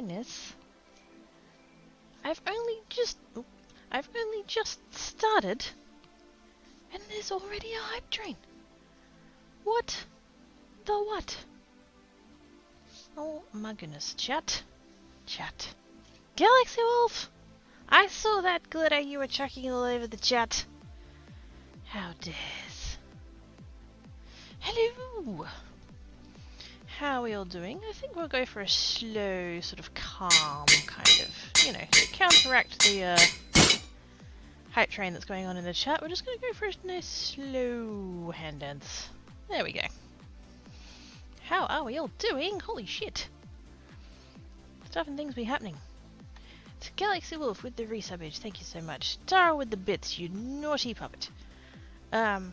goodness. I've only just started, and there's already a hype train. What? The what? Oh my goodness, chat. Galaxy Wolf! I saw that glitter you were chucking all over the chat. How dares. Hello! How are we all doing? I think we'll go for a slow, sort of calm kind of, you know, to counteract the hype train that's going on in the chat. We're just going to go for a nice slow hand dance. There we go. How are we all doing? Holy shit. Stuff and things be happening. It's Galaxy Wolf with the resubbage. Thank you so much. Tara with the bits, you naughty puppet. Naughty.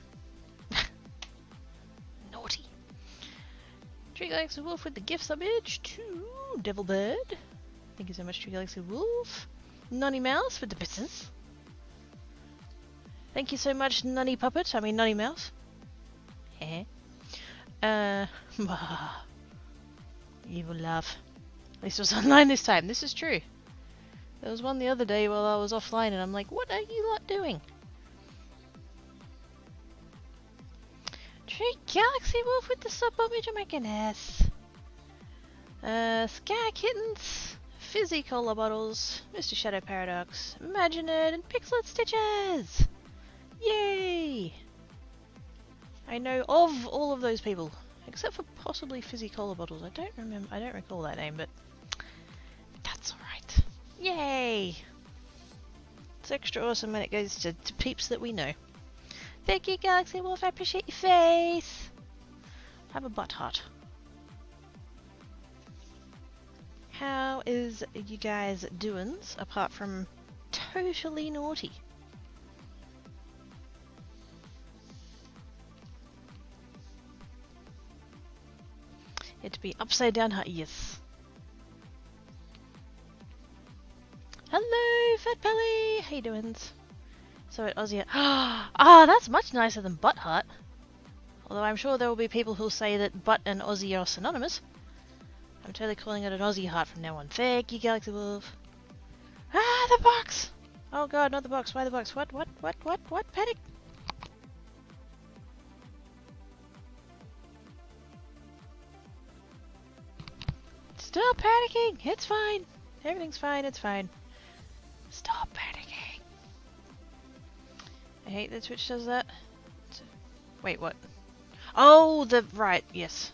Tree Galaxy Wolf with the gift subbage to Devil Bird. Thank you so much, Tree Galaxy Wolf. Nunny Mouse with the bits. Thank you so much, Nunny Puppet. I mean, Nunny Mouse. Heh. Evil laugh. At least it was online this time. This is true. There was one the other day while I was offline and I'm like, what are you lot doing? Tree Galaxy Wolf with the sub-homage, oh my goodness. Sky Kittens, Fizzy Cola Bottles, Mr. Shadow Paradox, Imagine It, and Pixelet Stitches! Yay! I know of all of those people, except for possibly Fizzy Cola Bottles. I don't recall that name, but that's alright. Yay! It's extra awesome when it goes to peeps that we know. Thank you, Galaxy Wolf. I appreciate your face. Have a butt heart. How is you guys doings apart from totally naughty? It'd be upside down heart. Yes. Hello, Fat Belly. How you doings? So at Aussie, that's much nicer than butt heart. Although I'm sure there will be people who'll say that butt and Aussie are synonymous. I'm totally calling it an Aussie heart from now on. Thank you, Galaxy Wolf. Ah, the box! Oh god, not the box. Why the box? What? Panic! Stop panicking! It's fine. Everything's fine, it's fine. Stop panicking. I hate that Twitch does that. Wait, what? Oh, right. Yes.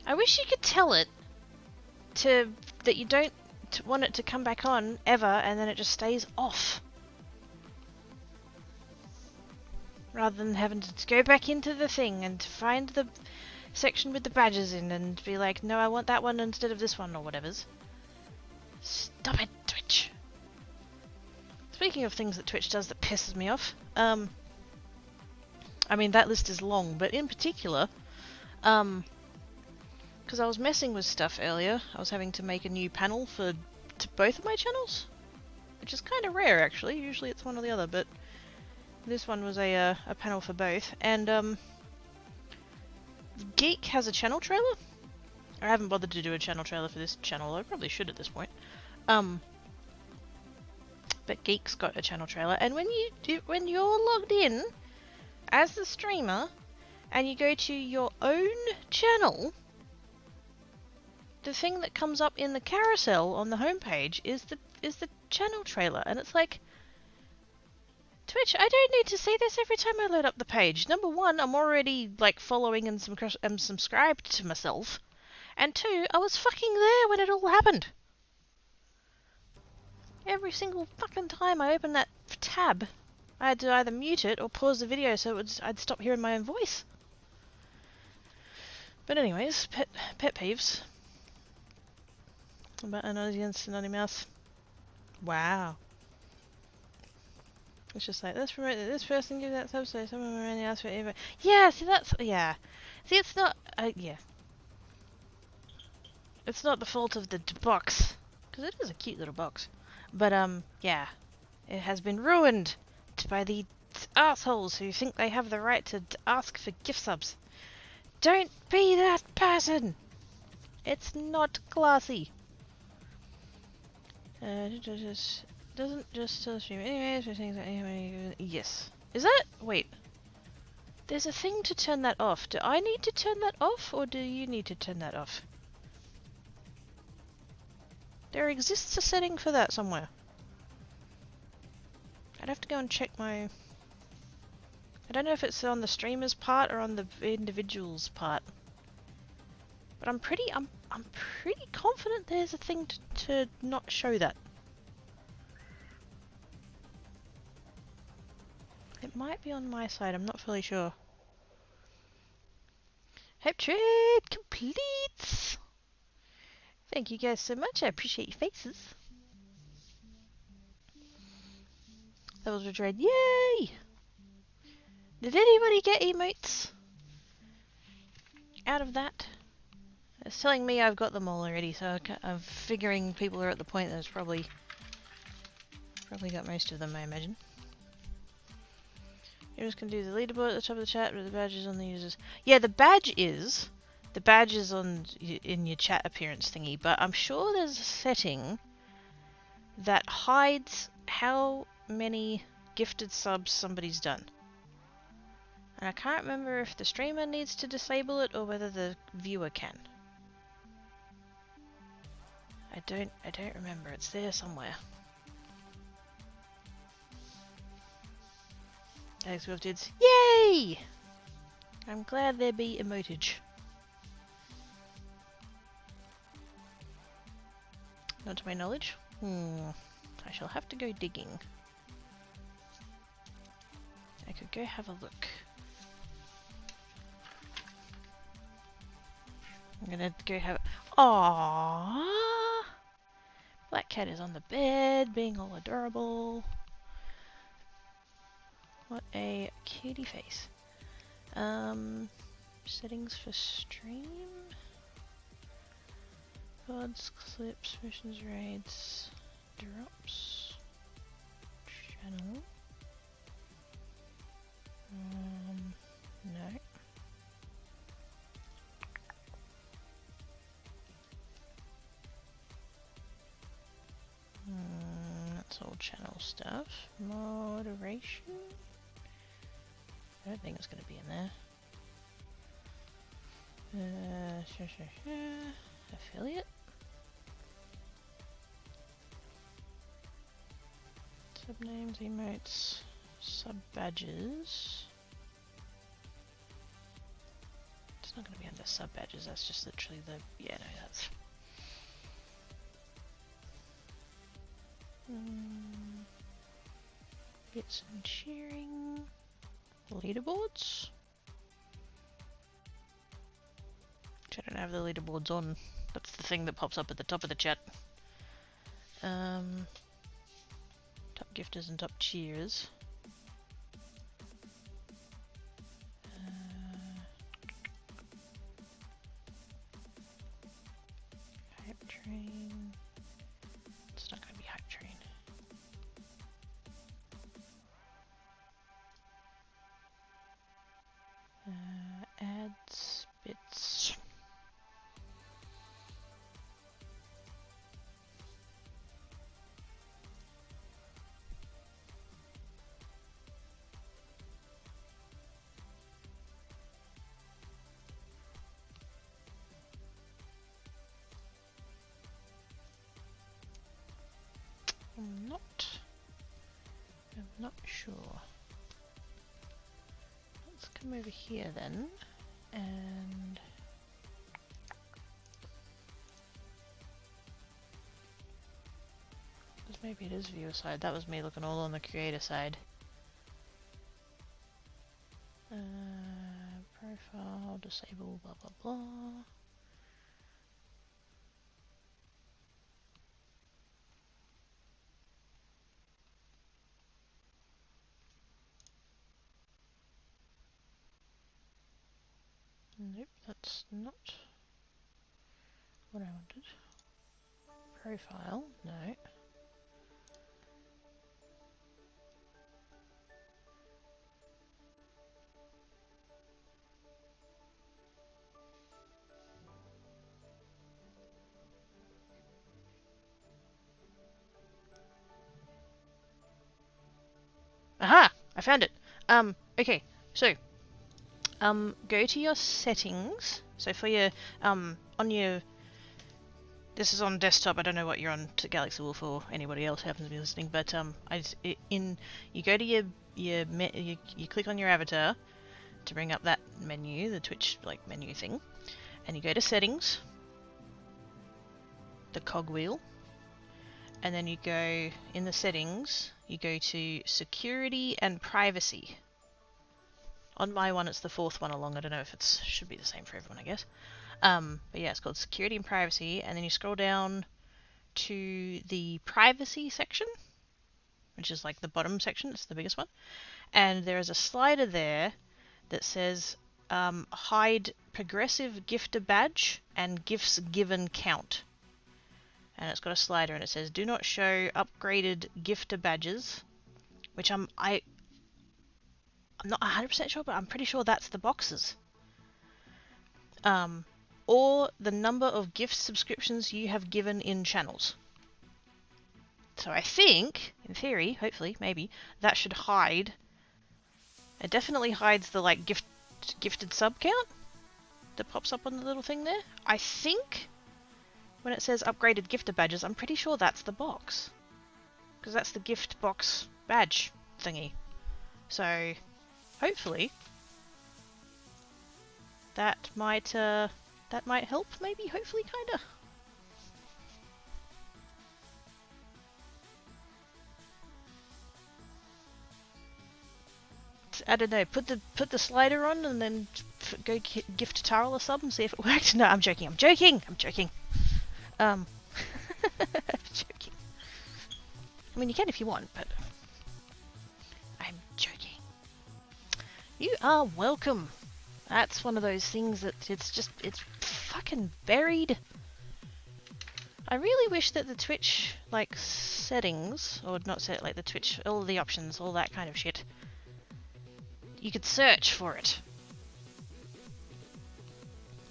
I wish you could tell it that you don't want it to come back on ever, and then it just stays off. Rather than having to go back into the thing and find the section with the badges in and be like, no, I want that one instead of this one or whatever's. Stop it, Twitch. Speaking of things that Twitch does that pisses me off, I mean that list is long, but in particular, because I was messing with stuff earlier, I was having to make a new panel to both of my channels, which is kind of rare actually. Usually it's one or the other, but this one was a panel for both. And Geek has a channel trailer. I haven't bothered to do a channel trailer for this channel. I probably should at this point. But Geek's got a channel trailer, and when you're logged in as the streamer and you go to your own channel, the thing that comes up in the carousel on the homepage is the channel trailer, and it's like, Twitch, I don't need to see this every time I load up the page. Number one, I'm already like following and subscribed to myself, and two, I was fucking there when it all happened. Every single fucking time I opened that tab, I had to either mute it or pause the video so I'd stop hearing my own voice. But anyways, pet peeves. About an Aussie and Nunny Mouse. Wow. It's just like, let's promote this person, give that sub, so someone around the ask for info. Yeah, see that's, yeah. See, it's not, yeah. It's not the fault of the box, because it is a cute little box. But, yeah. It has been ruined by the assholes who think they have the right to ask for gift subs. Don't be that person! It's not classy. Doesn't just tell the stream anyways for things that yes. Is that wait? There's a thing to turn that off. Do I need to turn that off or do you need to turn that off? There exists a setting for that somewhere. I'd have to go and check my... I don't know if it's on the streamer's part or on the individual's part. But I'm pretty confident there's a thing to not show that. It might be on my side, I'm not fully sure. Hope trade completes! Thank you guys so much, I appreciate your faces. Levels were trade, yay! Did anybody get emotes out of that? It's telling me I've got them all already, so I'm figuring people are at the point that's probably got most of them, I imagine. You just can do the leaderboard at the top of the chat with the badges on the users. Yeah, the badge is on in your chat appearance thingy, but I'm sure there's a setting that hides how many gifted subs somebody's done. And I can't remember if the streamer needs to disable it or whether the viewer can. I don't remember. It's there somewhere. Thanks, Wolfdids. Yay! I'm glad there be emotage. Not to my knowledge. I shall have to go digging. I could go have a look. I'm gonna go have... Aww! Black cat is on the bed, being all adorable. What a cutie face. Settings for stream. VODs, clips, missions, raids, drops, channel. No. That's all channel stuff. Moderation. I don't think it's going to be in there. Affiliate. Subnames, emotes, sub badges. It's not going to be under sub badges. That's just literally the yeah. No, that's. Bits and sharing. Leaderboards. Which I don't have the leaderboards on. That's the thing that pops up at the top of the chat. Top gifters and top cheers. Hype train. It's not going to be hype train. Ads, bits. I'm not sure. Let's come over here then, and maybe it is viewer side. That was me looking all on the creator side. Profile, disable, blah blah blah. Nope, that's not what I wanted. Profile, no. Aha! I found it. Okay. So, go to your settings. So for your, on your, this is on desktop. I don't know what you're on to Galaxy Wolf or anybody else happens to be listening, but you go to you click on your avatar to bring up that menu, the Twitch like menu thing, and you go to settings, the cogwheel, and then you go in the settings, you go to security and privacy. On my one, it's the fourth one along. I don't know if it should be the same for everyone, I guess. But yeah, it's called security and privacy, and then you scroll down to the privacy section, which is like the bottom section. It's the biggest one, and there is a slider there that says hide progressive gifter badge and gifts given count. And it's got a slider and it says do not show upgraded gifter badges, which I'm not 100% sure, but I'm pretty sure that's the boxes. Or the number of gift subscriptions you have given in channels. So I think, in theory, hopefully, maybe, that should hide. It definitely hides the like gifted sub count that pops up on the little thing there. I think when it says upgraded gifter badges, I'm pretty sure that's the box. Because that's the gift box badge thingy. So, hopefully, that might help, maybe, hopefully, kinda. I don't know, put the slider on and then go gift Tarl a sub and see if it worked. No, I'm joking. I'm joking. I'm joking. I mean, you can if you want, but I'm joking. You are welcome. That's one of those things that it's fucking buried. I really wish that the Twitch, like, settings, or not set, like the Twitch, all the options, all that kind of shit, you could search for it.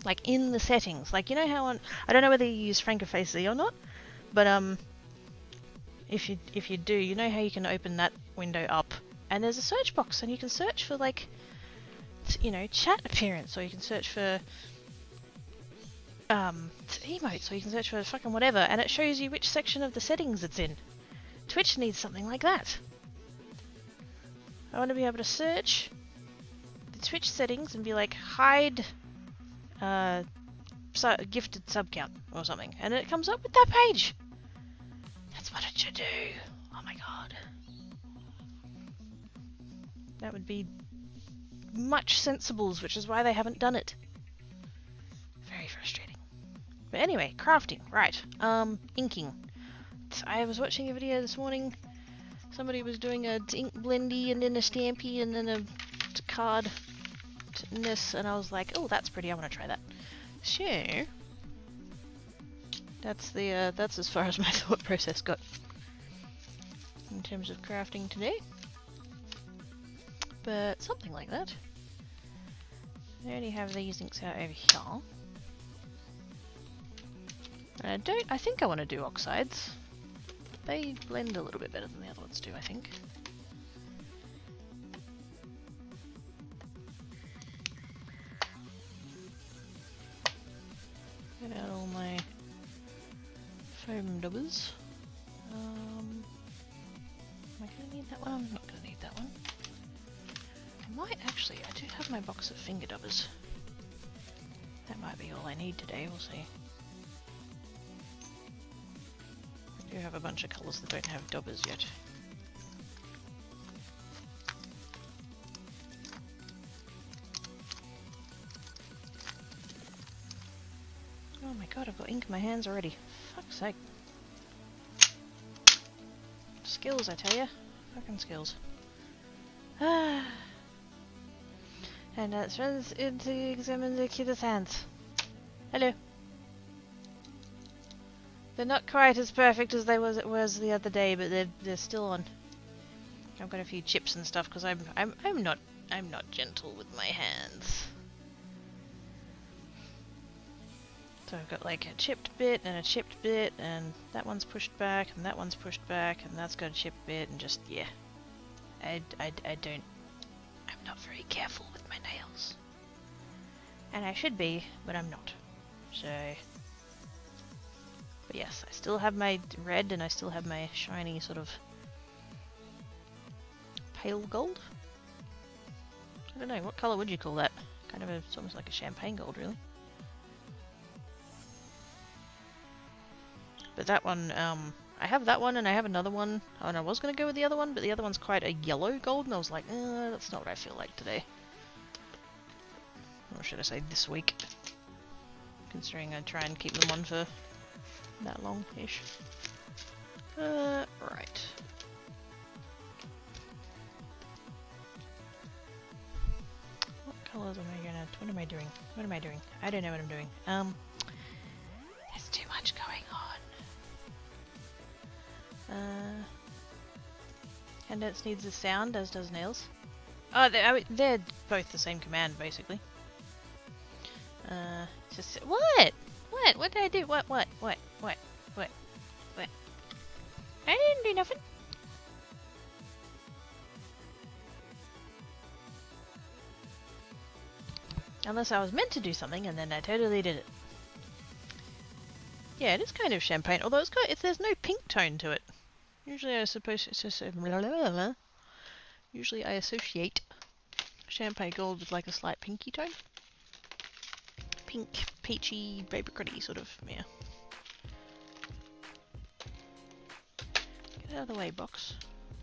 Like, in the settings. Like, you know how on... I don't know whether you use Francoface Z or not, but, if you do, you know how you can open that window up, and there's a search box, and you can search for, like, you know, chat appearance, or you can search for, emotes, or you can search for fucking whatever, and it shows you which section of the settings it's in. Twitch needs something like that. I want to be able to search the Twitch settings and be like, hide gifted sub count or something, and it comes up with that page. That's what it should do. Oh my god. That would be much sensibles, which is why they haven't done it. Very frustrating. But anyway, crafting, right. Inking. I was watching a video this morning. Somebody was doing a ink blendy and then a stampy and then a card and this, and I was like, oh, that's pretty, I want to try that. So that's the that's as far as my thought process got in terms of crafting today. But something like that. I already have these inks out over here. And I think I want to do oxides. They blend a little bit better than the other ones do, I think. Get out all my foam dubbers. Am I going to need that one? I'm not going to need that one. I might actually, I do have my box of finger dubbers. That might be all I need today, we'll see. I do have a bunch of colours that don't have dubbers yet. Oh my god, I've got ink in my hands already. Fuck's sake. Skills, I tell ya. Fucking skills. Ah. And that's runs into examine the kid's hands. Hello. They're not quite as perfect as it was the other day, but they're still on. I've got a few chips and stuff because I'm not gentle with my hands. So I've got like a chipped bit and a chipped bit, and that one's pushed back and that one's pushed back, and that's got a chipped bit, and just yeah. I don't... I'm not very careful with my nails. And I should be, but I'm not. So... But yes, I still have my red and I still have my shiny sort of pale gold. I don't know, what colour would you call that? Kind of a, it's almost like a champagne gold, really. But that one, I have that one and I have another one. Oh, and I was going to go with the other one, but the other one's quite a yellow gold, and I was like, that's not what I feel like today. Or should I say this week? Considering I try and keep them on for that long-ish. Right. What colours am I gonna... What am I doing? What am I doing? I don't know what I'm doing. There's too much going on. Handouts needs a sound, as does nails. Oh, they're both the same command, basically. Just... What? What? What did I do? What? I didn't do nothing. Unless I was meant to do something and then I totally did it. Yeah, it is kind of champagne, although there's no pink tone to it. Usually I suppose it's just usually I associate champagne gold with like a slight pinky tone. Pink, peachy, apricot-y sort of, yeah. Get out of the way, box.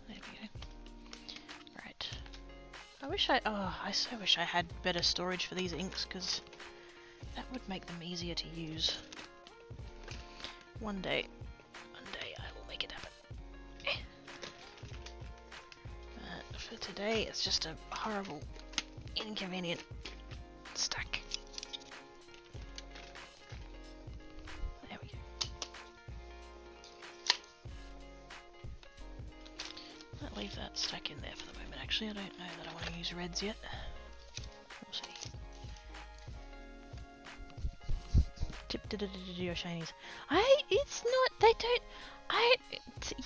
There we go. Right. I so wish I had better storage for these inks, because that would make them easier to use. One day I will make it happen. But for today, it's just a horrible, inconvenient stack. There we go. I'll leave that stack in there for the moment. Actually, I don't know that I want to use reds yet. We'll see. Your shinies. It's not, they don't,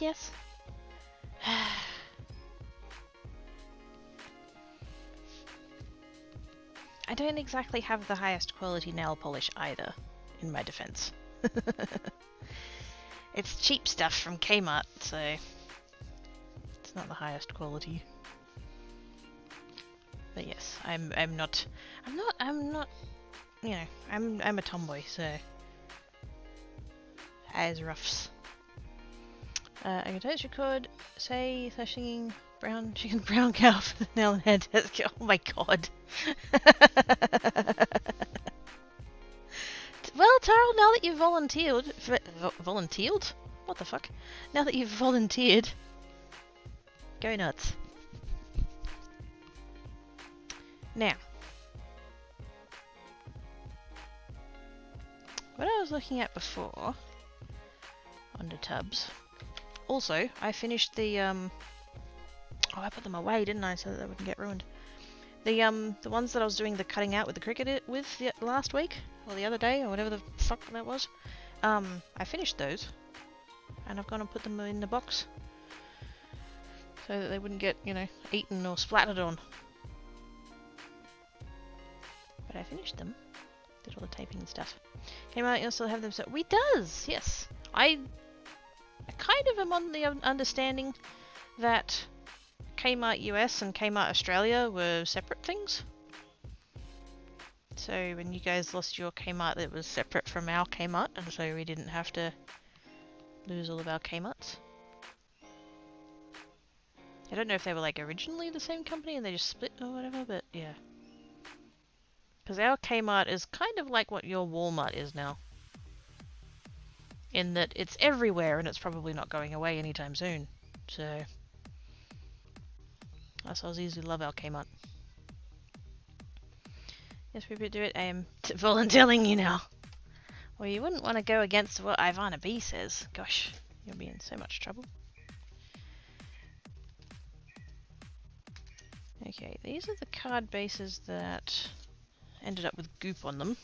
yes. I don't exactly have the highest quality nail polish either, in my defense. It's cheap stuff from Kmart, so it's not the highest quality. But yes, I'm not, you know, I'm a tomboy, so as roughs. I can touch record, say singing brown chicken brown cow for the nail and head. Oh my god. Well, Tarl, now that you've volunteered, volunteered? What the fuck? Now that you've volunteered, go nuts. Now, what I was looking at before, under tabs, also, I finished the, oh, I put them away, didn't I, so that they wouldn't get ruined. The ones that I was doing the cutting out with the Cricut with last week, or the other day, or whatever the fuck that was, I finished those, and I've gone and put them in the box, so that they wouldn't get, you know, eaten or splattered on. But I finished them. Did all the taping and stuff. Came out, you'll still have them, so we does, yes. I kind of am on the understanding that Kmart US and Kmart Australia were separate things. So when you guys lost your Kmart, it was separate from our Kmart, and so we didn't have to lose all of our Kmarts. I don't know if they were like originally the same company and they just split or whatever, but yeah. Because our Kmart is kind of like what your Walmart is now. In that it's everywhere and it's probably not going away anytime soon. So us Aussies, we love our Kmart. Yes, we do it. I am volunteering you now. Well, you wouldn't want to go against what Ivana B says. Gosh, you'll be in so much trouble. Okay, these are the card bases that ended up with goop on them.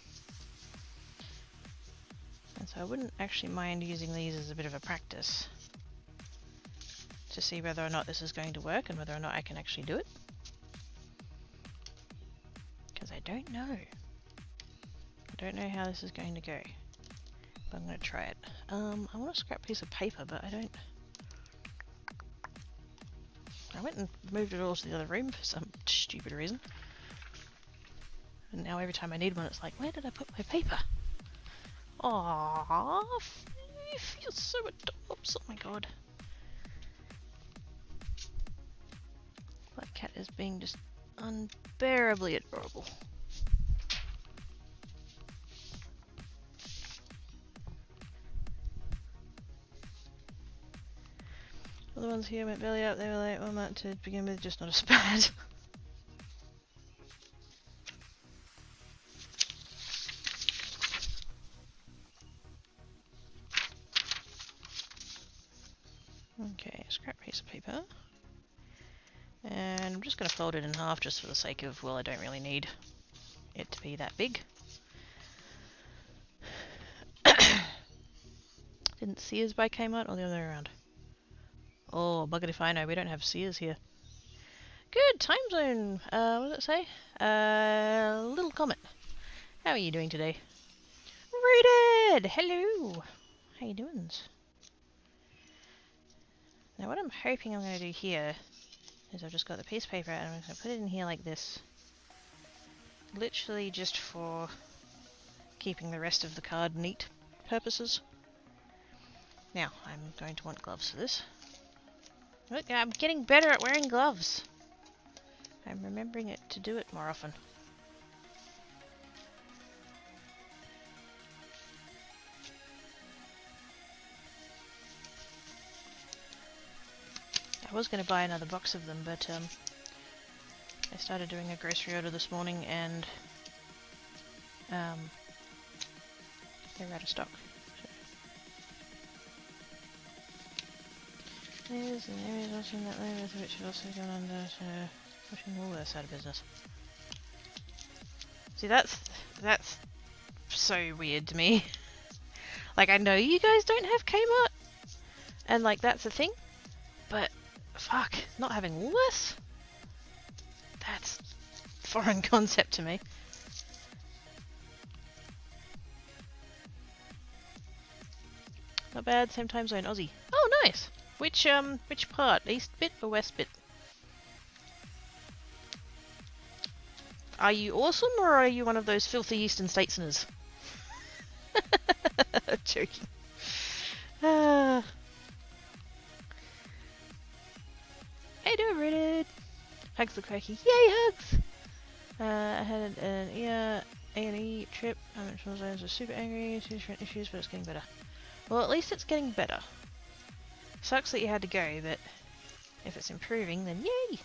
And so I wouldn't actually mind using these as a bit of a practice. to see whether or not this is going to work and whether or not I can actually do it. Because I don't know. I don't know how this is going to go. But I'm going to try it. I want a scrap piece of paper, but I don't... I went and moved it all to the other room for some stupid reason. And now every time I need one, it's like, where did I put my paper? Aww, you feel so adorable. Oh my god. That cat is being just unbearably adorable. All the ones here went belly up, they were like, well, not to begin with, just not as bad. Okay, scrap piece of paper. And I'm just going to fold it in half just for the sake of, well, I don't really need it to be that big. Didn't Sears buy Kmart or the other way around? Oh, bugger if I know, we don't have Sears here. Good, time zone. What does it say? Little Comet. How are you doing today? Rated! Hello! How you doing? Now what I'm hoping I'm going to do here is I've just got the piece of paper out and I'm going to put it in here like this. Literally just for keeping the rest of the card neat purposes. Now, I'm going to want gloves for this. Look, I'm getting better at wearing gloves. I'm remembering it to do it more often. I was going to buy another box of them, but I started doing a grocery order this morning and they're out of stock. There's an area watching that way with which has also gone under pushing all this out of business. See, that's so weird to me. Like, I know you guys don't have Kmart, and like that's a thing, but fuck, not having all this? That's a foreign concept to me. Not bad, same time zone, Aussie. Oh, nice! Which part? East bit or west bit? Are you awesome, or are you one of those filthy eastern statesmaners? Joking. How you doing, Reddit? Hugs the quirky. Yay, hugs! I had an A&E trip. Dimensional zones were super angry. Two different issues, but it's getting better. Well, at least it's getting better. Sucks that you had to go, but if it's improving, then yay!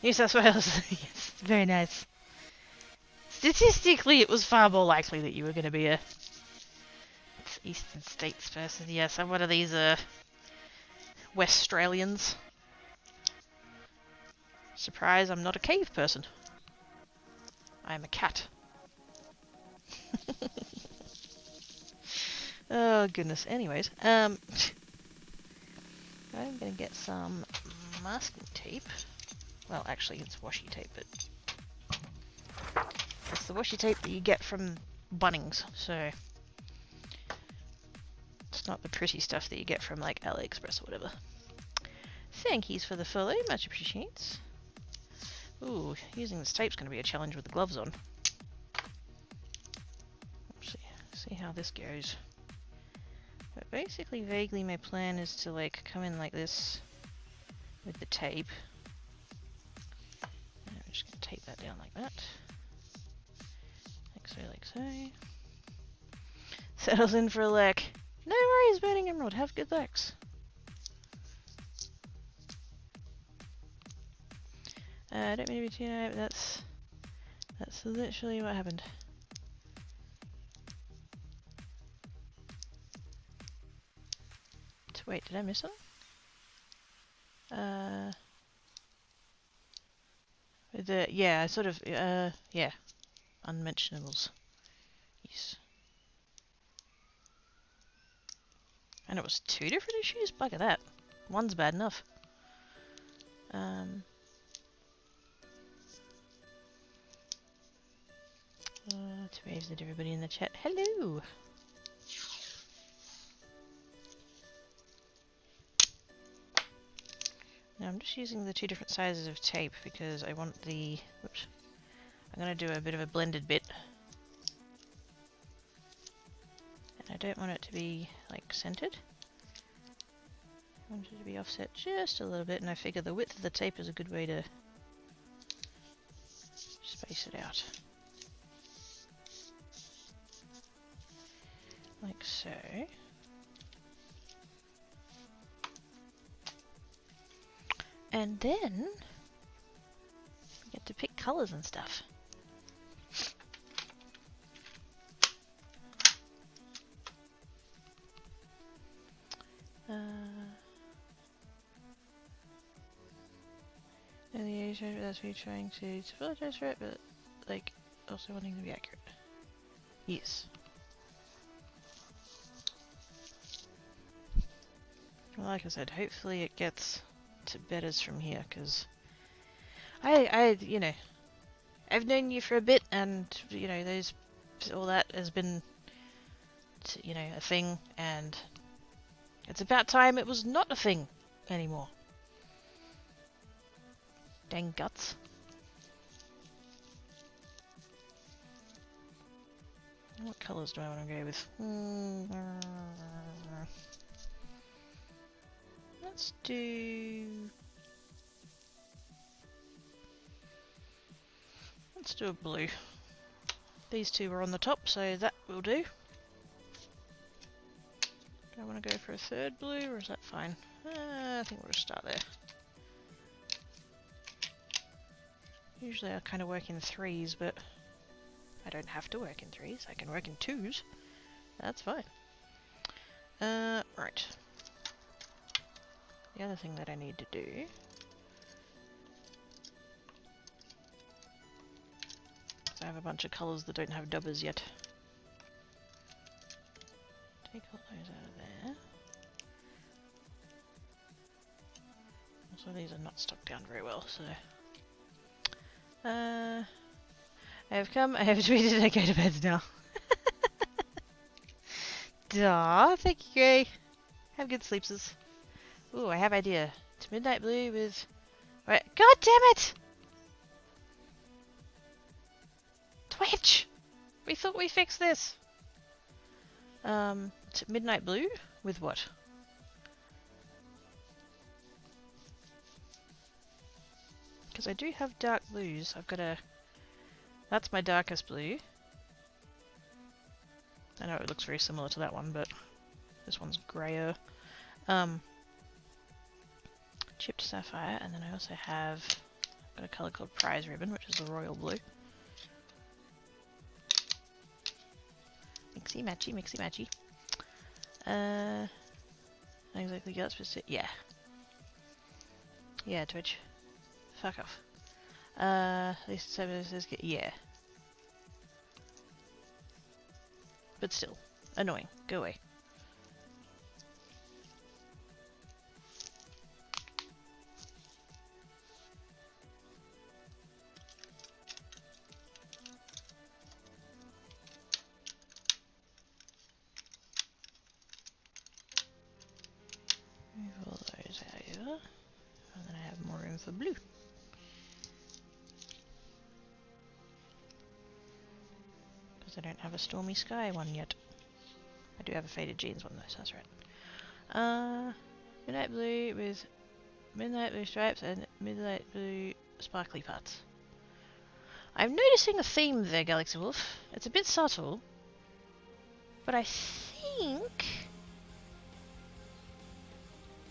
New South Wales. Yes, very nice. Statistically, it was far more likely that you were going to be a Eastern States person. Yes, I'm one of these West Australians. Surprise, I'm not a cave person. I'm a cat. Oh goodness. Anyways, I'm gonna get some masking tape. Well, actually, it's washi tape, but it's the washi tape that you get from Bunnings, so it's not the pretty stuff that you get from like AliExpress or whatever. Thank yous for the follow, much appreciates. Ooh, using this tape's gonna be a challenge with the gloves on. Let's see how this goes. But basically, vaguely, my plan is to like come in like this with the tape. And I'm just gonna tape that down like that. Like so, like so. Settles in for a lek. No worries, Burning Emerald. Have good legs. I don't mean to be too nice, but that's literally what happened. Wait, did I miss something? Yeah, sort of, yeah. Unmentionables. Yes. And it was 2 different issues? Bugger that. One's bad enough. Let's wave at everybody in the chat. Hello! Now I'm just using the two different sizes of tape because I want the... Whoops. I'm going to do a bit of a blended bit. And I don't want it to be, like, centered. I want it to be offset just a little bit, and I figure the width of the tape is a good way to space it out. Like so. And then we get to pick colours and stuff. And the age that's me trying to apologize for it, but like also wanting to be accurate. Yes. Well, like I said, hopefully it gets to betters from here, because you know, I've known you for a bit, and you know, all that has been, you know, a thing, and it's about time it was not a thing anymore. Dang guts. What colours do I want to go with? Let's do a blue. These two are on the top, so that will do. Do I want to go for a third blue, or is that fine? I think we'll just start there. Usually I kind of work in threes, but I don't have to work in threes. I can work in twos. That's fine. Right. The other thing that I need to do is I have a bunch of colours that don't have dubbers yet. Take all those out of there. Also, these are not stuck down very well, so... I have come, I have tweeted, I go to bed now. Duh, thank you, Gray. Have good sleepses. Ooh, I have idea. It's midnight blue with... Right, god damn it! Twitch! We thought we fixed this. It's midnight blue with what? Because I do have dark blues. I've got a... That's my darkest blue. I know it looks very similar to that one, but this one's grayer. Chipped sapphire, and then I also have got a colour called prize ribbon, which is the royal blue. Mixy matchy, mixy matchy. Not exactly guts, but yeah. Yeah, Twitch. Fuck off. These services get yeah. But still, annoying. Go away. Move all those over, and then I have more room for blue. I don't have a stormy sky one yet. I do have a faded jeans one though, so that's right. Midnight blue with midnight blue stripes and midnight blue sparkly parts. I'm noticing a theme there, Galaxy Wolf. It's a bit subtle, but I think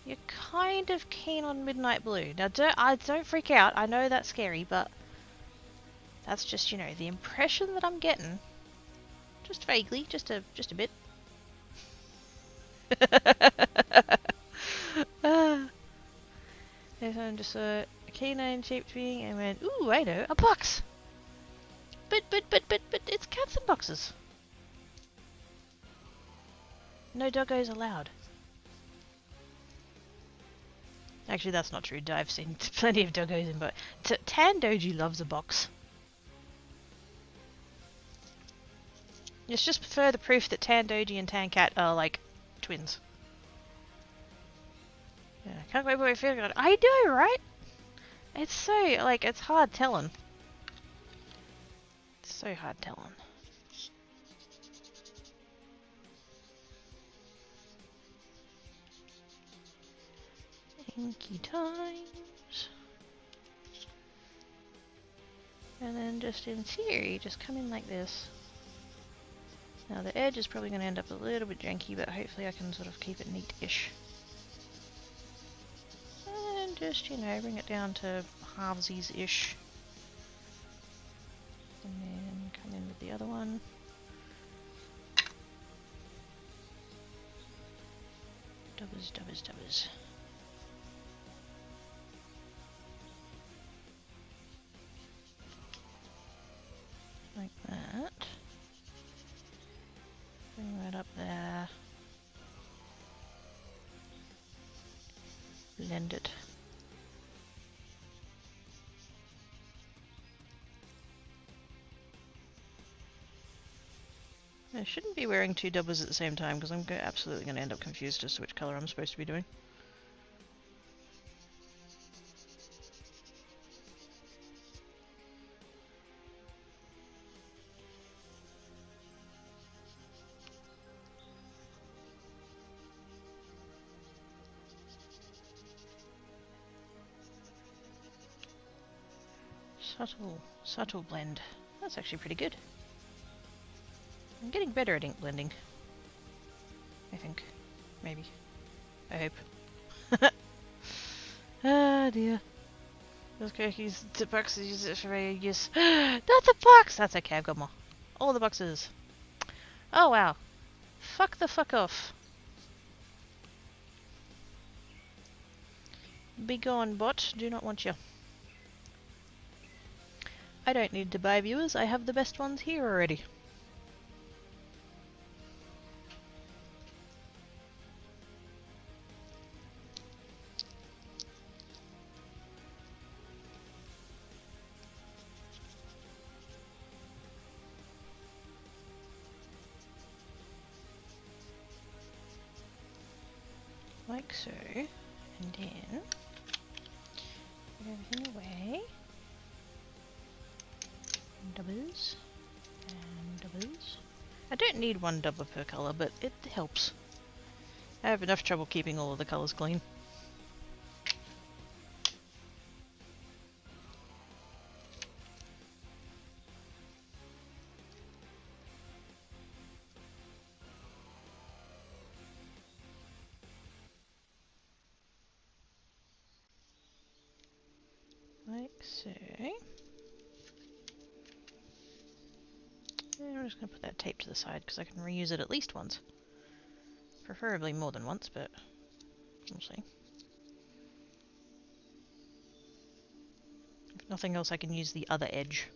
you're kind of keen on midnight blue. Now don't freak out. I know that's scary, but that's just, you know, the impression that I'm getting. Just vaguely, just a bit. There's one just a canine shaped being and went, ooh, I know, a box. But it's cats and boxes. No doggos allowed. Actually, that's not true. I've seen plenty of doggos in, but Tan Doji loves a box. It's just further proof that Tan Doji and Tan Cat are like twins. Yeah, can't wait for it feeling good. I do, right? It's so like it's hard telling. It's so hard telling. Inky times. And then just in theory, just come in like this. Now the edge is probably going to end up a little bit janky, but hopefully I can sort of keep it neat-ish. And just, you know, bring it down to halvesies-ish. And then come in with the other one. Dubbers, dubbers, dubbers. Like that. Bring that up there. Blend it. I shouldn't be wearing two doubles at the same time because I'm absolutely going to end up confused as to which colour I'm supposed to be doing. Subtle blend. That's actually pretty good. I'm getting better at ink blending. I think. Maybe. I hope. Ah dear. Those cookies, the boxes use it for use. Not a box! That's okay, I've got more. All the boxes. Oh wow. Fuck the fuck off. Be gone, bot. Do not want you. I don't need to buy viewers, I have the best ones here already. Like so, and then put everything away. Doubles and doubles. I don't need one double per colour, but it helps. I have enough trouble keeping all of the colours clean. Like so. And I'm just going to put that tape to the side because I can reuse it at least once. Preferably more than once, but we'll see. If nothing else, I can use the other edge.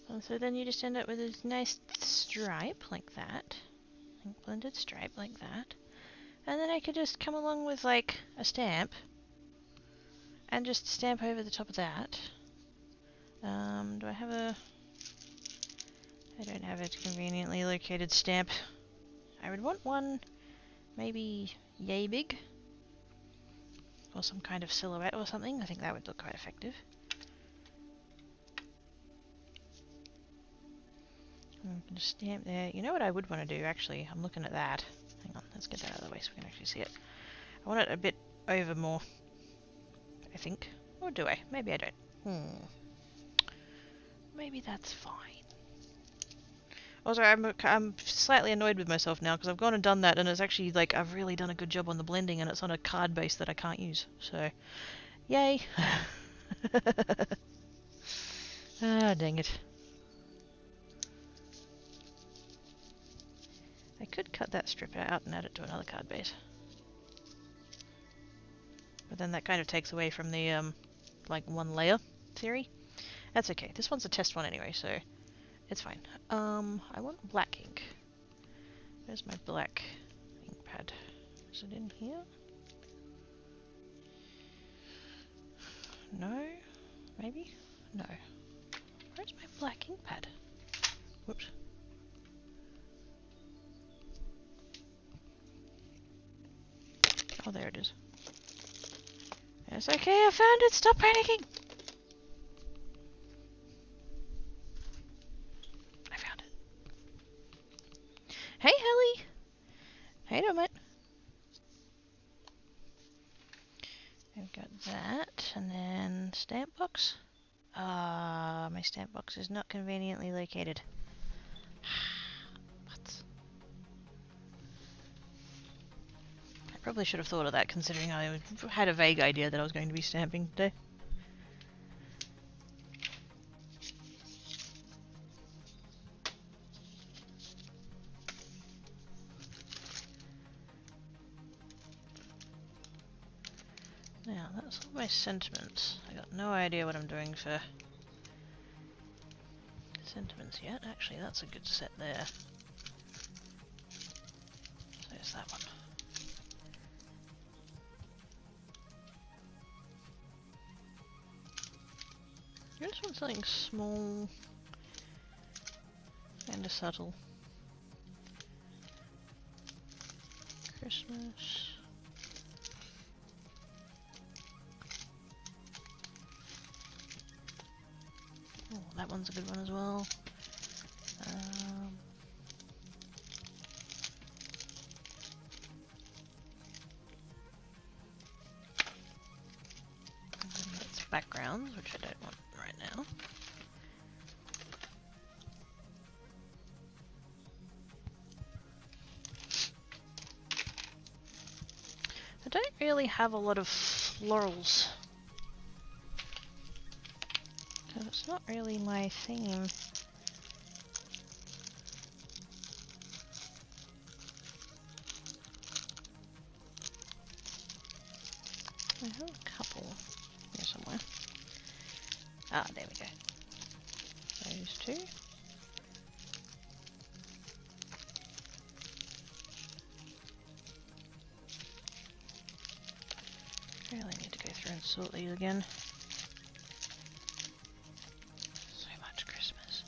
And so then you just end up with this nice stripe like that. Ink blended stripe like that. And then I could just come along with like a stamp and just stamp over the top of that. Do I have a... I don't have a conveniently located stamp. I would want one maybe yay big. Or some kind of silhouette or something. I think that would look quite effective. I'm going to stamp there. You know what I would want to do actually? I'm looking at that. Hang on, let's get that out of the way so we can actually see it. I want it a bit over more, I think. Or do I? Maybe I don't. Maybe that's fine. Also, I'm slightly annoyed with myself now because I've gone and done that and it's actually like I've really done a good job on the blending and it's on a card base that I can't use. So, yay! Ah, dang it. I could cut that strip out and add it to another card base. But then that kind of takes away from the, like, one layer theory. That's okay. This one's a test one anyway, so it's fine. I want black ink. Where's my black ink? Is it in here? No? Maybe? No. Where's my black ink pad? Whoops. Oh, there it is. It's okay, I found it! Stop panicking! I found it. Hey, Helly! How you doing, mate? We've got that, and then stamp box. Ah, my stamp box is not conveniently located. What? I probably should have thought of that, considering I had a vague idea that I was going to be stamping today. Now, that's all my sentiments. I got no idea what I'm doing for sentiments yet. Actually, that's a good set there. So there's that one. I just want something small and subtle. Christmas. Oh, that one's a good one as well. And then that's backgrounds, which I don't want right now. I don't really have a lot of florals. So it's not really my theme. I have a couple here somewhere. Ah, there we go. Those two. Really need to go through and sort these again. So much Christmas.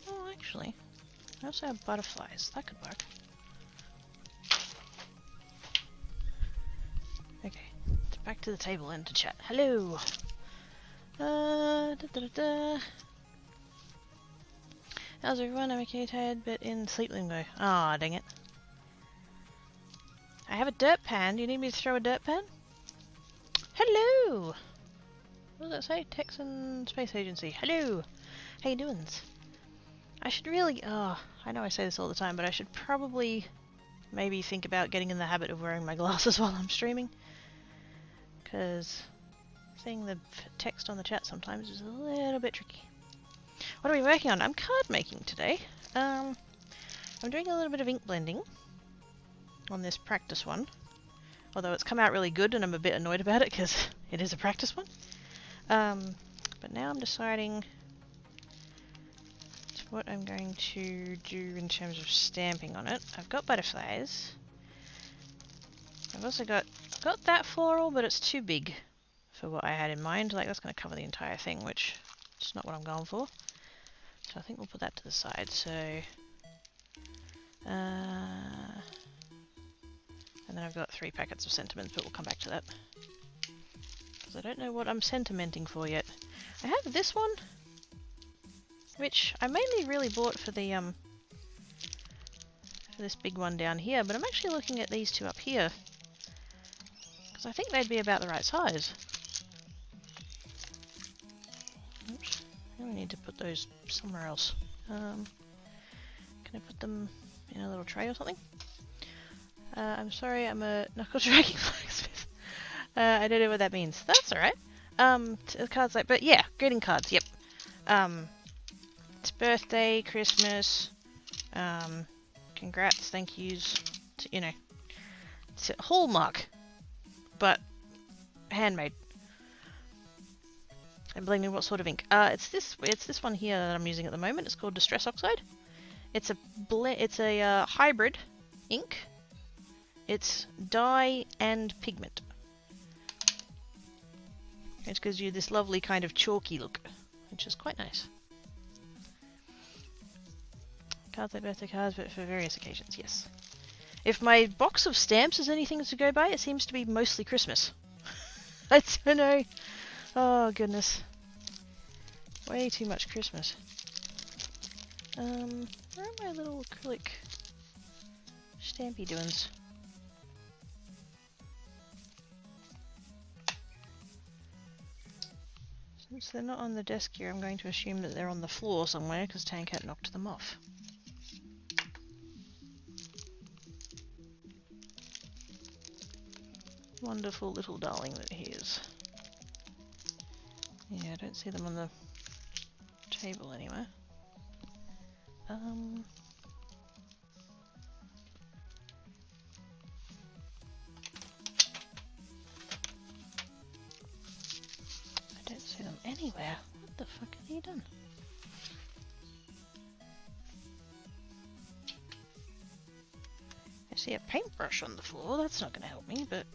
Oh, actually, I also have butterflies. That could work. Okay, back to the table and to chat. Hello! How's everyone? I'm okay, tired, but in sleep limbo. Ah, dang it. I have a dirt pan. Do you need me to throw a dirt pan? Hello! What does that say? Texan Space Agency. Hello! How you doing? I should really... Oh, I know I say this all the time, but I should probably maybe think about getting in the habit of wearing my glasses while I'm streaming. Because seeing the text on the chat sometimes is a little bit tricky. What are we working on? I'm card making today. I'm doing a little bit of ink blending on this practice one. Although it's come out really good and I'm a bit annoyed about it because it is a practice one. But now I'm deciding what I'm going to do in terms of stamping on it. I've got butterflies. I've also got that floral, but it's too big for what I had in mind. Like, that's going to cover the entire thing, which is not what I'm going for. So I think we'll put that to the side. So, and then I've got 3 packets of sentiments, but we'll come back to that. Because I don't know what I'm sentimenting for yet. I have this one, which I mainly really bought for the for this big one down here, but I'm actually looking at these 2 up here. I think they'd be about the right size. Oops. I really need to put those somewhere else. Can I put them in a little tray or something? I'm sorry, I'm a knuckle dragging blacksmith. I don't know what that means. That's alright. Cards like, but yeah, greeting cards, yep. It's birthday, Christmas, Congrats, thank yous, to, you know, it's a Hallmark, but handmade. I'm blaming what sort of ink. It's this one here that I'm using at the moment. It's called Distress Oxide. It's a hybrid ink. It's dye and pigment. It gives you this lovely kind of chalky look, which is quite nice. Cards like birthday cards, but for various occasions, yes. If my box of stamps is anything to go by, it seems to be mostly Christmas. I don't know. Oh, goodness. Way too much Christmas. Where are my little acrylic stampy doings? Since they're not on the desk here, I'm going to assume that they're on the floor somewhere, because Tankat knocked them off. Wonderful little darling that he is. Yeah, I don't see them on the table anywhere. I don't see them anywhere. What the fuck have you done? I see a paintbrush on the floor. That's not going to help me, but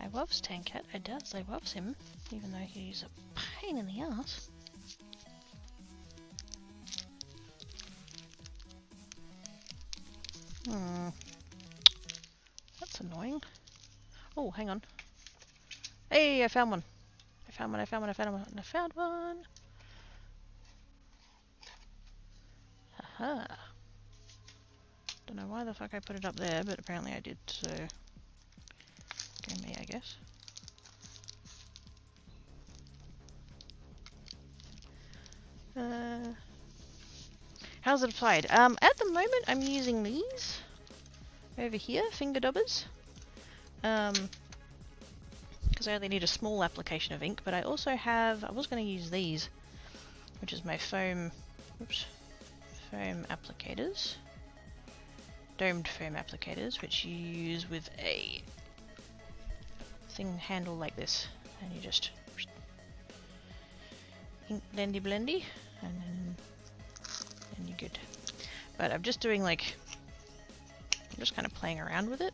I loves Tankat. I does. I loves him, even though he's a pain in the ass. That's annoying. Oh, hang on. Hey, I found one. I found one. Haha. Don't know why the fuck I put it up there, but apparently I did, so go me, I guess. How's it applied? At the moment I'm using these over here, finger daubers. Because I only need a small application of ink, but I also have, I was going to use these, which is my foam applicators. Domed foam applicators, which you use with a thing handle like this, and you just ink blendy, and then you're good. But I'm just doing like, I'm just kind of playing around with it,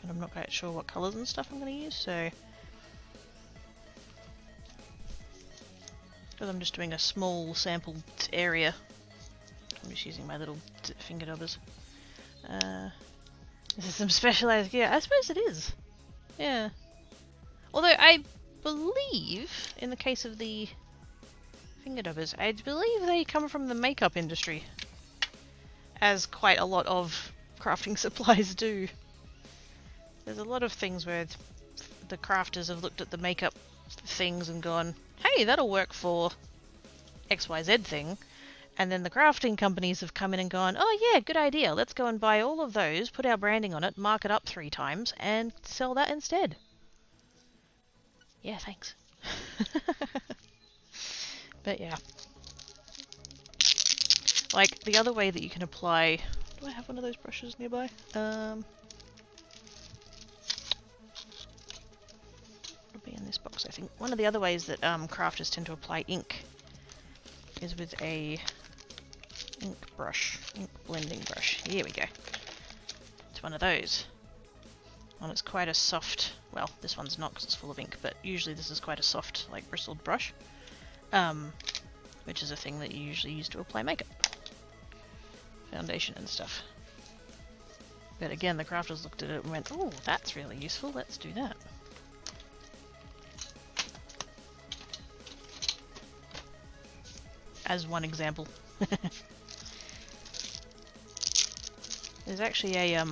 and I'm not quite sure what colours and stuff I'm going to use, so because I'm just doing a small sample area, I'm just using my little finger daubers. This is some specialized gear. I suppose it is. Yeah. Although I believe, in the case of the finger daubers, I believe they come from the makeup industry, as quite a lot of crafting supplies do. There's a lot of things where the crafters have looked at the makeup things and gone, hey, that'll work for XYZ thing. And then the crafting companies have come in and gone, oh yeah, good idea, let's go and buy all of those, put our branding on it, mark it up 3 times, and sell that instead. Yeah, thanks. But yeah. Like, the other way that you can apply... Do I have one of those brushes nearby? It'll be in this box, I think. One of the other ways that crafters tend to apply ink is with a ink blending brush. Here we go. It's one of those. And it's quite a soft, well, this one's not because it's full of ink, but usually this is quite a soft, like, bristled brush. Which is a thing that you usually use to apply makeup. Foundation and stuff. But again, the crafters looked at it and went, oh, that's really useful, let's do that. As one example. There's actually a, I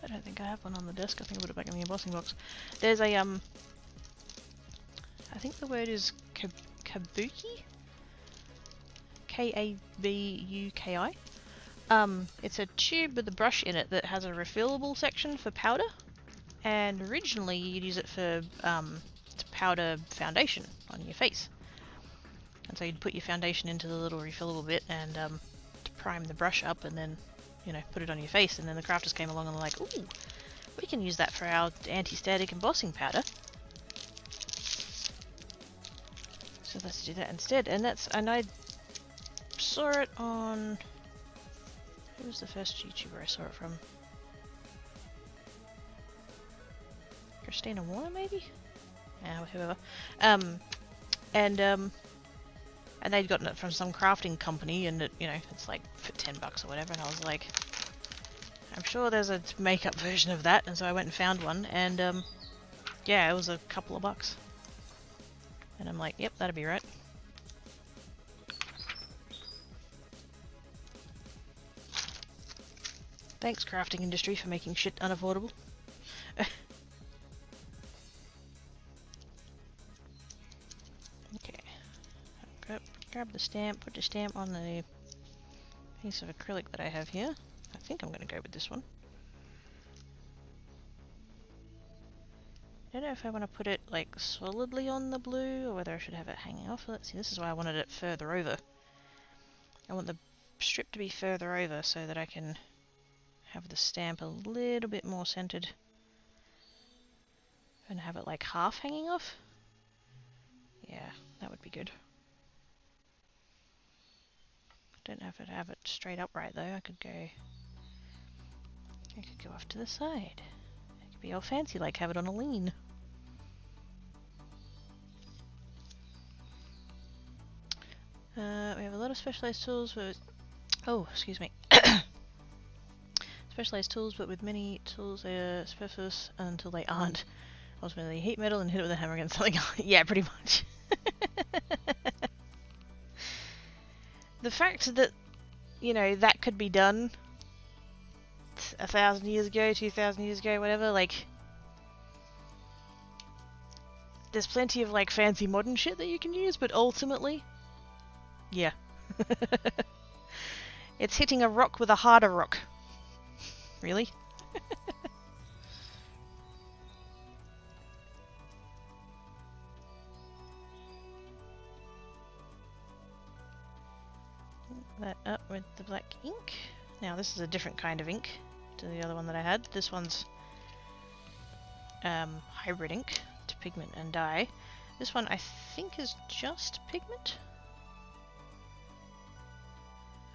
don't think I have one on the desk, I think I put it back in the embossing box. There's a, I think the word is kabuki? K-A-B-U-K-I. It's a tube with a brush in it that has a refillable section for powder, and originally you'd use it for to powder foundation on your face. And so you'd put your foundation into the little refillable bit and to prime the brush up, and then, you know, put it on your face. And then the crafters came along and were like, ooh, we can use that for our anti-static embossing powder. So let's do that instead. And I saw it on... Who was the first YouTuber I saw it from? Christina Warner, maybe? Yeah, whoever. And they'd gotten it from some crafting company, and it, you know, it's like for $10 or whatever, and I was like, I'm sure there's a makeup version of that, and so I went and found one, and yeah, it was a couple of bucks. And I'm like, yep, that'd be right. Thanks, crafting industry, for making shit unaffordable. Okay. Grab the stamp, put the stamp on the piece of acrylic that I have here. I think I'm going to go with this one. I don't know if I want to put it like solidly on the blue or whether I should have it hanging off. Let's see, this is why I wanted it further over. I want the strip to be further over so that I can have the stamp a little bit more centered and have it like half hanging off. Yeah, that would be good. Don't have to have it straight upright though. I could go off to the side. It could be all fancy, like have it on a lean. We have a lot of specialized tools with... Oh, excuse me. Specialized tools, but with many tools they are superfluous until they aren't. Ultimately, heat metal and hit it with a hammer against something. Yeah, pretty much. The fact that, you know, that could be done 1,000 years ago, 2,000 years ago, whatever, like... There's plenty of, like, fancy modern shit that you can use, but ultimately... Yeah. It's hitting a rock with a harder rock. Really? That up with the black ink. Now this is a different kind of ink to the other one that I had. This one's hybrid ink to pigment and dye. This one I think is just pigment.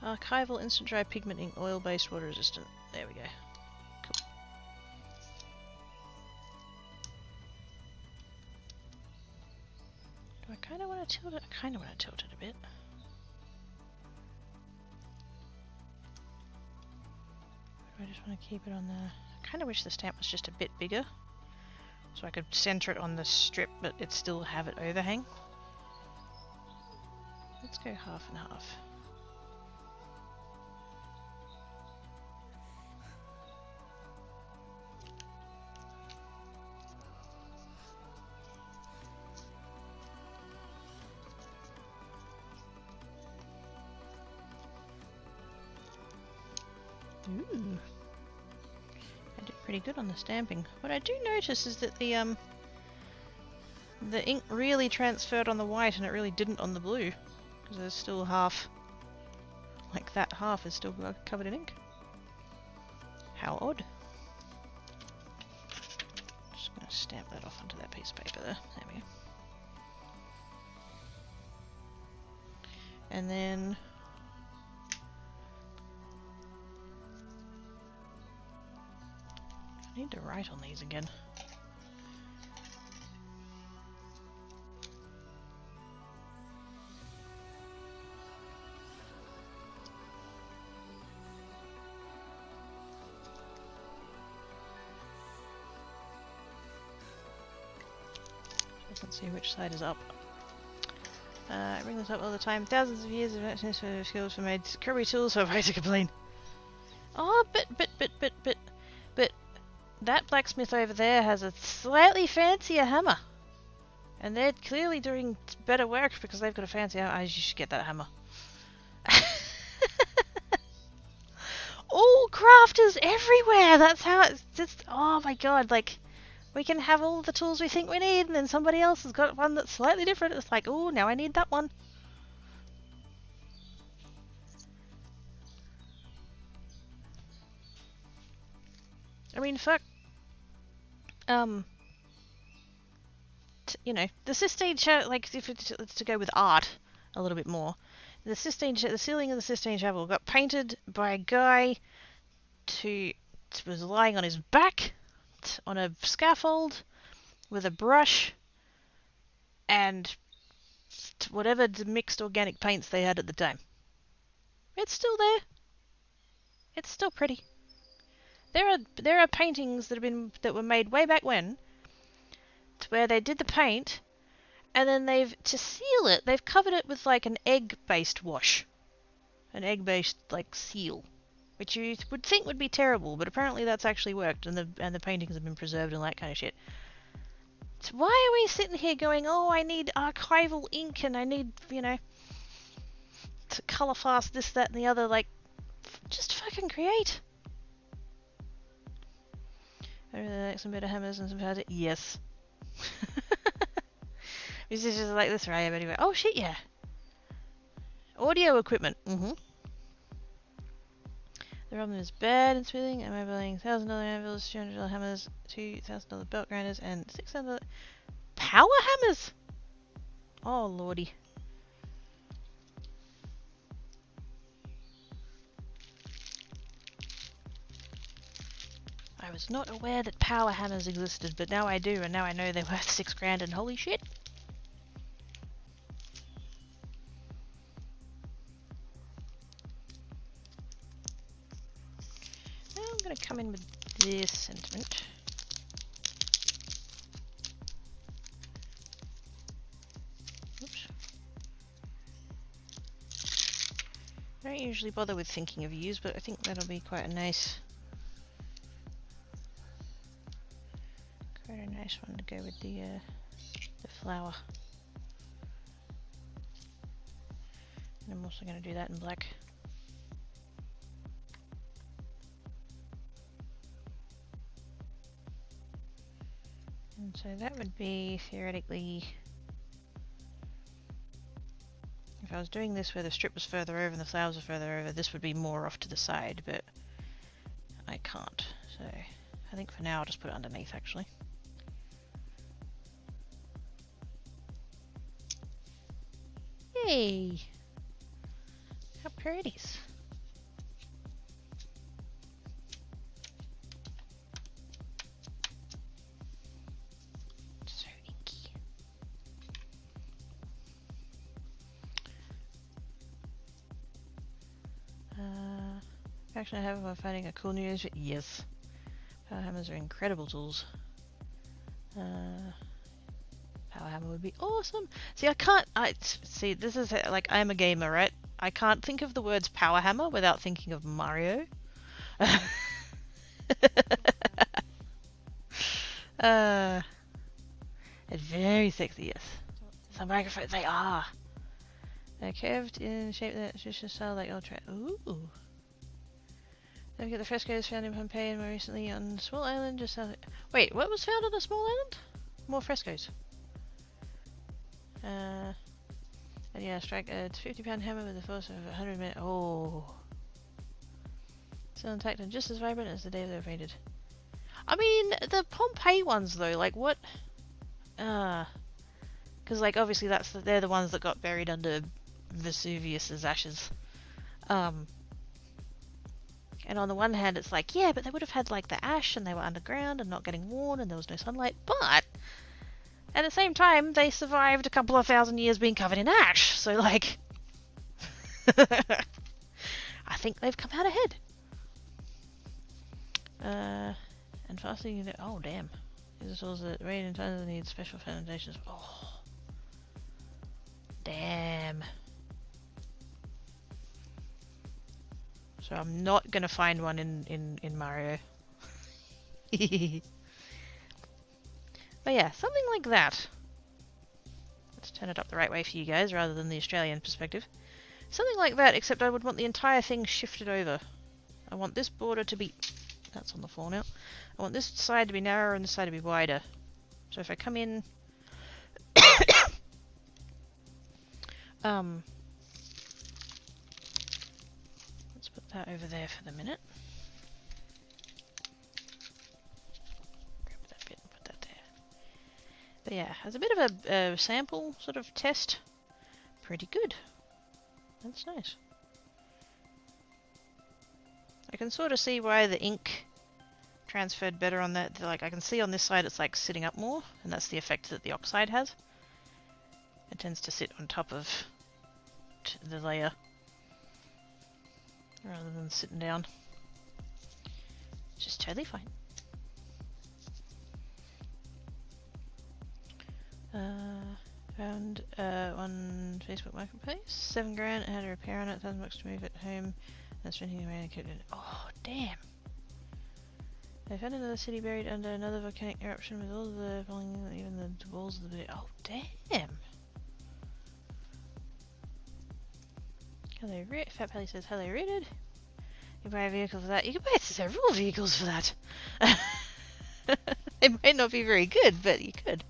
Archival instant dry pigment ink, oil based, water resistant. There we go. Cool. Do I kind of want to tilt it? I kind of want to tilt it a bit. I just want to keep it on the... I kind of wish the stamp was just a bit bigger, so I could center it on the strip, but it still have it overhang. Let's go half and half. Ooh. I did pretty good on the stamping. What I do notice is that the ink really transferred on the white and it really didn't on the blue. Because there's still half, like that half is still covered in ink. How odd. Just going to stamp that off onto that piece of paper there. There we go. And then... I need to write on these again. I can see which side is up. I bring this up all the time. Thousands of years of actions for skills were made. Kirby tools for right to complain. Oh, but that blacksmith over there has a slightly fancier hammer. And they're clearly doing better work because they've got a fancy hammer. You should get that hammer. All crafters everywhere! That's how it's just... Oh my god, like... We can have all the tools we think we need and then somebody else has got one that's slightly different. It's like, oh, now I need that one. I mean, fuck. You know, the Sistine Chapel, like, if it's to go with art a little bit more, the ceiling of the Sistine Chapel got painted by a guy who was lying on his back on a scaffold with a brush and whatever mixed organic paints they had at the time. It's still there. It's still pretty. There are paintings that were made way back when, to where they did the paint, and then to seal it, they've covered it with like an egg-based wash, an egg-based like seal, which you would think would be terrible, but apparently that's actually worked, and the paintings have been preserved and that kind of shit. So why are we sitting here going, oh, I need archival ink and I need, you know, to colour fast this, that, and the other? Like, just fucking create. Some better hammers and some powder. Yes. This is just like this, right? Anyway. Oh shit, yeah. Audio equipment. The problem is bad and smoothing. Am I buying $1,000 anvils, $200 hammers, $2,000 belt grinders, and $600 power hammers? Oh lordy. I was not aware that power hammers existed, but now I do, and now I know they're worth $6,000, and holy shit. Now I'm gonna come in with this sentiment. Oops. I don't usually bother with thinking of views, but I think that'll be quite a nice one to go with the flower. And I'm also going to do that in black. And so that would be theoretically, if I was doing this where the strip was further over and the flowers were further over, this would be more off to the side, but I can't. So I think for now I'll just put it underneath actually. Yay! How pretty. So inky. Actually, I have about finding a cool news. Yes. Power hammers are incredible tools. Power hammer would be awesome. See, see, this is like, I'm a gamer, right? I can't think of the words power hammer without thinking of Mario. It's very sexy, yes. Some microphones, they are. They're curved in shape that traditional style like ultra. Ooh. Don't forget the frescoes found in Pompeii and more recently on a small island just south of... Wait, what was found on a small island? More frescoes. And yeah, strike a 50-pound hammer with a force of 100 minutes. Oh. Still intact and just as vibrant as the day they were painted. I mean, the Pompeii ones though, like what? Because like obviously they're the ones that got buried under Vesuvius's ashes. And on the one hand, it's like, yeah, but they would have had like the ash and they were underground and not getting worn and there was no sunlight. But at the same time, they survived a couple of thousand years being covered in ash. So like, I think they've come out ahead. And fasting, oh damn. These are tools that rain in times that need special foundations. Oh. Damn. So I'm not gonna find one in Mario. But yeah, something like that. Let's turn it up the right way for you guys rather than the Australian perspective. Something like that, except I would want the entire thing shifted over. I want this border to be... That's on the floor now. I want this side to be narrower and this side to be wider. So if I come in... let's put that over there for the minute. yeah, as a bit of a sample sort of test, pretty good. That's nice. I can sort of see why the ink transferred better on that. Like, I can see on this side it's like sitting up more, and that's the effect that the oxide has. It tends to sit on top of the layer rather than sitting down. Which is totally fine. Found on Facebook Marketplace. $7 grand. It had a repair on it. $1,000 to move it home. That's renting around. Oh damn! They found another city buried under another volcanic eruption with all the falling, even the walls of the. Oh damn! Hello, Fat Pally says hello, rated. You buy a vehicle for that. You can buy several vehicles for that. It might not be very good, but you could.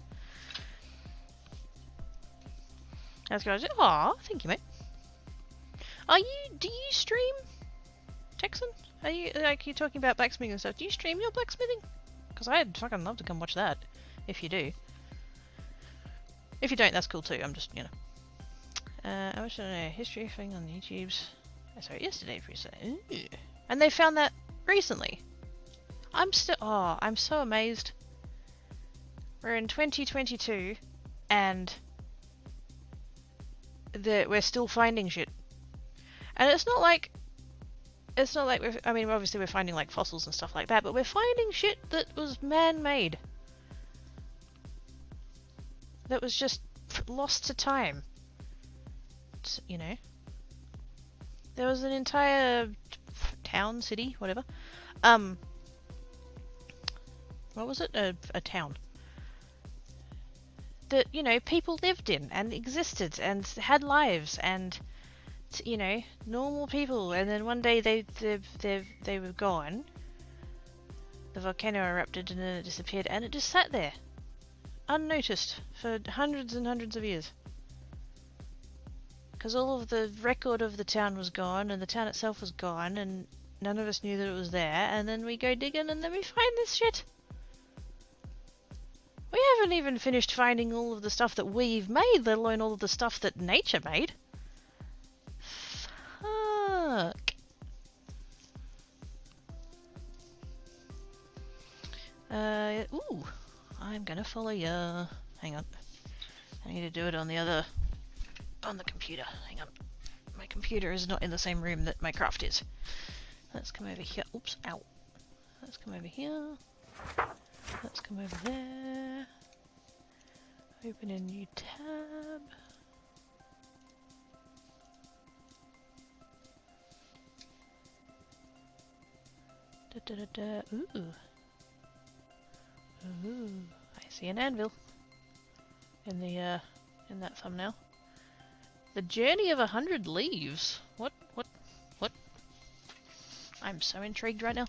That's good. Aw, thank you, mate. Do you stream, Texan? Are you, like, you're talking about blacksmithing and stuff. Do you stream your blacksmithing? Because I'd fucking love to come watch that, if you do. If you don't, that's cool too. I'm just, you know. I watched a history thing on YouTube's. Sorry, yesterday, recently. And they found that recently. I'm so amazed. We're in 2022, and we're still finding shit. And it's not like I mean, obviously we're finding like fossils and stuff like that, but we're finding shit that was man-made. That was just lost to time. You know. There was an entire town, city, whatever. What was it? A town. That, you know, people lived in and existed and had lives and, you know, normal people. And then one day they were gone. The volcano erupted and then it disappeared and it just sat there. Unnoticed for hundreds and hundreds of years. Because all of the record of the town was gone and the town itself was gone and none of us knew that it was there, and then we go digging and then we find this shit. We haven't even finished finding all of the stuff that we've made, let alone all of the stuff that nature made. Fuck. Ooh. I'm gonna follow ya. Hang on. I need to do it on the computer. Hang on. My computer is not in the same room that my craft is. Let's come over here. Oops, ow. Let's come over here. Let's come over there. Open a new tab. Ooh. Ooh. I see an anvil in the in that thumbnail. The Journey of 100 Leaves. What? I'm so intrigued right now.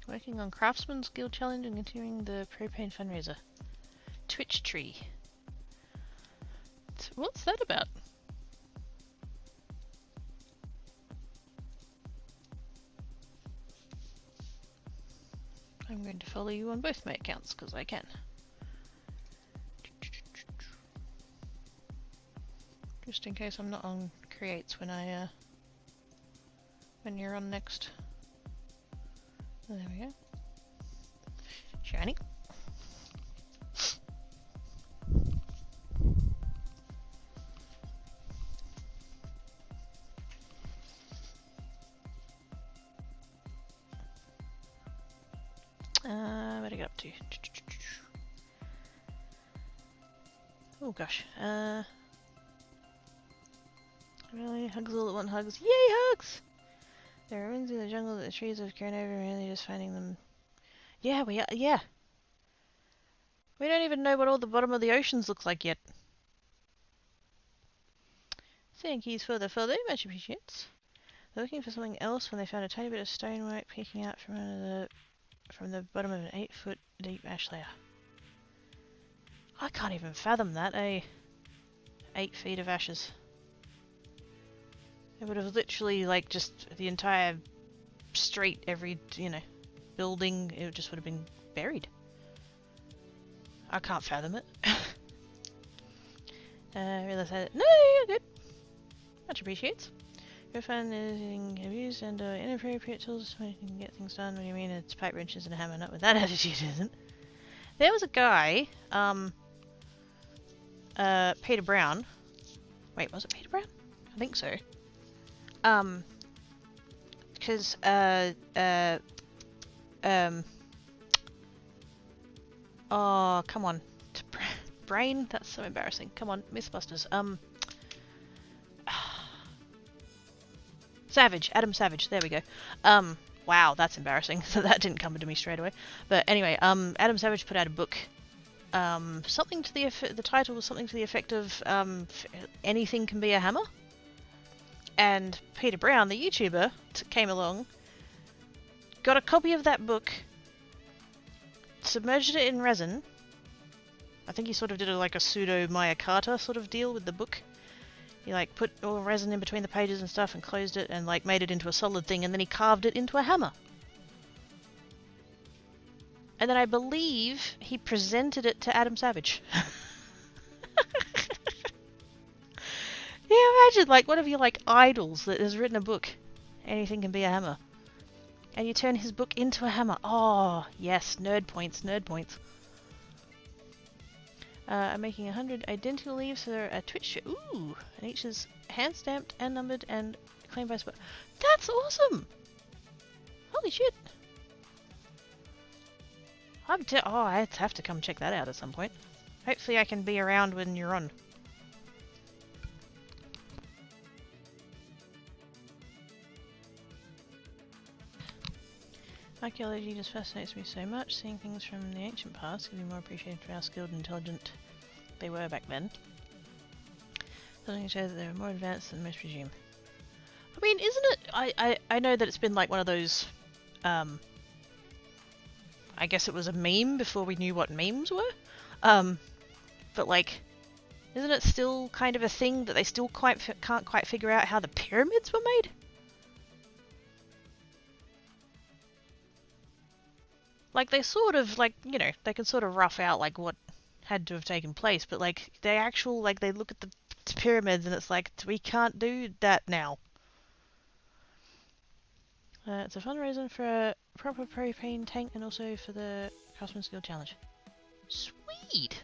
Working on Craftsman's Guild Challenge and continuing the propane fundraiser. Twitch tree. What's that about? I'm going to follow you on both my accounts because I can. Just in case I'm not on creates when when you're on next. Oh, there we go. Shiny. Where'd I get up to? Oh gosh. Really? Hugs all that want hugs. Yay, hugs! There are ruins in the jungle that the trees have grown over, really just finding them. Yeah, we are. Yeah. We don't even know what all the bottom of the oceans looks like yet. Thank you for the follow, much appreciates. They're looking for something else when they found a tiny bit of stonework peeking out from the bottom of an 8-foot deep ash layer. I can't even fathom that, 8 feet of ashes. It would have literally, like, just the entire street, every, you know, building, it just would have been buried. I can't fathom it. Realize that. No, you're good. Much appreciates. Your fan is using abused and inappropriate tools so you can get things done. What do you mean it's pipe wrenches and a hammer? Not with that attitude, isn't. There was a guy, Peter Brown. Wait, was it Peter Brown? I think so. Because, oh, come on. Brain? That's so embarrassing. Come on, Mythbusters. Savage. Adam Savage. There we go. Wow, that's embarrassing. So that didn't come to me straight away. But anyway, Adam Savage put out a book. Something to the title was something to the effect of, Anything Can Be a Hammer? And Peter Brown, the YouTuber, came along, got a copy of that book, submerged it in resin. I think he sort of did like a pseudo Maya Carta sort of deal with the book. He like put all resin in between the pages and stuff and closed it and like made it into a solid thing, and then he carved it into a hammer. And then I believe he presented it to Adam Savage. Yeah, imagine like one of your like idols that has written a book. Anything Can Be a Hammer. And you turn his book into a hammer. Oh, yes, nerd points, nerd points. I'm making 100 identical leaves for a Twitch show. Ooh, and each is hand-stamped and numbered and claimed by spot. That's awesome! Holy shit! I have to come check that out at some point. Hopefully I can be around when you're on. Archaeology just fascinates me so much. Seeing things from the ancient past can be more appreciated for how skilled and intelligent they were back then. Something shows that they were more advanced than most presume. I mean, isn't it? I know that it's been like one of those. I guess it was a meme before we knew what memes were. But like, isn't it still kind of a thing that they still can't quite figure out how the pyramids were made? Like, they sort of, like, you know, they can sort of rough out, like, what had to have taken place, but, like, they actual, like, they look at the pyramids and it's like, we can't do that now. It's a fundraiser for a proper propane tank and also for the Craftsman Skill Challenge. Sweet!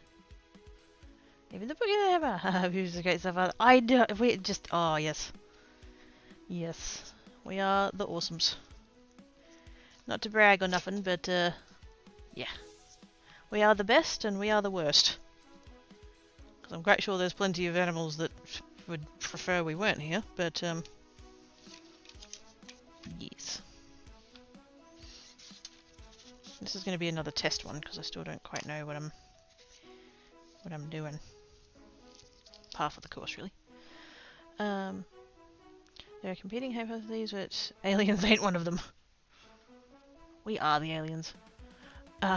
Even the book ever. Views the great stuff. I do. We just. Oh, yes. Yes. We are the awesomes. Not to brag or nothing, but, yeah. We are the best and we are the worst. Because I'm quite sure there's plenty of animals that would prefer we weren't here, but, yes. This is going to be another test one, because I still don't quite know what I'm doing. Half of the course, really. There are competing hypotheses, but aliens ain't one of them. We are the aliens. We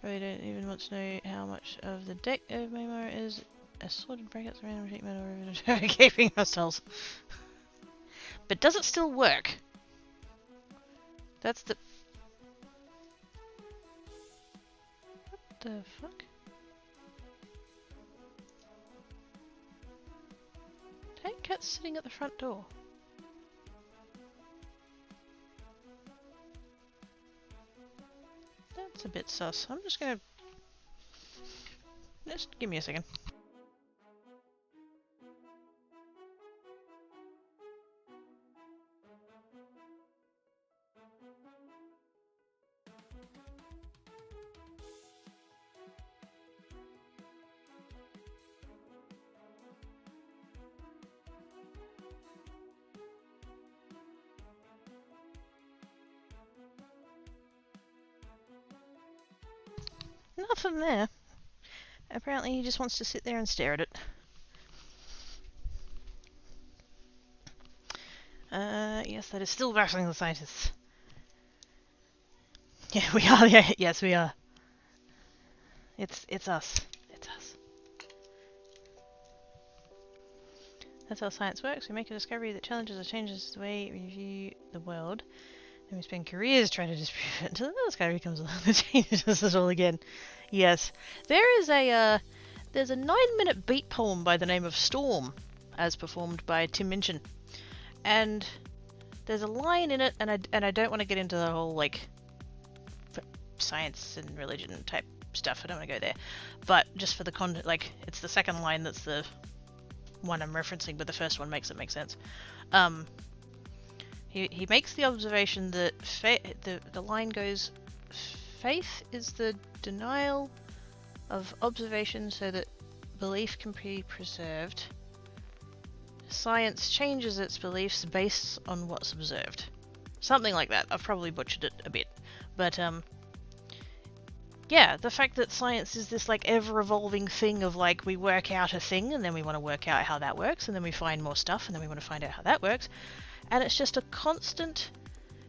don't even want to know how much of the deck of Memo is assorted brackets, random treatment, or interrogating ourselves. But does it still work? That's the... What the fuck? Tank cat's sitting at the front door. That's a bit sus. I'm just gonna... Just give me a second. Nothing there. Apparently he just wants to sit there and stare at it. Yes, that is still baffling the scientists. Yeah, we are. Yeah, yes, we are. It's us. It's us. That's how science works. We make a discovery that challenges or changes the way we view the world. And we spend careers trying to disprove it until this guy becomes the changes this all again. Yes. There is a there's a 9-minute beat poem by the name of Storm, as performed by Tim Minchin. And there's a line in it, and I don't want to get into the whole like science and religion type stuff. I don't want to go there. But just for the like it's the second line that's the one I'm referencing, but the first one makes it make sense. He makes the observation that the line goes, faith is the denial of observation so that belief can be preserved. Science changes its beliefs based on what's observed. Something like that. I've probably butchered it a bit. But, yeah, the fact that science is this, like, ever-evolving thing of, like, we work out a thing, and then we want to work out how that works, and then we find more stuff, and then we want to find out how that works. And it's just a constant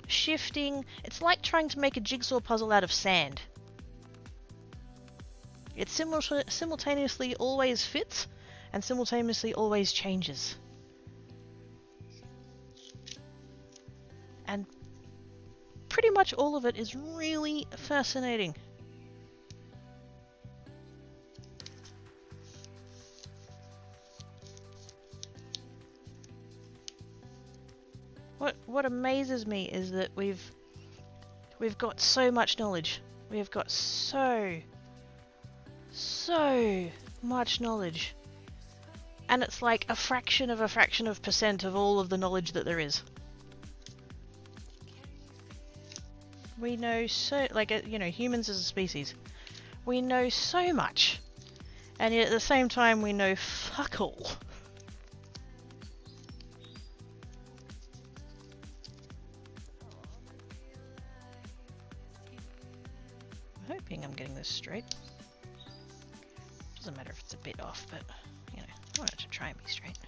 shifting. It's like trying to make a jigsaw puzzle out of sand. It simultaneously always fits, and simultaneously always changes. And pretty much all of it is really fascinating. What amazes me is that we've got so much knowledge. We have got so much knowledge. And it's like a fraction of percent of all of the knowledge that there is. We know so, like, you know, humans as a species, we know so much. And yet at the same time we know fuck all. I'm hoping I'm getting this straight. Doesn't matter if it's a bit off, but, you know, I want it to try and be straight.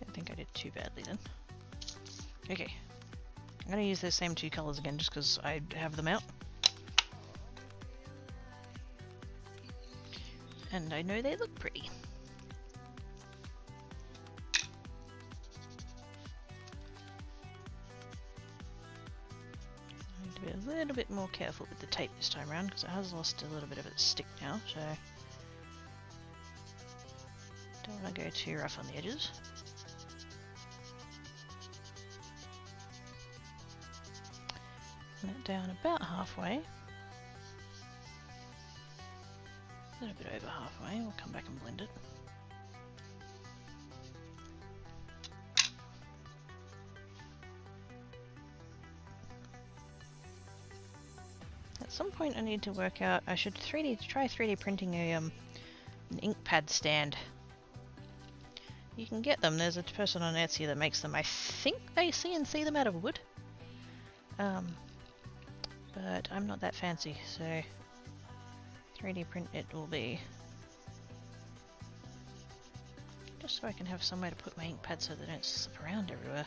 Don't think I did too badly then. Okay. I'm going to use those same two colours again just because I have them out. And I know they look pretty. I need to be a little bit more careful with the tape this time around because it has lost a little bit of its stick now, so don't want to go too rough on the edges. That down about halfway. A little bit over halfway, we'll come back and blend it. At some point I need to work out, I should try 3D printing an ink pad stand. You can get them, there's a person on Etsy that makes them. I think they CNC them out of wood. But I'm not that fancy, so 3D print it will be. Just so I can have somewhere to put my ink pad so they don't slip around everywhere.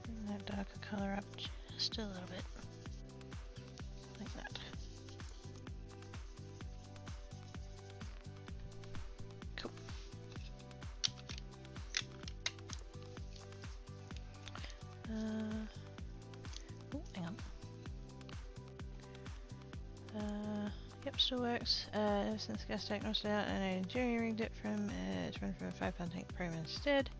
Bring that darker colour up just a little bit, like that. Cool. Oh, hang on. Yep, still works. Since gas tank knocked it out and I jury-rigged it from a 5-pound tank probe instead.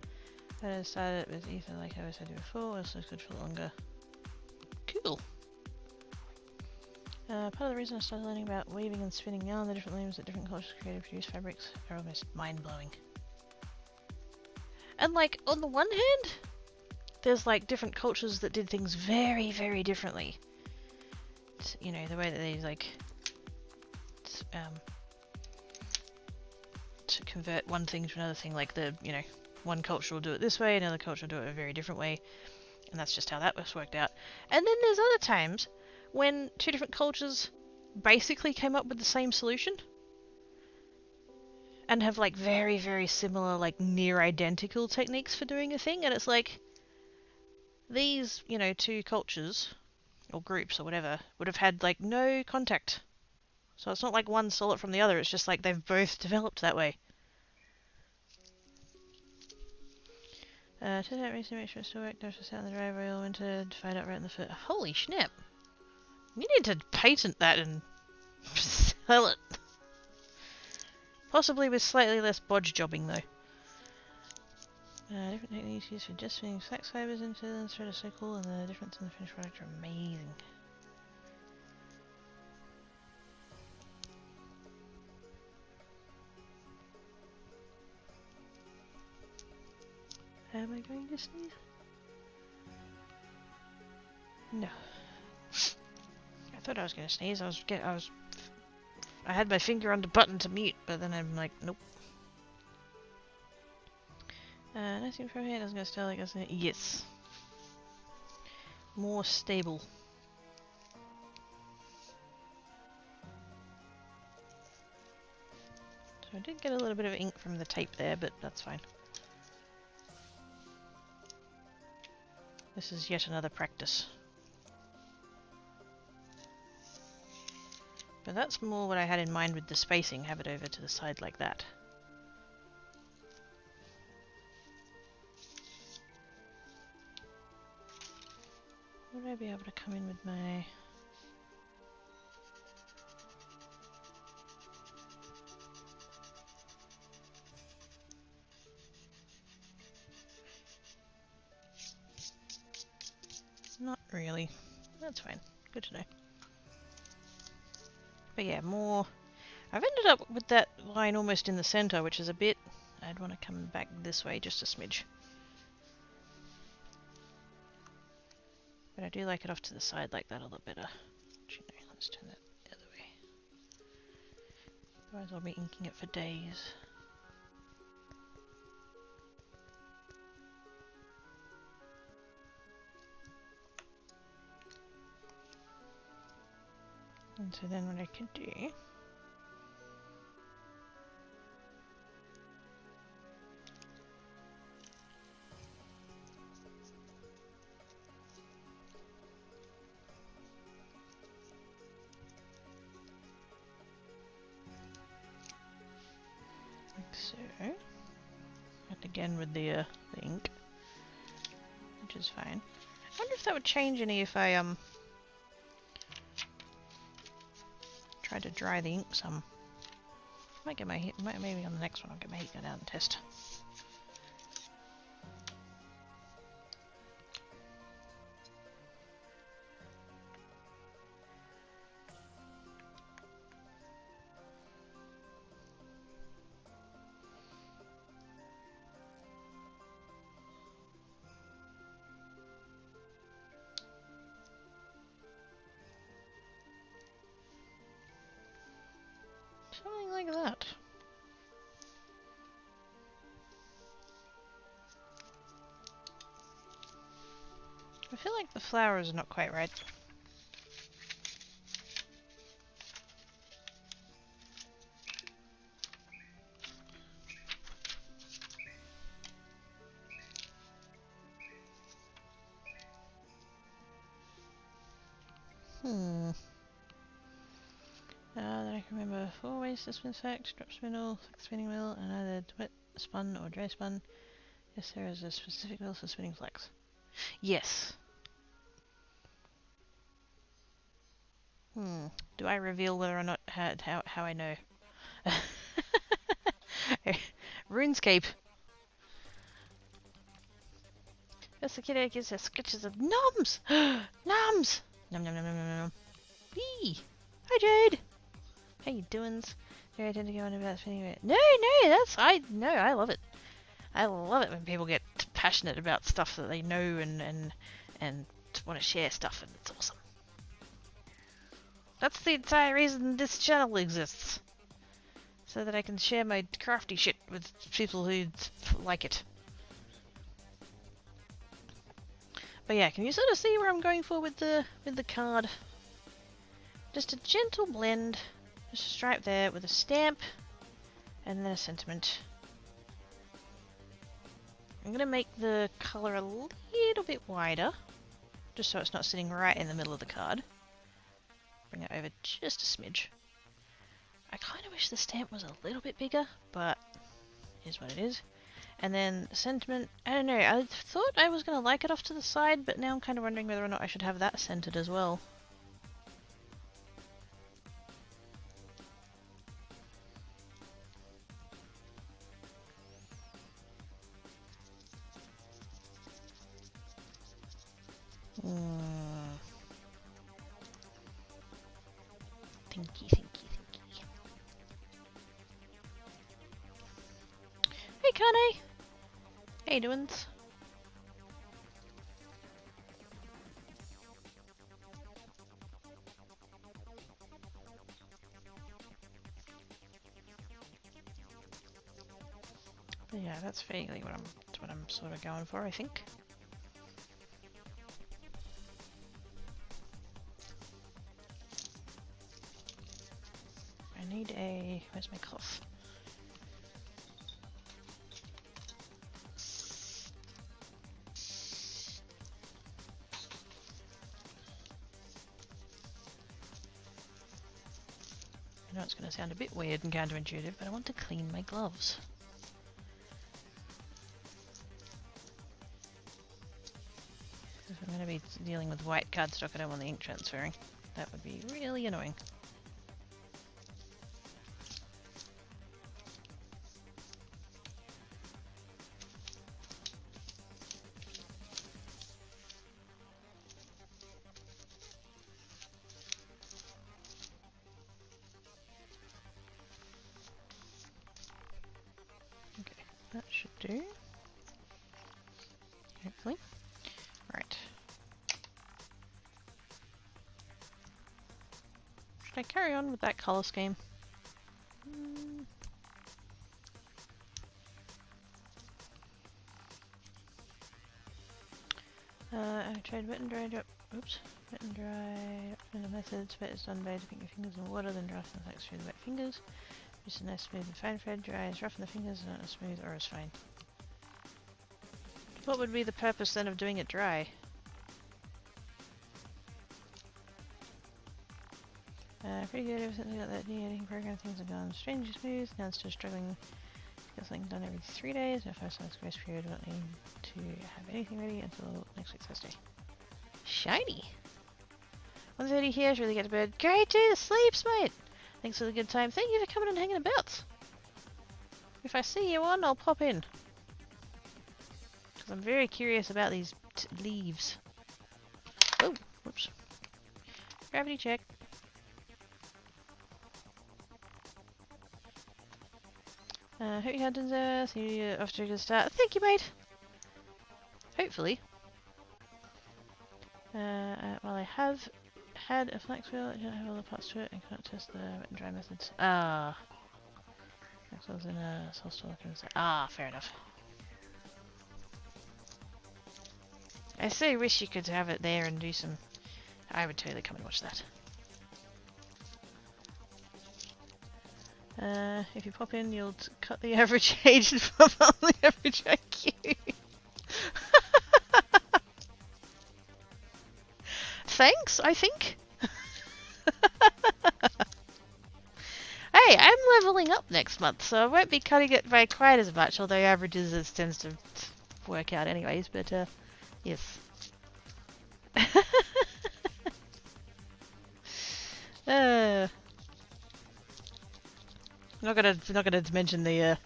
But I started with ether like I was said before, also it's good for longer. Cool. Part of the reason I started learning about weaving and spinning yarn, the different looms that different cultures create to produce fabrics, are almost mind-blowing. And like, on the one hand, there's like different cultures that did things very, very differently. You know, the way that they like to convert one thing to another thing, like one culture will do it this way, another culture will do it a very different way, and that's just how that was worked out. And then there's other times when two different cultures basically came up with the same solution and have like very, very similar, like near identical techniques for doing a thing, and it's like these, two cultures or groups or whatever would have had like no contact. So it's not like one stole it from the other, it's just like they've both developed that way. To that reason, make sure it still worked. There's a set on the driveway all winter to find out right in the foot. Holy snap! You need to patent that and sell it. Possibly with slightly less bodge jobbing though. Different techniques used for just spinning flax fibers into the thread are so cool, and the difference in the finished product are amazing. Am I going to sneeze? No. I thought I was going to sneeze. I had my finger on the button to mute, but then I'm like, nope. Nothing from here doesn't go still like us. Yes. More stable. So I did get a little bit of ink from the tape there, but that's fine. This is yet another practice. But that's more what I had in mind with the spacing, have it over to the side like that. Would I be able to come in with my... Not really. That's fine. Good to know. But yeah, more... I've ended up with that line almost in the center, which is a bit... I'd want to come back this way just a smidge. But I do like it off to the side like that a lot better. Actually, no, let's turn that the other way. Otherwise I'll be inking it for days. And so then what I could do... like so. And again with the ink. Which is fine. I wonder if that would change any if I tried to dry the ink some. Might get my heat, maybe on the next one I'll get my heat gun out and test. Something like that. I feel like the flowers are not quite right. That I can remember 4 ways to spin flax: drop spindle, flax spinning wheel, and either wet spun or dry spun. Yes, there is a specific wheel for spinning flax. Yes. Do I reveal whether or not how I know? RuneScape. That's the kid gives us sketches of noms. Noms. Nom nom nom nom nom nom. Wee. Hi Jade. How you doings? Do I tend to go on about spinning it? No, I love it. I love it when people get passionate about stuff that they know and want to share stuff, and it's awesome. That's the entire reason this channel exists. So that I can share my crafty shit with people who like it. But yeah, can you sort of see where I'm going for with the card? Just a gentle blend. Just a stripe there with a stamp. And then a sentiment. I'm going to make the colour a little bit wider. Just so it's not sitting right in the middle of the card. Bring it over just a smidge. I kind of wish the stamp was a little bit bigger, but it is what it is. And then sentiment, I don't know, I thought I was going to like it off to the side, but now I'm kind of wondering whether or not I should have that centered as well. Thinky. Hey, Kane! How you doing? But yeah, that's vaguely what I'm sort of going for, I think. I need a... where's my cloth? I know it's going to sound a bit weird and counterintuitive, but I want to clean my gloves. If I'm going to be dealing with white cardstock, I don't want the ink transferring. That would be really annoying. Okay, that should do. Hopefully. Right. Should I carry on with that colour scheme? I tried wet and dried up. Oops. Wet and dry in the methods. Wet is done by dipping your fingers in water, then drafting the flax through the wet fingers. Just a nice smooth and fine thread. Dry is rough in the fingers, not as smooth or as fine. What would be the purpose then of doing it dry? Pretty good. Ever since we got that new editing program, things have gone strangely smooth. Now it's just struggling to get something done every 3 days. My first month's grace period. We don't need to have anything ready until next week Thursday. Shiny! 1:30 here. Should really get to bed. Great to sleeps, mate! Thanks for the good time. Thank you for coming and hanging about. If I see you on, I'll pop in. Because I'm very curious about these leaves. Oh, whoops. Gravity check. Hope you had dinner. See you off to a good start. Thank you, mate. Hopefully. Well, I have had a flax wheel. I don't have all the parts to it. I cannot test the wet and dry methods. Ah. Flax wheel's in a soft store. Ah, fair enough. I so wish you could have it there and do some... I would totally come and watch that. If you pop in, you'll cut the average age and pop on the average IQ. Thanks, I think. Hey, I'm leveling up next month, so I won't be cutting it by quite as much, although averages tends to work out anyways, but yes. Not gonna mention the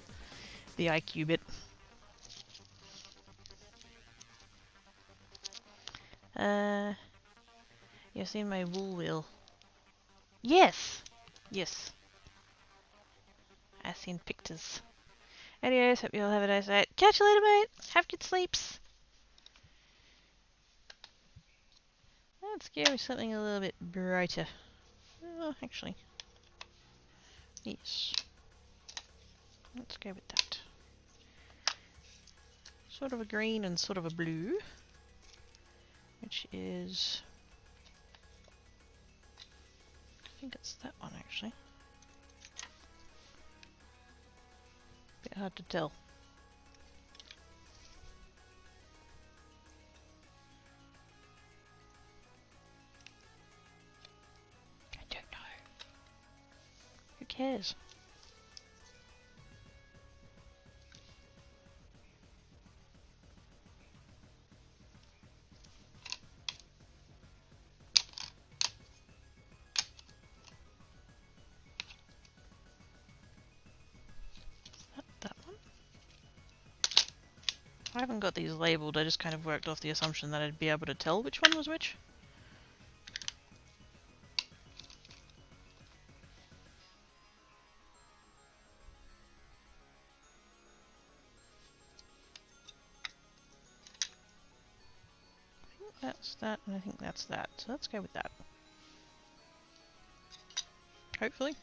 IQ bit. You've seen my wool wheel. Yes! Yes. I've seen pictures. Anyways, hope you'll have a nice night. Catch you later, mate! Have good sleeps! Let's go with something a little bit brighter. Oh, actually. Yes. Let's go with that. Sort of a green and sort of a blue. Which is... I think it's that one actually. Bit hard to tell. I don't know. Who cares? That one? I haven't got these labelled, I just kind of worked off the assumption that I'd be able to tell which one was which. I think that's that, and I think that's that, so let's go with that. Hopefully.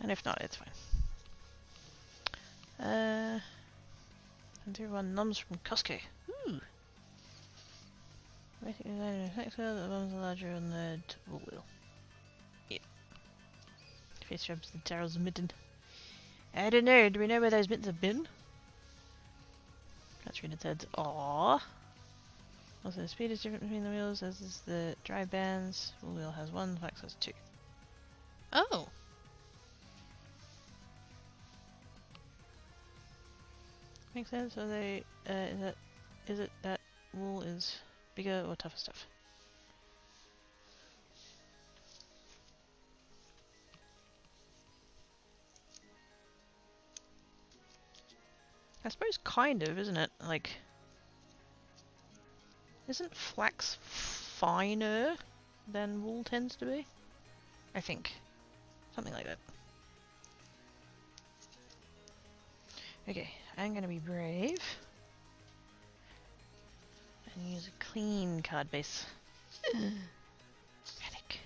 And if not, it's fine. And everyone numbs from Costco. Ooh. Basically, the bombs are larger on the wool wheel. Yep. Face rubs the Daryl's mitten. I don't know. Do we know where those mittens have been? That's read said. Aww. Also, the speed is different between the wheels, as is the drive bands. Wool wheel has 1, Flex has 2. Oh. Makes sense. Are they? Is it that wool is bigger or tougher stuff? I suppose kind of, isn't it? Like, isn't flax finer than wool tends to be? I think. Something like that. Okay, I'm gonna be brave. And use a clean card base. Panic.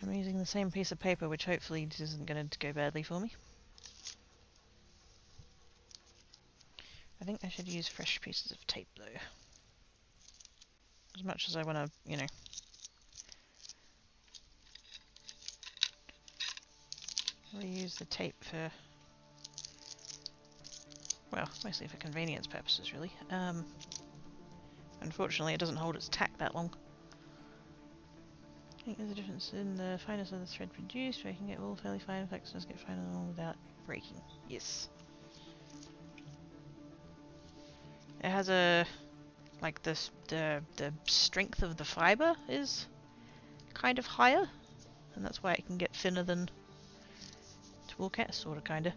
I'm using the same piece of paper, which hopefully isn't going to go badly for me. I think I should use fresh pieces of tape, though. As much as I want to, you know... reuse the tape for... well, mostly for convenience purposes, really. Unfortunately, it doesn't hold its tack that long. I think there's a difference in the fineness of the thread produced, where you can get wool fairly fine, flex does get finer than wool without breaking. Yes. It has a... like the strength of the fibre is kind of higher, and that's why it can get thinner than wool cat, sorta, kinda.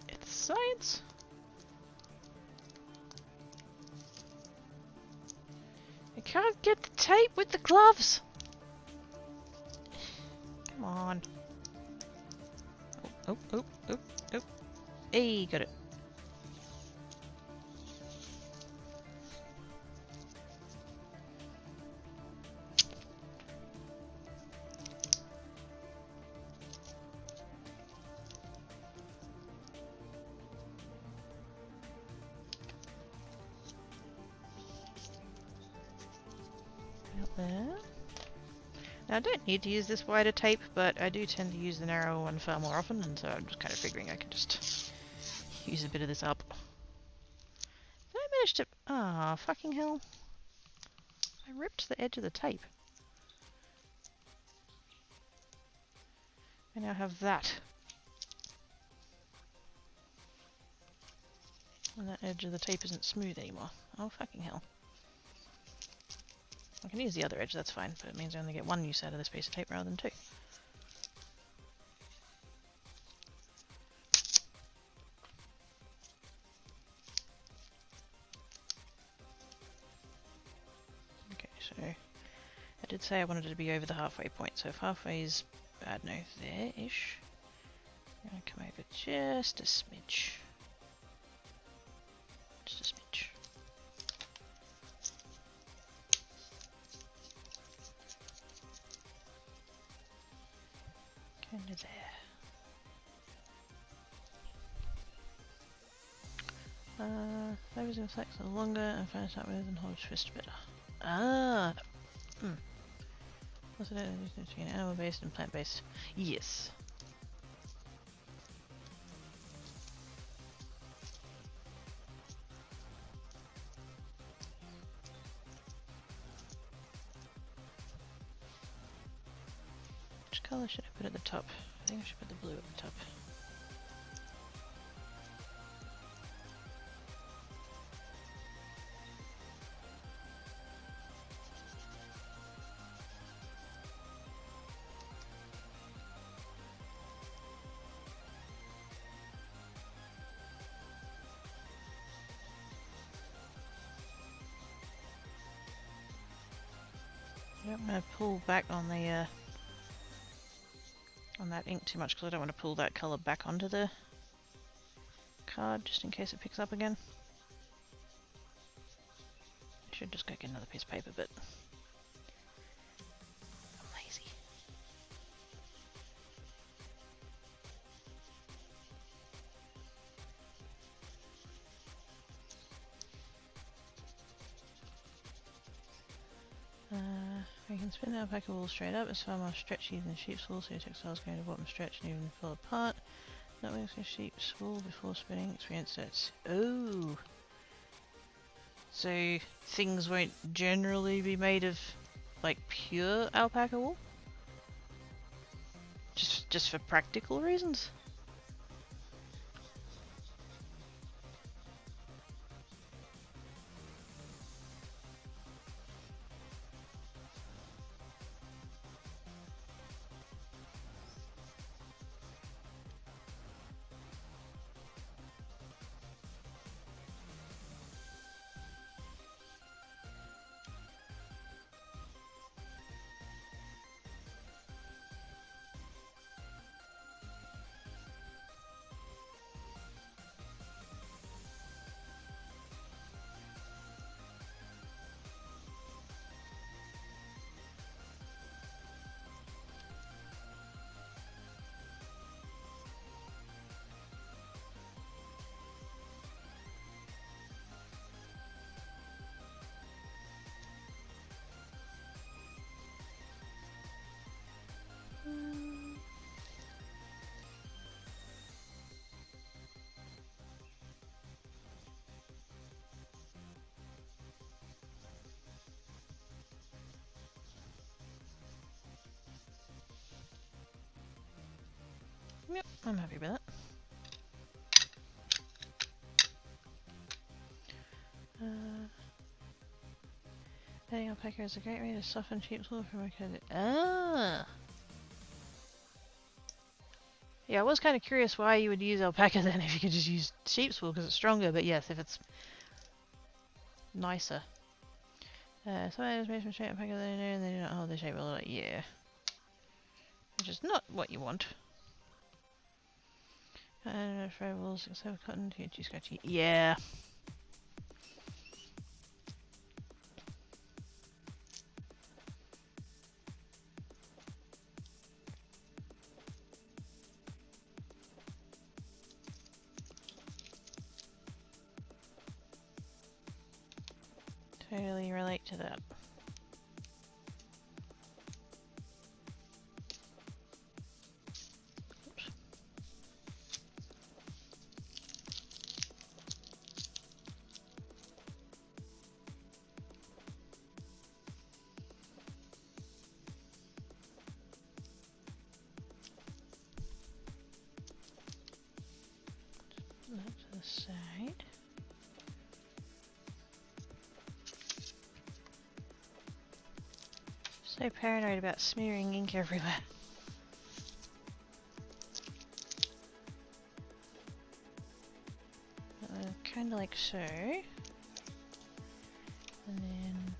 It's science. I can't get the tape with the gloves. Come on. Oh, oh, oh, oh, oh. Hey, got it. There. Now I don't need to use this wider tape, but I do tend to use the narrower one far more often, and so I'm just kind of figuring I could just use a bit of this up. Did I manage to... ah, fucking hell. I ripped the edge of the tape. I now have that. And that edge of the tape isn't smooth anymore. Oh, fucking hell. I can use the other edge, that's fine, but it means I only get one use out of this piece of tape rather than 2. Okay, so I did say I wanted it to be over the halfway point, so if halfway is, I don't know, there-ish. I'm going to come over just a smidge. Just a smidge. Kind of there. Flavors and flex are longer and finish up with and hold twist better. Ah! What's the difference between animal-based and plant-based? Yes. Which colour should I put at the top? I think I should put the blue at the top. I don't want to pull back on the on that ink too much because I don't want to pull that colour back onto the card just in case it picks up again. I should just go get another piece of paper, but I'm lazy. We can spin the alpaca wool straight up. It's far more stretchy than sheep's wool, so your textiles go to bottom stretch and even fall apart. Not mixing sheep's wool before spinning. Experience sets. Oh! So things won't generally be made of like pure alpaca wool? Just for practical reasons? Yep, I'm happy with that. Adding alpaca is a great way to soften sheep's wool from a coat. Ah! Yeah, I was kind of curious why you would use alpaca then if you could just use sheep's wool because it's stronger, but yes, if it's nicer. Some items made from straight alpaca, they do not hold the shape well. Yeah. Which is not what you want. And fur wools except for cotton, too scratchy. Yeah. Totally relate to that. Oops. That to the side. So paranoid about smearing ink everywhere. Kind of like so. And then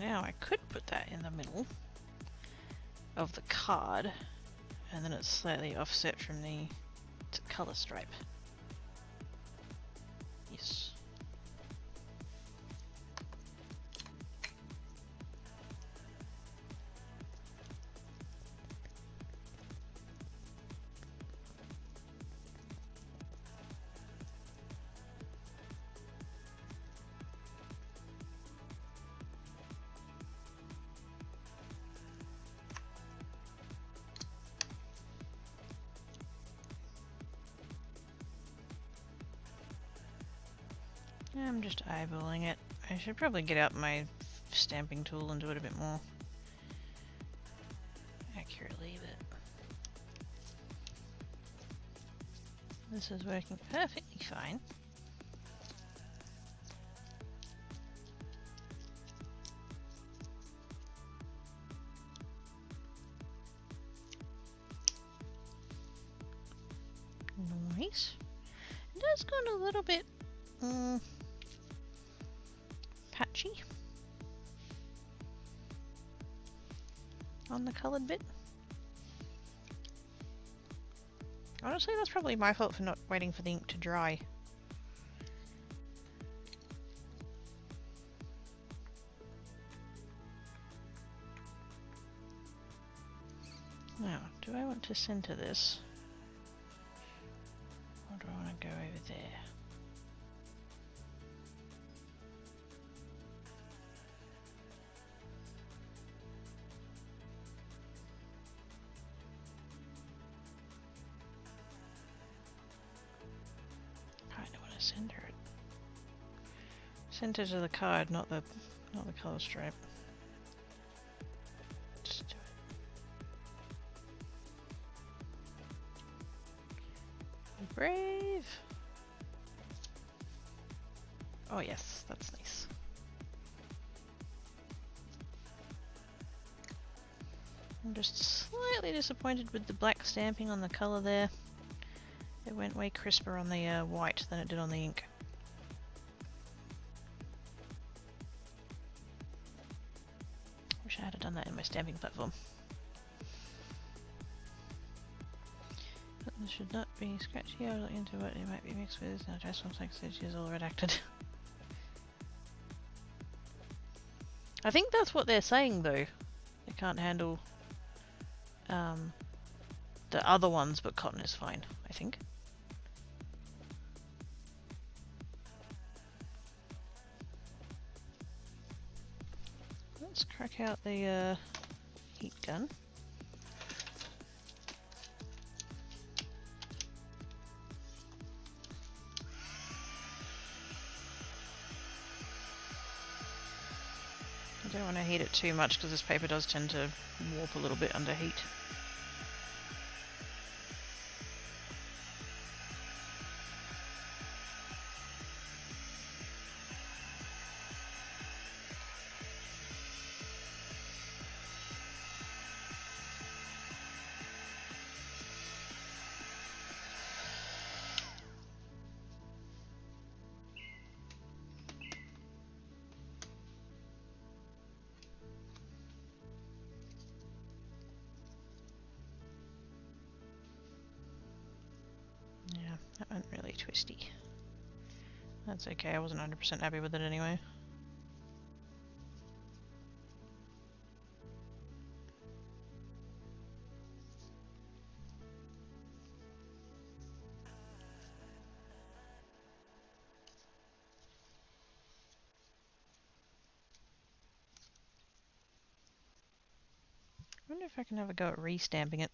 now I could put that in the middle of the card, and then it's slightly offset from the colour stripe. Yes. I'm just eyeballing it. I should probably get out my stamping tool and do it a bit more accurately, but this is working perfectly fine. Nice. It has gone a little bit patchy on the coloured bit. Honestly, that's probably my fault for not waiting for the ink to dry. Now, do I want to centre this? Or do I want to go over there? Center it. Center to the card, not the color stripe. Just do it. Brave. Oh yes, that's nice. I'm just slightly disappointed with the black stamping on the color there. It went way crisper on the white than it did on the ink. Wish I had done that in my stamping platform. But this should not be scratchy. I'll look into what it might be mixed with. Now just looks like it's all redacted. I think that's what they're saying though. They can't handle the other ones, but cotton is fine, I think. Let's crack out the heat gun. I don't want to heat it too much because this paper does tend to warp a little bit under heat. That went really twisty. That's okay, I wasn't 100% happy with it anyway. I wonder if I can have a go at re-stamping it.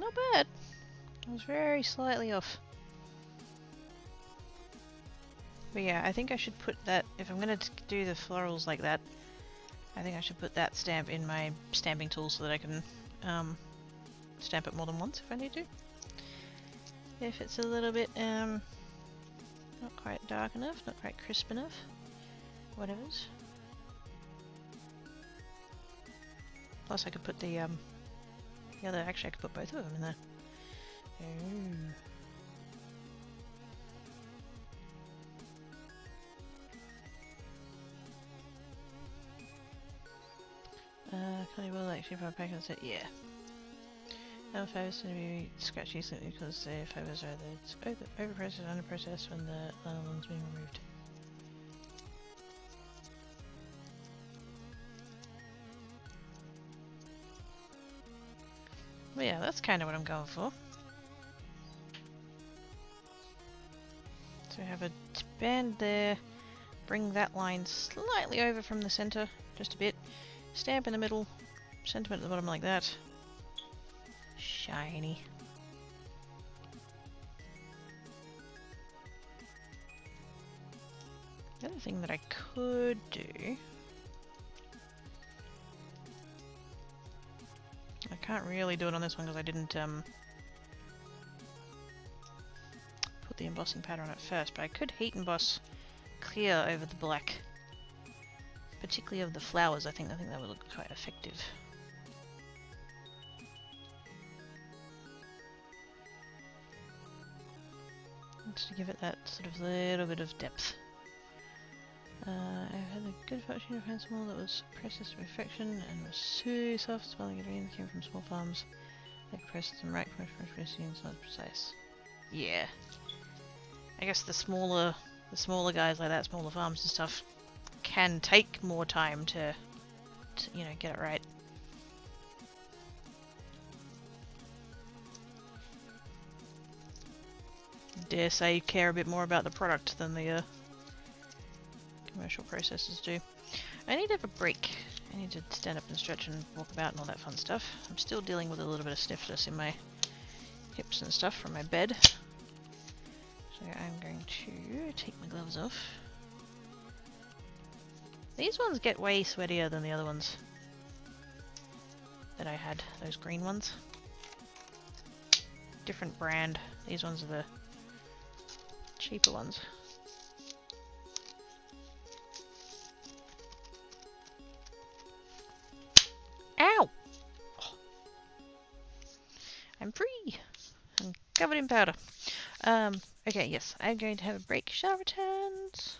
Not bad. I was very slightly off. But yeah, I think I should put that, if I'm going to do the florals like that, I think I should put that stamp in my stamping tool so that I can stamp it more than once if I need to. If it's a little bit not quite dark enough, not quite crisp enough, whatever's. Plus I could put the other, actually I could put both of them in there. Ooh. Can I will actually if I pack it? Yeah. Now fibers tend to be scratchy simply because the fibers are over processed and under processed when the one's being removed. But yeah, that's kind of what I'm going for. So we have a band there, bring that line slightly over from the center, just a bit, stamp in the middle, sentiment at the bottom like that. Shiny. The other thing that I could do, I can't really do it on this one because I didn't put the embossing powder on it first, but I could heat emboss clear over the black, particularly of the flowers. I think that would look quite effective. Just to give it that sort of little bit of depth. I had a good fortune of hand small that was processed to perfection and was so soft, smelling green, came from small farms. They processed them right from fresh units, not precise. Yeah. I guess the smaller guys like that, smaller farms and stuff, can take more time to you know, get it right. Dare say care a bit more about the product than the commercial processors do. I need to have a break. I need to stand up and stretch and walk about and all that fun stuff. I'm still dealing with a little bit of stiffness in my hips and stuff from my bed. So I'm going to take my gloves off. These ones get way sweatier than the other ones that I had, those green ones. Different brand. These ones are the cheaper ones. Ow! Oh. I'm free! I'm covered in powder. Okay, yes, I'm going to have a break. Shall returns.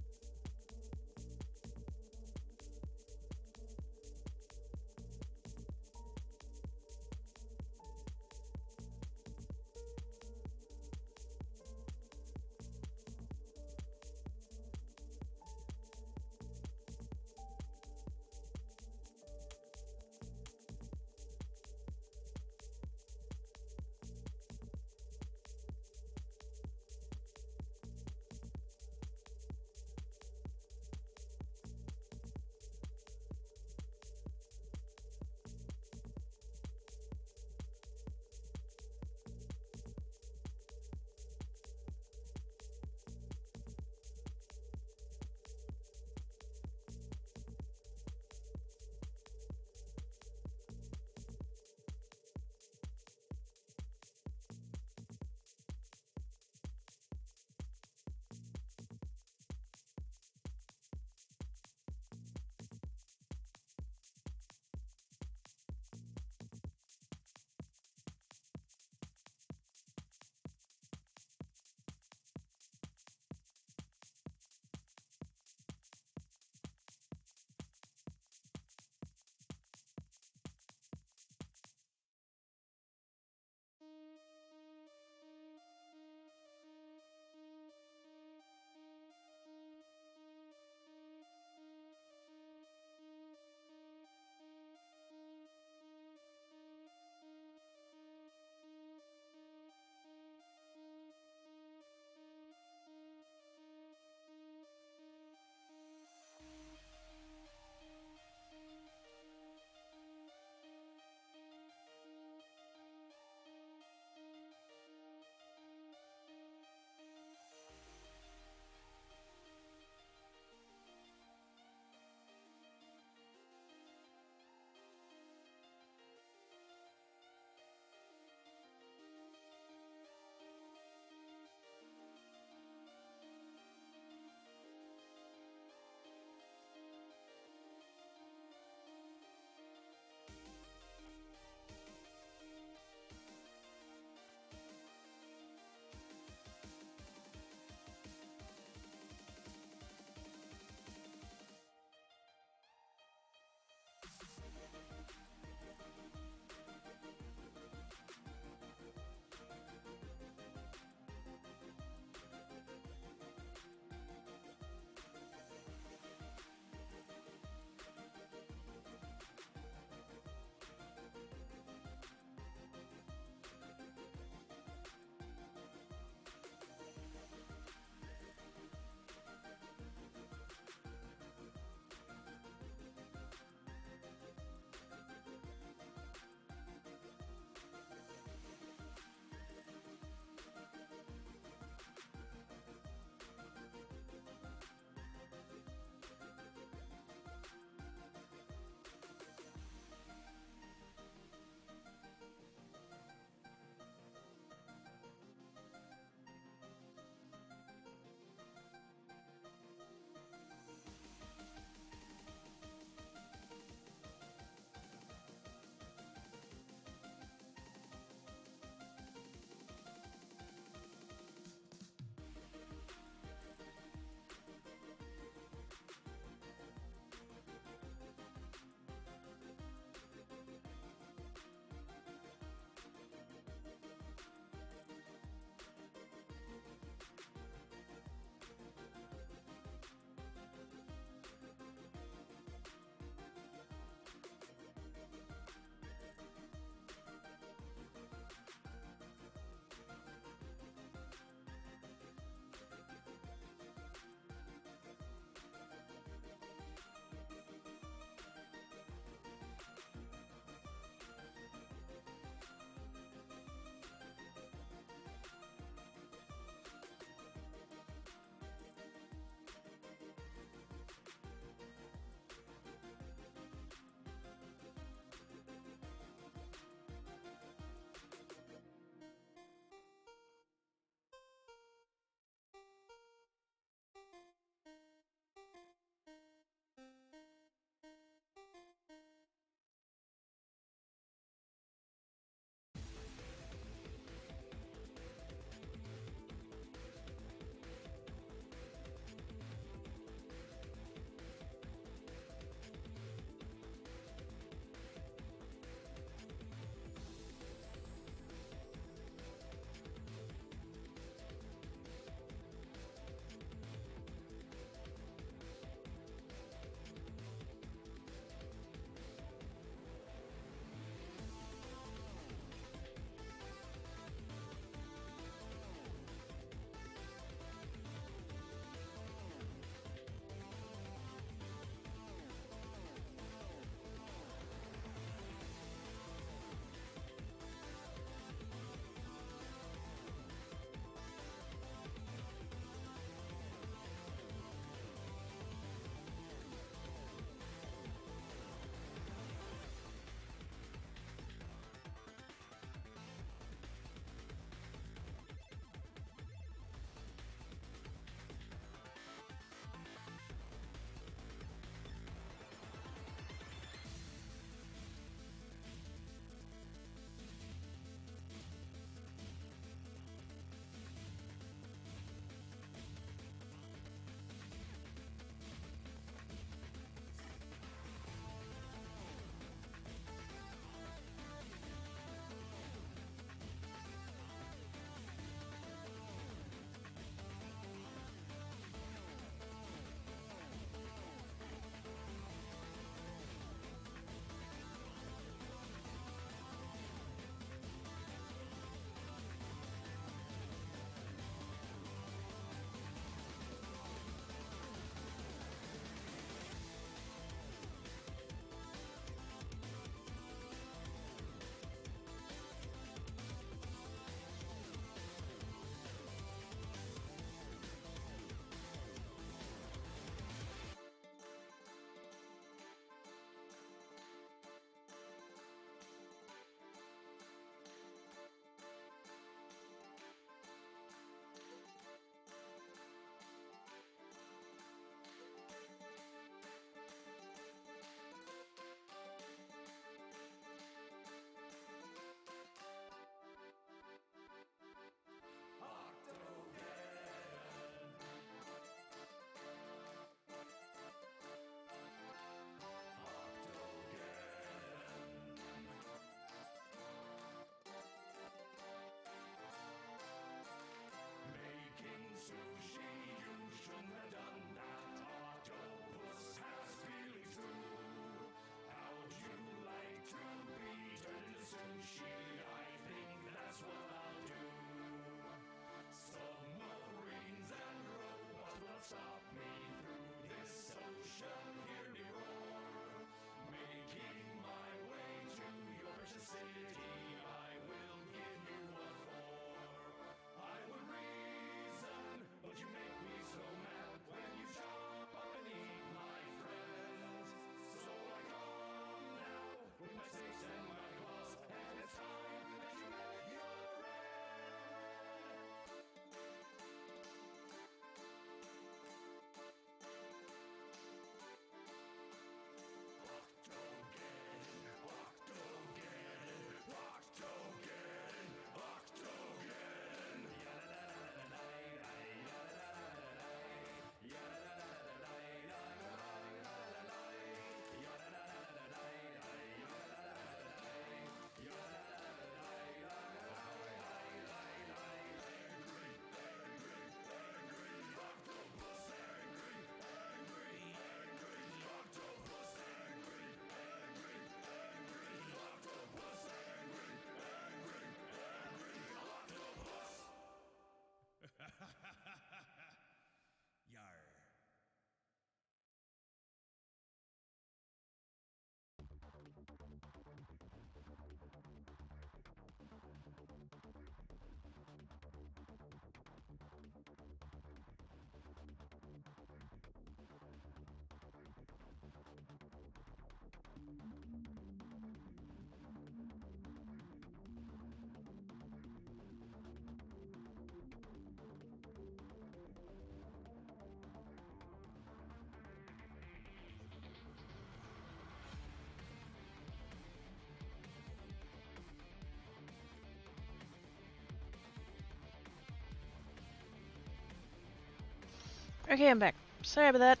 Okay, I'm back. Sorry about that.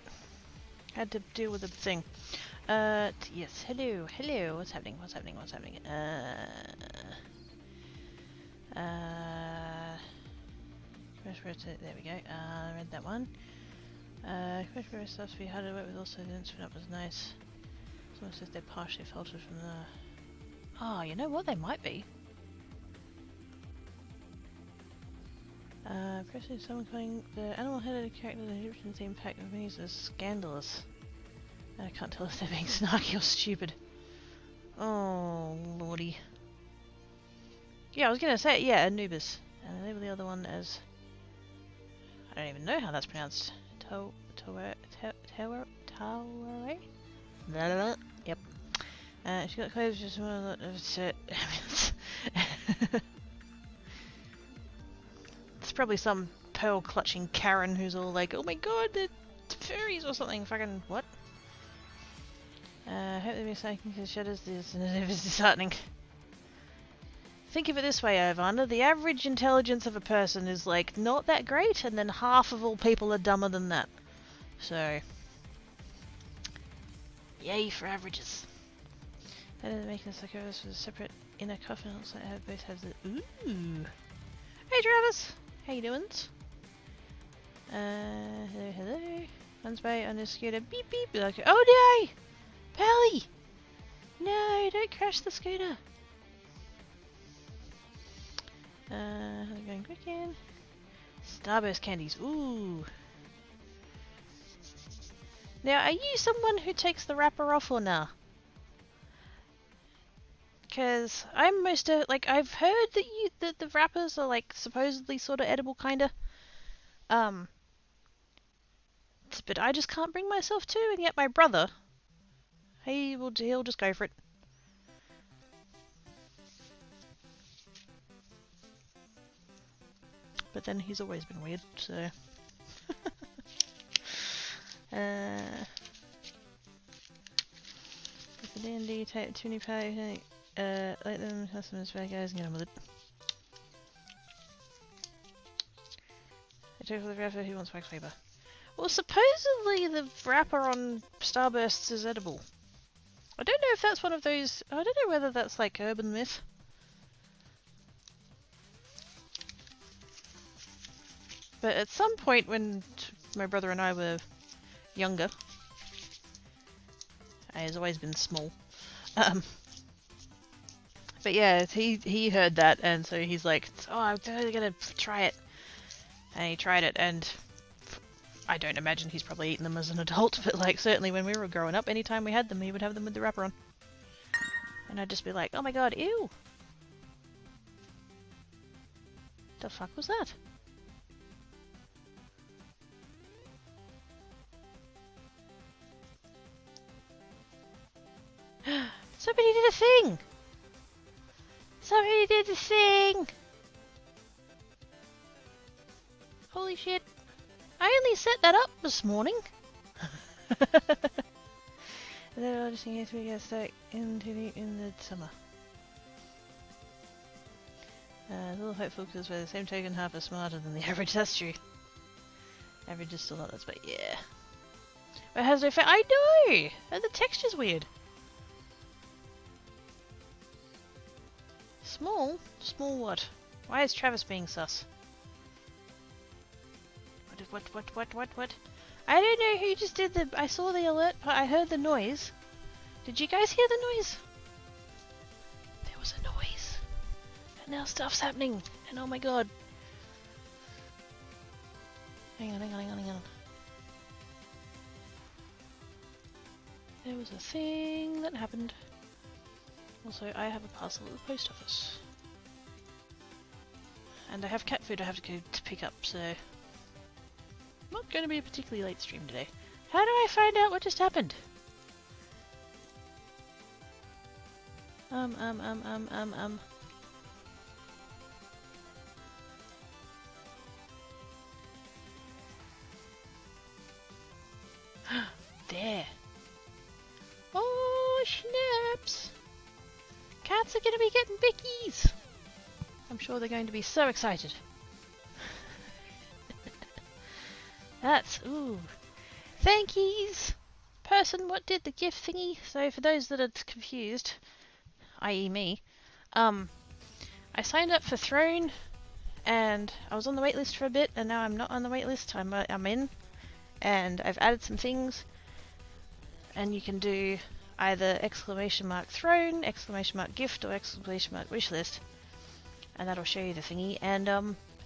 Had to deal with the thing. Yes, hello, hello. What's happening? What's happening? What's happening? There we go. Read that one. Question stuff to be hard to work with, also the instrument was nice. It's almost as if they're partially filtered from the... Oh, you know what? They might be. Personally, someone calling the animal-headed character the Egyptian theme pack of me is scandalous. I can't tell if they're being snarky or stupid. Oh, lordy. Yeah, I was gonna say, yeah, Anubis. And I label the other one as... I don't even know how that's pronounced. Tower? Yep. She got clothes just one of It's probably some pearl-clutching Karen who's all like, oh my god, they're furries or something. Fucking what? Hope they be cycling because shadows this is disheartening. Think of it this way, Ivana. The average intelligence of a person is like not that great, and then half of all people are dumber than that. So, yay for averages. And then making the sarcophagus with a separate inner coffin. Also, both have the ooh. Hey, Travis. How you doing? Hello, hello. Runs by on his scooter. Beep beep. Like, oh no, Pally. No, don't crash the scooter. Going quick in. Starburst candies. Ooh. Now, are you someone who takes the wrapper off or nah? Because I'm most like I've heard that the wrappers are like supposedly sort of edible kinda. But I just can't bring myself to, and yet my brother, he'll just go for it. But then he's always been weird, so. The D&D type tuning pay, let them customers bad guys and get on with it. I check for the wrapper who wants wax paper. Well, supposedly the wrapper on Starbursts is edible. I don't know if that's one of those. I don't know whether that's like urban myth. But at some point when my brother and I were younger, I has always been small. But yeah, he heard that, and so he's like, "Oh, I'm totally gonna try it." And he tried it, and I don't imagine he's probably eaten them as an adult, but like certainly when we were growing up, anytime we had them, he would have them with the wrapper on, and I'd just be like, "Oh my god, ew! The fuck was that?" Somebody did a thing! Somebody did a thing! Holy shit. I only set that up this morning. Then I'll just in case we get stuck in the summer. A little hopeful because by the same token half are smarter than the average, that's true. Average is still not that, but yeah. But it has no effect. I know! And the texture's weird. Small? Small what? Why is Travis being sus? What? I don't know who just did the... I saw the alert, but I heard the noise. Did you guys hear the noise? There was a noise. And now stuff's happening. And oh my god. Hang on. There was a thing that happened. Also, I have a parcel at the post office. And I have cat food I have to go to pick up, so... Not going to be a particularly late stream today. How do I find out what just happened? There. Oh, snaps! Cats are going to be getting bickies! I'm sure they're going to be so excited. That's, ooh. Thankies! Person, what did the gift thingy? So for those that are confused, i.e. me, I signed up for Throne, and I was on the waitlist for a bit, and now I'm not on the waitlist. I'm in, and I've added some things, and you can do either !Throne, !Gift, or !Wishlist, and that'll show you the thingy.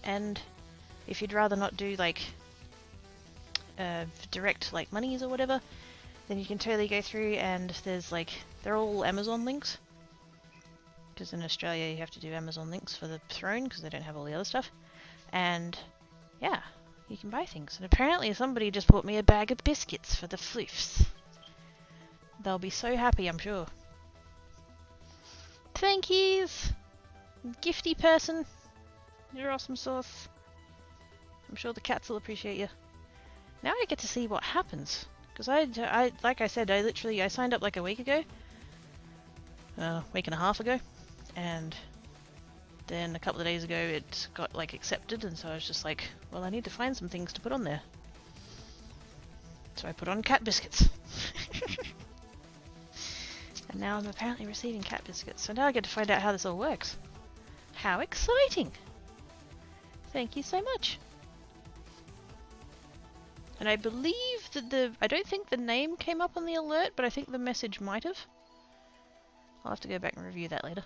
And if you'd rather not do like direct like monies or whatever, then you can totally go through and there's like, they're all Amazon links. Because in Australia you have to do Amazon links for the Throne because they don't have all the other stuff. And yeah, you can buy things. And apparently somebody just bought me a bag of biscuits for the floofs. They'll be so happy, I'm sure. Thank yous! Gifty person. You're awesome sauce. I'm sure the cats will appreciate you. Now I get to see what happens. Because I like I said, I signed up like a week ago. Week and a half ago. And then a couple of days ago it got like accepted, and so I was just like, well, I need to find some things to put on there. So I put on cat biscuits. And now I'm apparently receiving cat biscuits. So now I get to find out how this all works. How exciting! Thank you so much. And I believe that I don't think the name came up on the alert, but I think the message might have. I'll have to go back and review that later.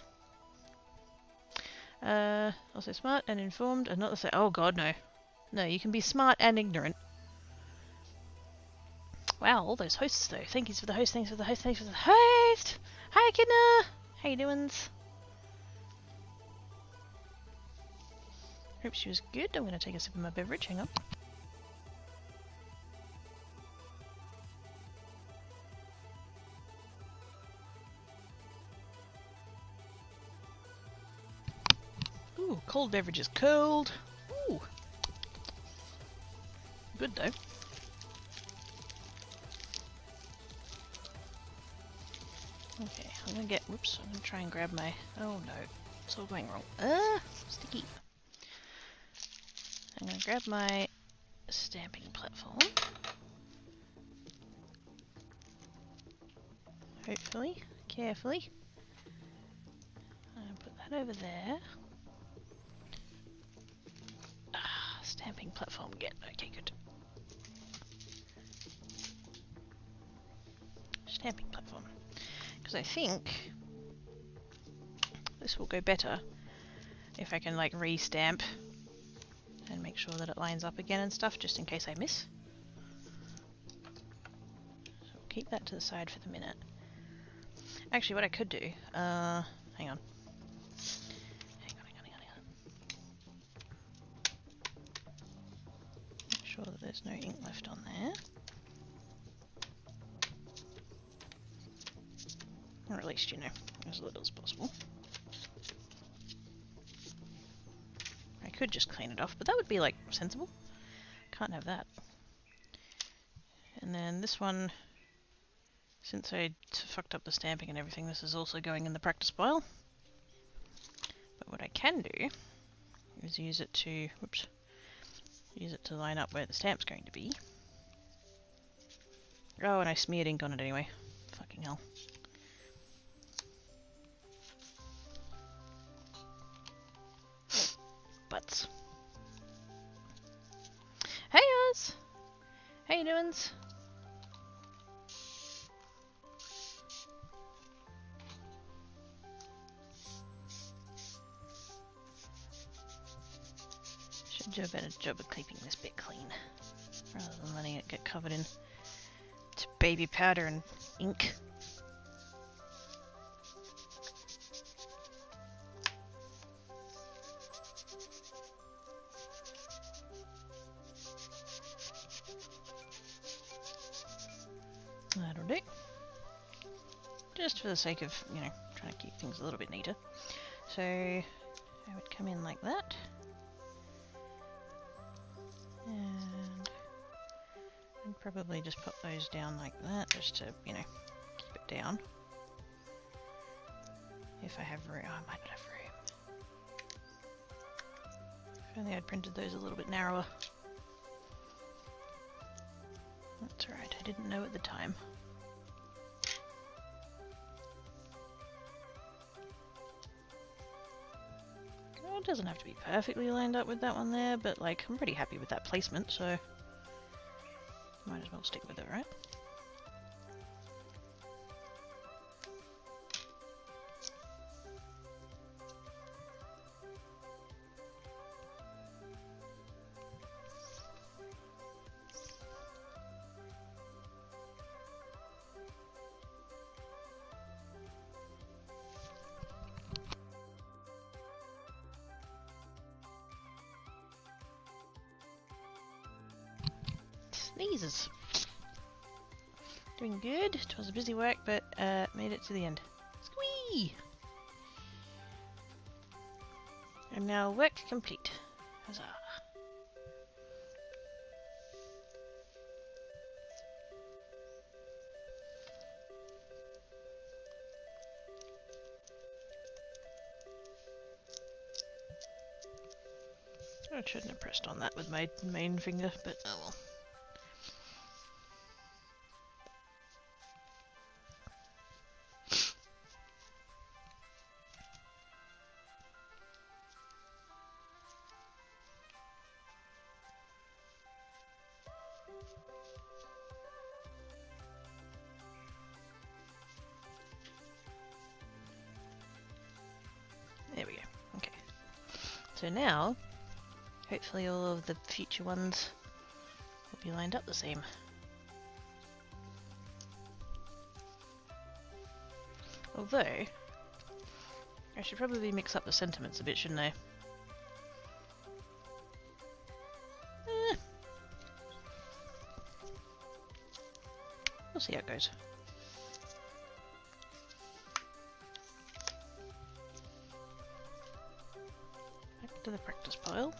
Also smart and informed and not the same. Oh god, no. No, you can be smart and ignorant. Wow, all those hosts though. Thank you for the host, thanks for the host, thanks for the host! Hi Echidna! How you doings? Hope she was good. I'm gonna take a sip of my beverage, hang on. Ooh, cold beverage is cold. Ooh. Good though. Okay, I'm gonna get, whoops, I'm gonna try and grab my, oh no, it's all going wrong. Sticky. I'm gonna grab my stamping platform. Hopefully, carefully. And put that over there. Stamping platform again. Okay, good. Stamping platform. Because I think this will go better if I can like re-stamp and make sure that it lines up again and stuff, just in case I miss. So we'll keep that to the side for the minute. Actually, what I could do, hang on. Make sure that there's no ink left on there. Or at least, you know, as little as possible. I could just clean it off, but that would be, like, sensible. Can't have that. And then this one, since I fucked up the stamping and everything, this is also going in the practice pile. But what I can do is use it to, whoops, use it to line up where the stamp's going to be. Oh, and I smeared ink on it anyway. Fucking hell. Butts. Hey Oz! How you doings? Should do a better job of keeping this bit clean, rather than letting it get covered in baby powder and ink. That'll do. Just for the sake of, you know, trying to keep things a little bit neater. So, I would come in like that. And I'd probably just put those down like that, just to, you know, keep it down. If I have room. Oh, I might not have room. If only I'd printed those a little bit narrower. That's alright, I didn't know at the time. Well, it doesn't have to be perfectly lined up with that one there, but like, I'm pretty happy with that placement, so might as well stick with it, right? Sneezes. Doing good. It was a busy work, but made it to the end. Squee! And now work complete. Huzzah. I shouldn't have pressed on that with my main finger, but oh well. There we go. Okay. So now, hopefully all of the future ones will be lined up the same. Although, I should probably mix up the sentiments a bit, shouldn't I? We'll see how it goes. Back to the practice pile.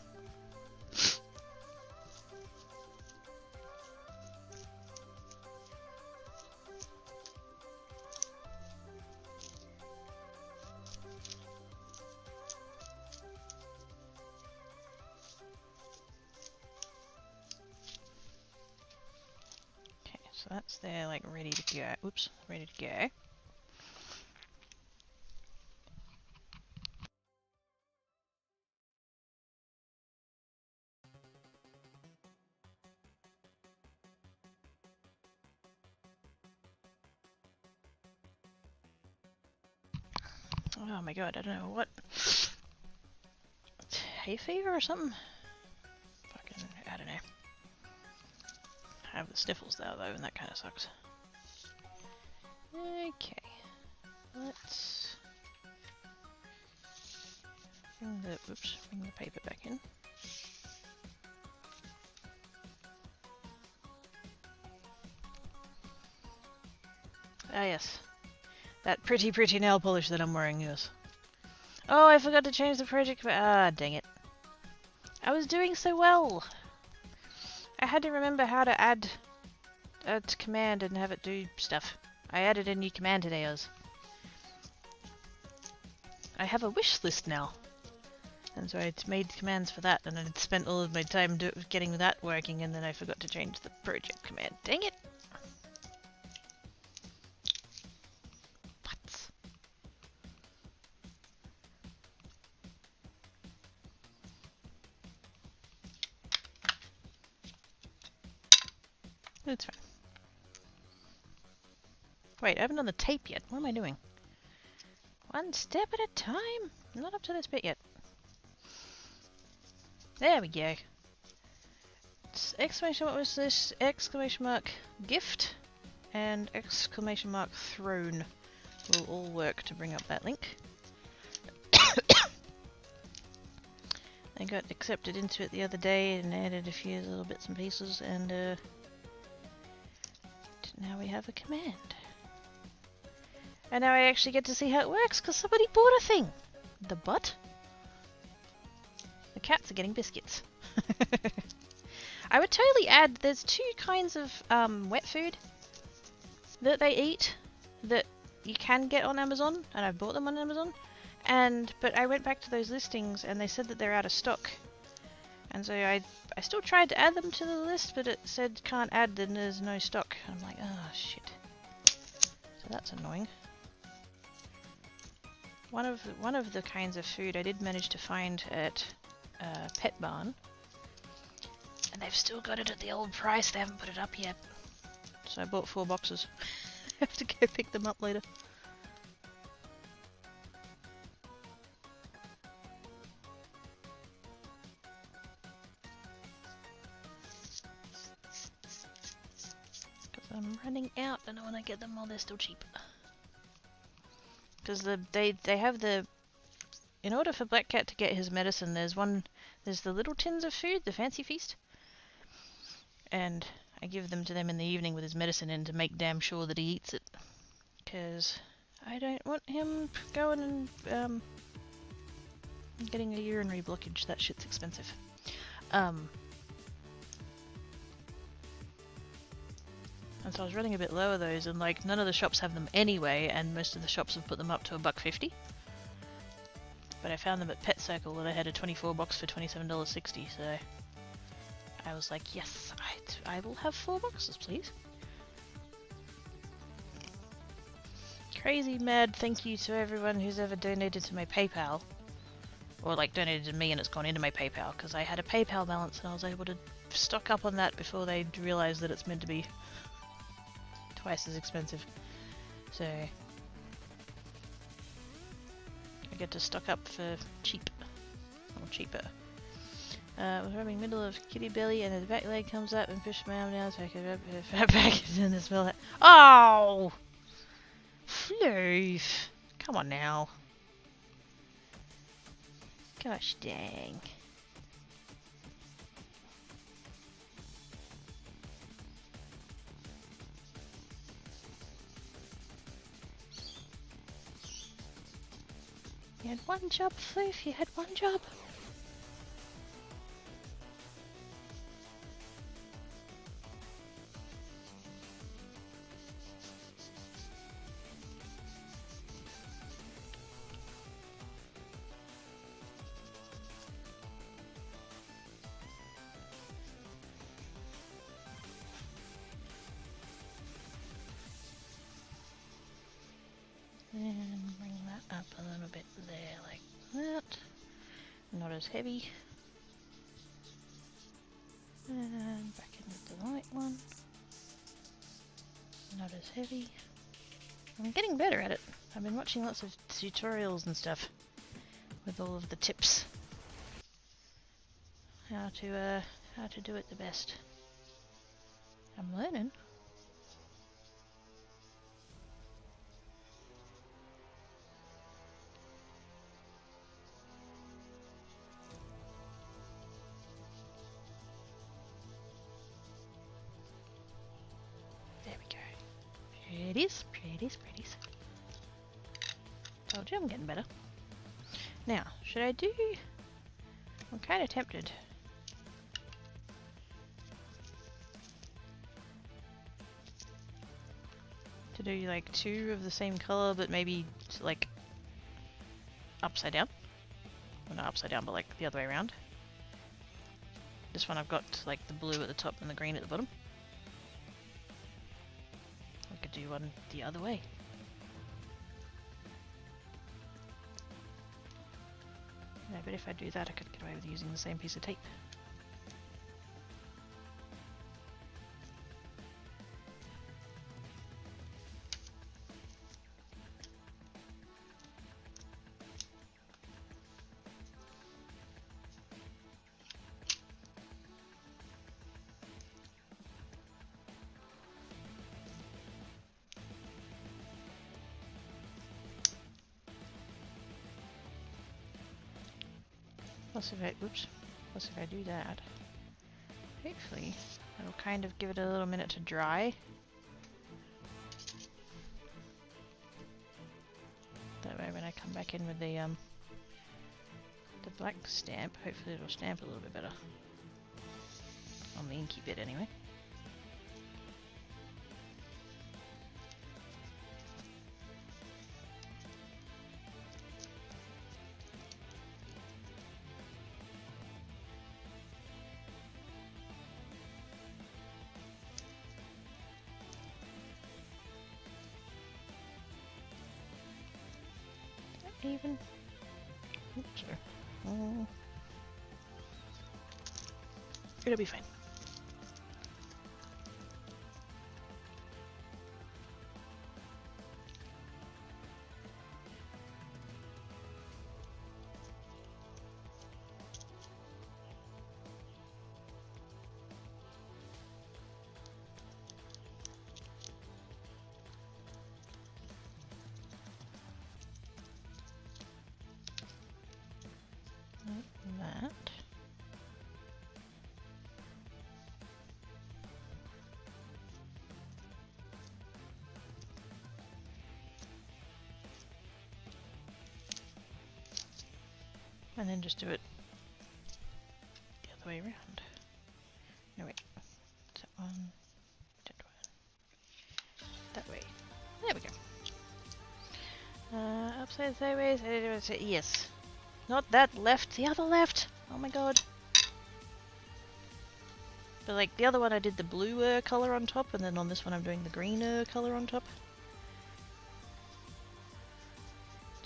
So that's there, like, ready to go. Oops, ready to go. Oh my god, I don't know what. Hay fever or something? Fucking, I don't know. I have the sniffles now though, and that kind of sucks. Okay, let's bring the paper back in. Ah yes, that pretty nail polish that I'm wearing, yes. Oh, I forgot to change the project. Ah, dang it! I was doing so well. I had to remember how to add a command and have it do stuff. I added a new command today, I have a wish list now. And so I made commands for that, and I spent all of my time getting that working, and then I forgot to change the project command. Dang it! What? It's fine. Wait, I haven't done the tape yet. What am I doing? One step at a time. I'm not up to this bit yet. There we go. It's exclamation, what was this? Exclamation mark gift and exclamation mark throne will all work to bring up that link. I got accepted into it the other day and added a few little bits and pieces, and now we have a command. And now I actually get to see how it works because somebody bought a thing. The butt? The cats are getting biscuits. I would totally add, there's two kinds of wet food that they eat that you can get on Amazon, and I bought them on Amazon. But I went back to those listings and they said that they're out of stock. And so I still tried to add them to the list, but it said can't add them, there's no stock. I'm like, oh shit. So that's annoying. One of the kinds of food I did manage to find at Pet Barn, and they've still got it at the old price. They haven't put it up yet. So I bought 4 boxes. I have to go pick them up later. I'm running out and I want to get them while they're still cheap. Because they have the... In order for Black Cat to get his medicine, there's the little tins of food, the fancy feast. And I give them to them in the evening with his medicine in to make damn sure that he eats it. Because I don't want him going and getting a urinary blockage. That shit's expensive. And so I was running a bit low of those, and like none of the shops have them anyway, and most of the shops have put them up to $1.50. But I found them at Pet Circle where they had a 24 box for $27.60, so I was like, yes, I will have 4 boxes, please. Crazy mad thank you to everyone who's ever donated to my PayPal. Or like donated to me and it's gone into my PayPal, because I had a PayPal balance and I was able to stock up on that before they realised that it's meant to be twice as expensive. So I get to stock up for cheap. Or cheaper. I was rubbing middle of kitty belly and the back leg comes up and push my arm down so I can rub her fat back and then smell it. Oh! Floof! Come on now. Gosh dang. You had one job, Floof, you had one job. And bring that up a little bit there, like that. Not as heavy. And back in with the light one. Not as heavy. I'm getting better at it. I've been watching lots of tutorials and stuff with all of the tips. How to do it the best. I'm learning. Pretties, pretties, pretties. Told you I'm getting better. Now, should I do... I'm kind of tempted. To do like 2 of the same color, but maybe like upside down. Well, not upside down, but like the other way around. This one I've got like the blue at the top and the green at the bottom. Do one the other way. No, but if I do that I could get away with using the same piece of tape. Plus if I do that, hopefully it'll kind of give it a little minute to dry. That way when I come back in with the black stamp, hopefully it'll stamp a little bit better. On the inky bit anyway. even? Oops, sorry. It'll be fine. That. And then just do it the other way around. No, wait. That one. That one. That way. There we go. Upside, sideways. Yes. Not that left, the other left. Oh my god. But like the other one I did the blue color on top, and then on this one I'm doing the green color on top.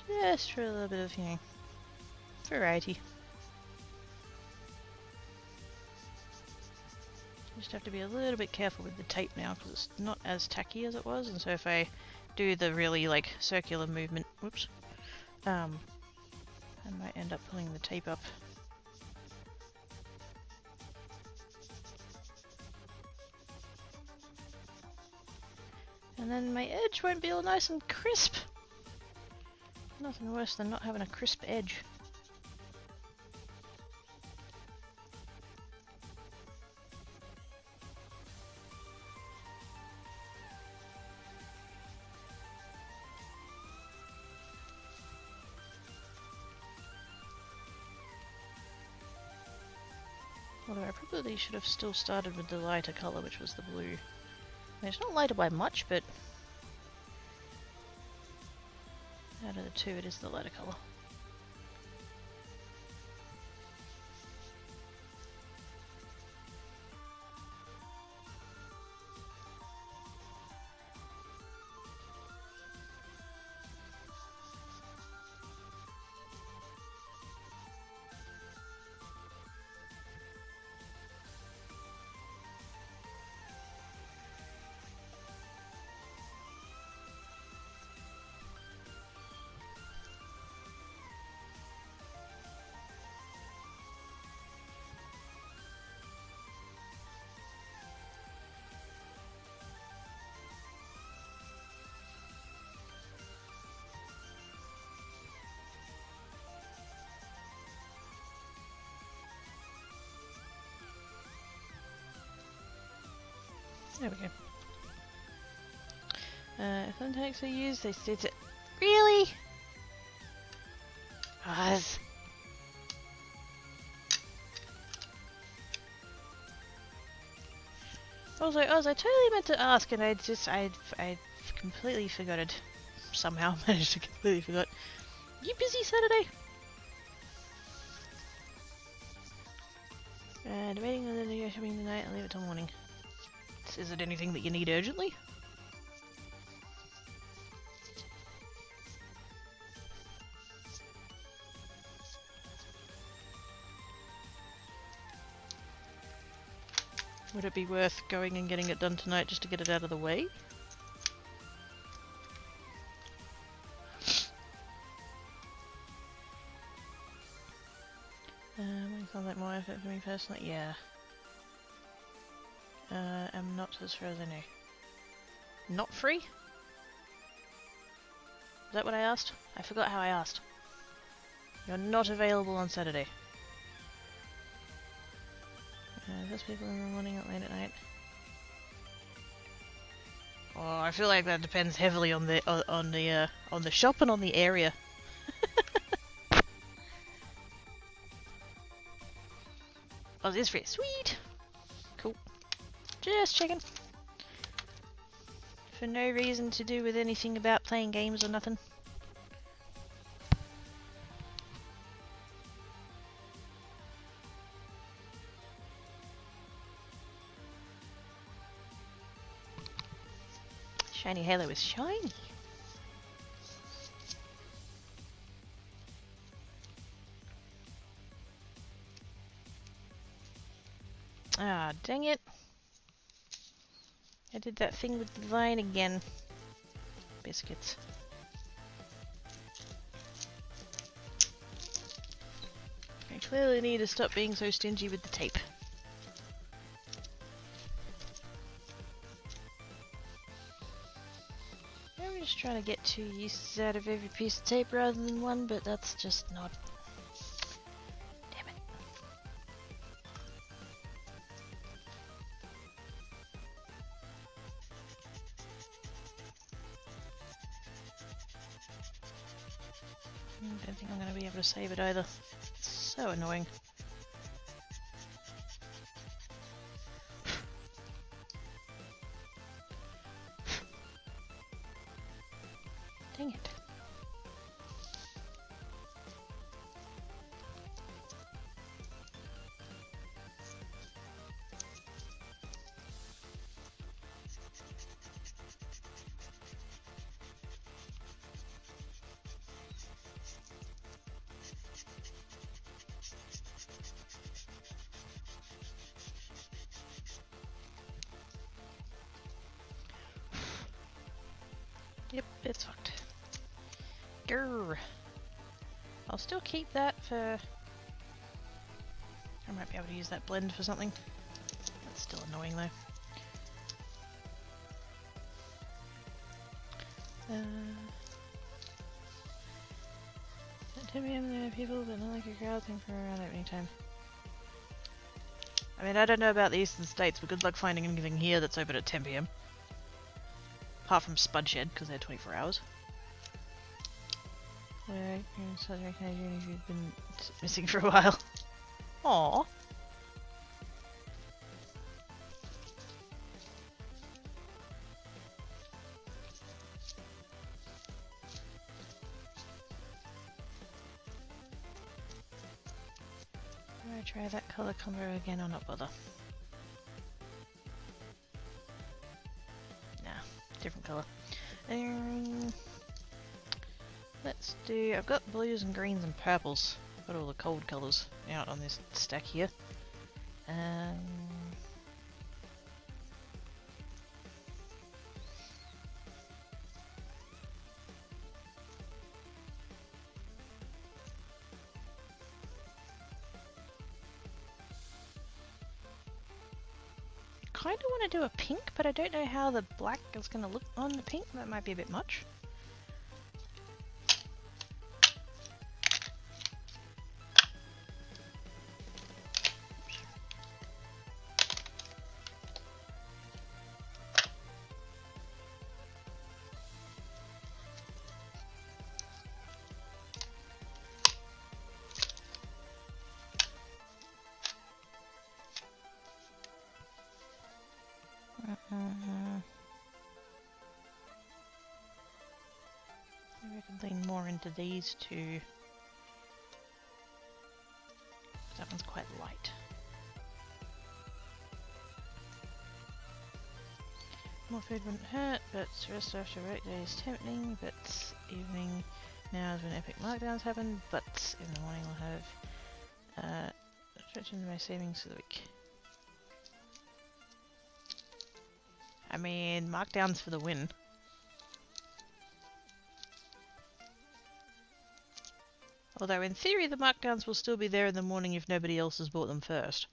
Just for a little bit of, you know, variety. Just have to be a little bit careful with the tape now because it's not as tacky as it was, and so if I do the really like circular movement, whoops, I might end up pulling the tape up. And then my edge won't be all nice and crisp. Nothing worse than not having a crisp edge. Although I probably should have still started with the lighter colour, which was the blue. I mean, it's not lighter by much, but out of the two, it is the lighter colour. There we go. Thumbtacks are used, they said it. Really? Oz. Also, Oz, I totally meant to ask, and I completely forgot it. Somehow managed to completely forgot. You busy Saturday? Debating whether to go shopping tonight and leave it till morning. Is it anything that you need urgently? Would it be worth going and getting it done tonight just to get it out of the way? Sounds like more effort for me personally. Yeah. I'm not, as far as I know. Not free? Is that what I asked? I forgot how I asked. You're not available on Saturday. There's people in the morning or late at night. Oh, I feel like that depends heavily on the shop and on the area. Oh, this is free. Sweet. Cool. Just checking. For no reason to do with anything about playing games or nothing. Shiny Halo is shiny. Ah, dang it. I did that thing with the line again. Biscuits. I clearly need to stop being so stingy with the tape. I'm just trying to get 2 uses out of every piece of tape rather than 1, but that's just not... Damn it. I don't think I'm going to be able to save it either. It's so annoying. Dang it. Yep, it's fucked. Grr. I'll still keep that for... I might be able to use that blend for something. That's still annoying though. At 10 PM there are people, but not like a crowd thing for around opening time. I mean, I don't know about the eastern states, but good luck finding anything here that's open at 10 PM. Apart from Spudshed, because they're 24 hours. Where South Canadian if you've been missing for a while. Aww. I'm gonna try that colour combo again or not bother. Nah, different colour. Let's do... I've got blues and greens and purples. I've got all the cold colours out on this stack here. Kind of want to do a pink, but I don't know how the black is going to look on the pink. That might be a bit much. Maybe I can lean more into these two. That one's quite light. More food wouldn't hurt, but rest after work day is tempting, but evening now is when epic markdowns happen, but in the morning I'll have stretch into my savings for the week. I mean, markdowns for the win. Although in theory the markdowns will still be there in the morning if nobody else has bought them first.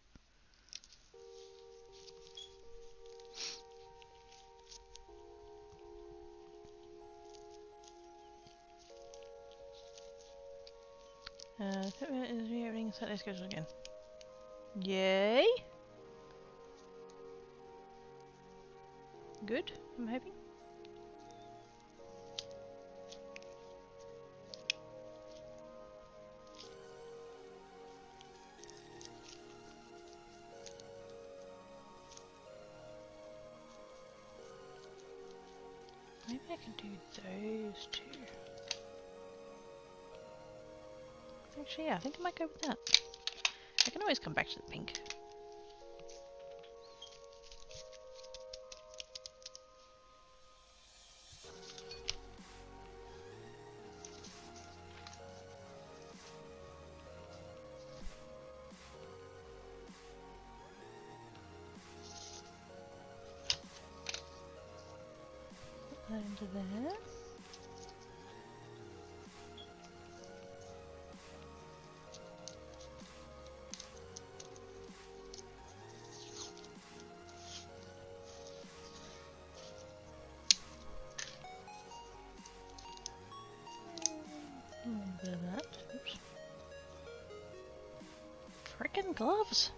Is reopening Saturday schedule again. Yay! Good, I'm hoping. Maybe I can do those two. Actually, yeah, I think I might go with that. I can always come back to the pink. there. A little bit of that. Oops. Frickin' gloves!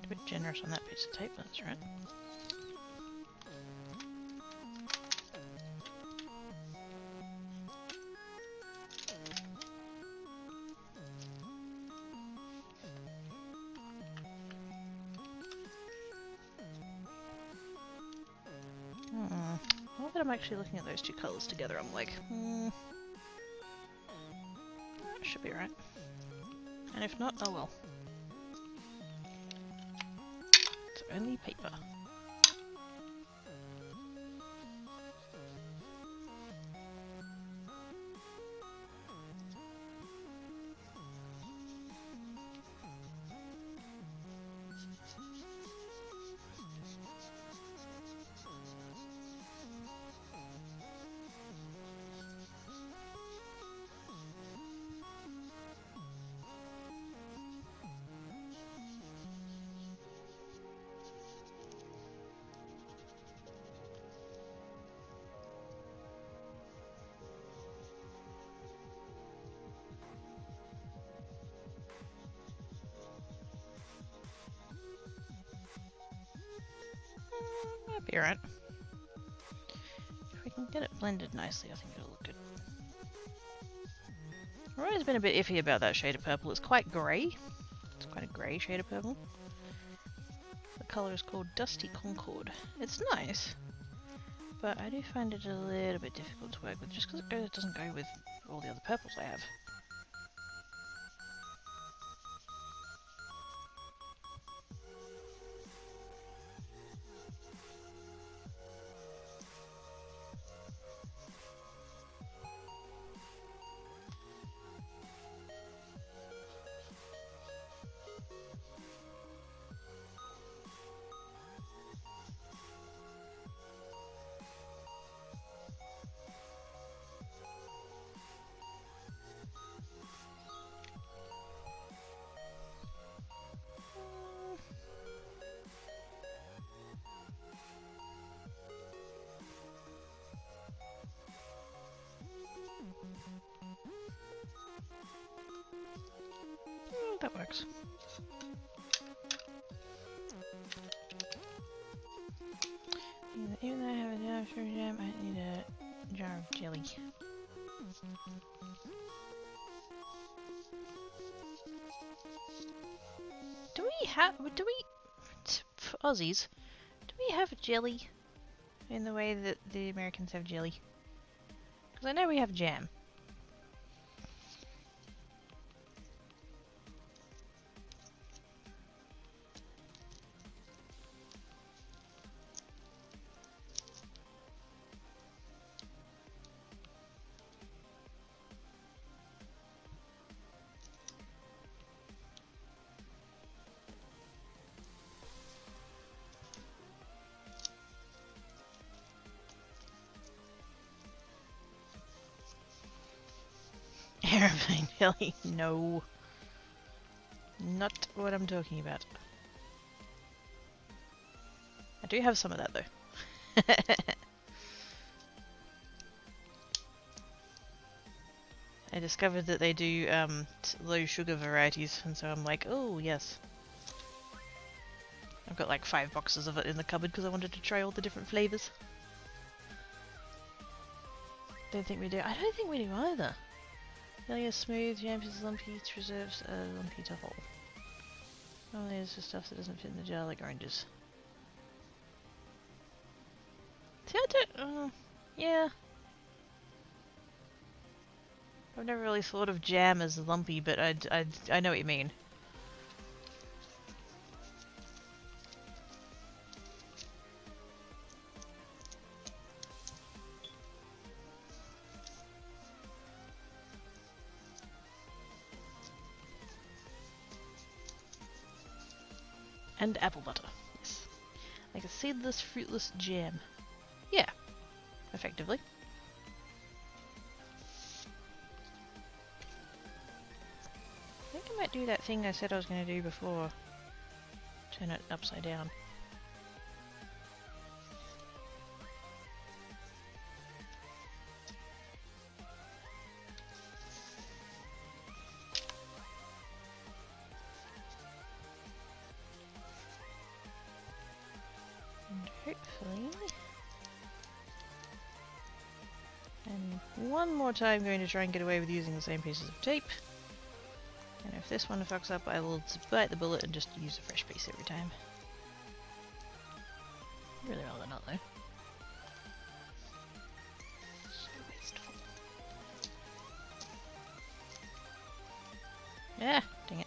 A bit generous on that piece of tape, that's right. Now that I'm actually looking at those two colours together, I'm like, that should be right. And if not, oh well. It's only paper. That'd be alright. If we can get it blended nicely, I think it'll look good. I've always been a bit iffy about that shade of purple. It's quite grey. It's quite a grey shade of purple. The colour is called Dusty Concord. It's nice, but I do find it a little bit difficult to work with just because it doesn't go with all the other purples I have. That works. Even though I have a jar of sugar jam, I need a jar of jelly. Do we, for Aussies, do we have jelly in the way that the Americans have jelly? Because I know we have jam. Airplane jelly? No. Not what I'm talking about. I do have some of that though. I discovered that they do low sugar varieties, and so I'm like, oh yes. I've got like 5 boxes of it in the cupboard because I wanted to try all the different flavours. Don't think we do. I don't think we do either. Jelly is smooth, jam is lumpy, reserves are lumpy to whole. Normally it's just stuff that doesn't fit in the jar like oranges. See, I don't... yeah. I've never really thought of jam as lumpy, but I know what you mean. And apple butter, yes. Like a seedless, fruitless jam. Yeah, effectively. I think I might do that thing I said I was going to do before. Turn it upside down. Hopefully. And one more time going to try and get away with using the same pieces of tape. And if this one fucks up, I will bite the bullet and just use a fresh piece every time. Really rather not though. So wasteful. Yeah, dang it.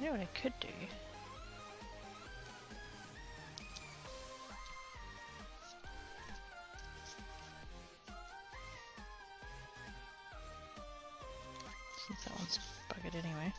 You know what I could do? Since that one's buggered anyway.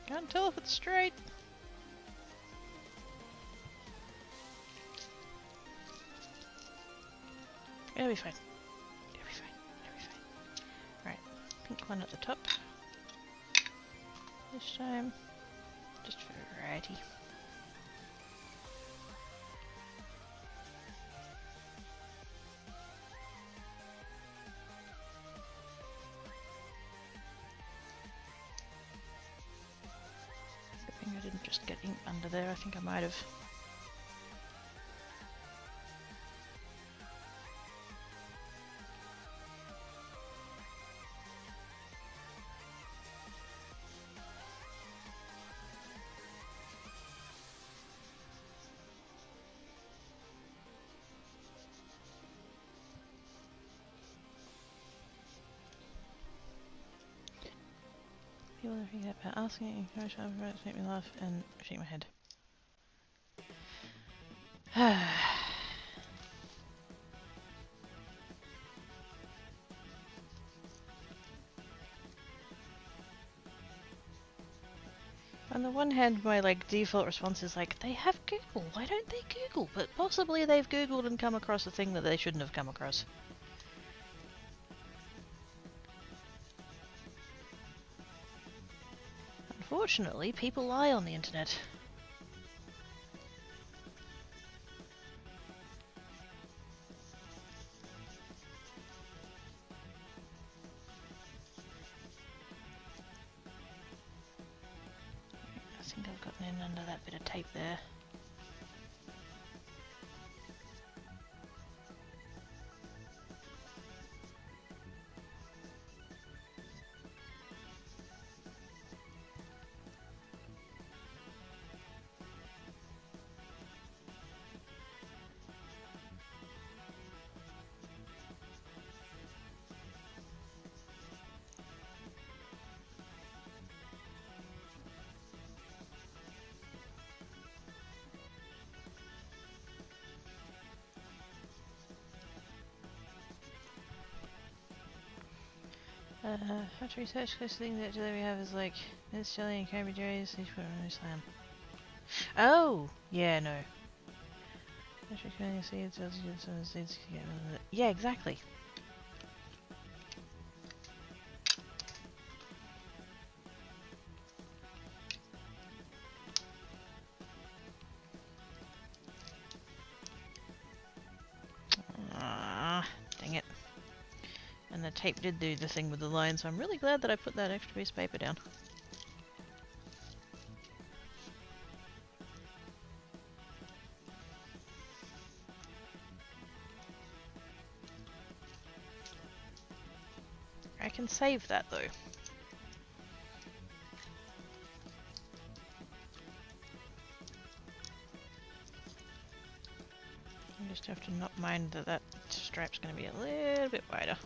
Can't tell if it's straight. It'll be fine. It'll be fine. It'll be fine. Right, pink one at the top. This time, just for variety. I didn't just get ink under there, I think I might have. People are thinking about asking, encourage other to make me laugh and shake my head. On the one hand, my default response is they have Google, why don't they Google? But possibly they've Googled and come across a thing that they shouldn't have come across. Unfortunately, people lie on the internet. I think I've gotten in under that bit of tape there. How to research close thing that jelly we have is this jelly and cranberry jellies, each put on a slam. Oh! Yeah, no. Yeah, exactly. Ah, dang it. And the tape did do the thing with the line, so I'm really glad that I put that extra piece of paper down. I can save that though. You just have to not mind that that stripe's going to be a little bit wider.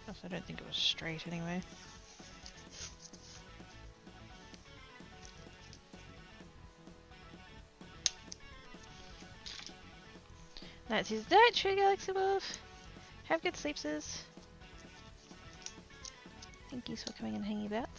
Plus, I don't think it was straight anyway. That's his diet, True Galaxy Wolf. Have good sleep, sis. Thank you for coming and hanging about.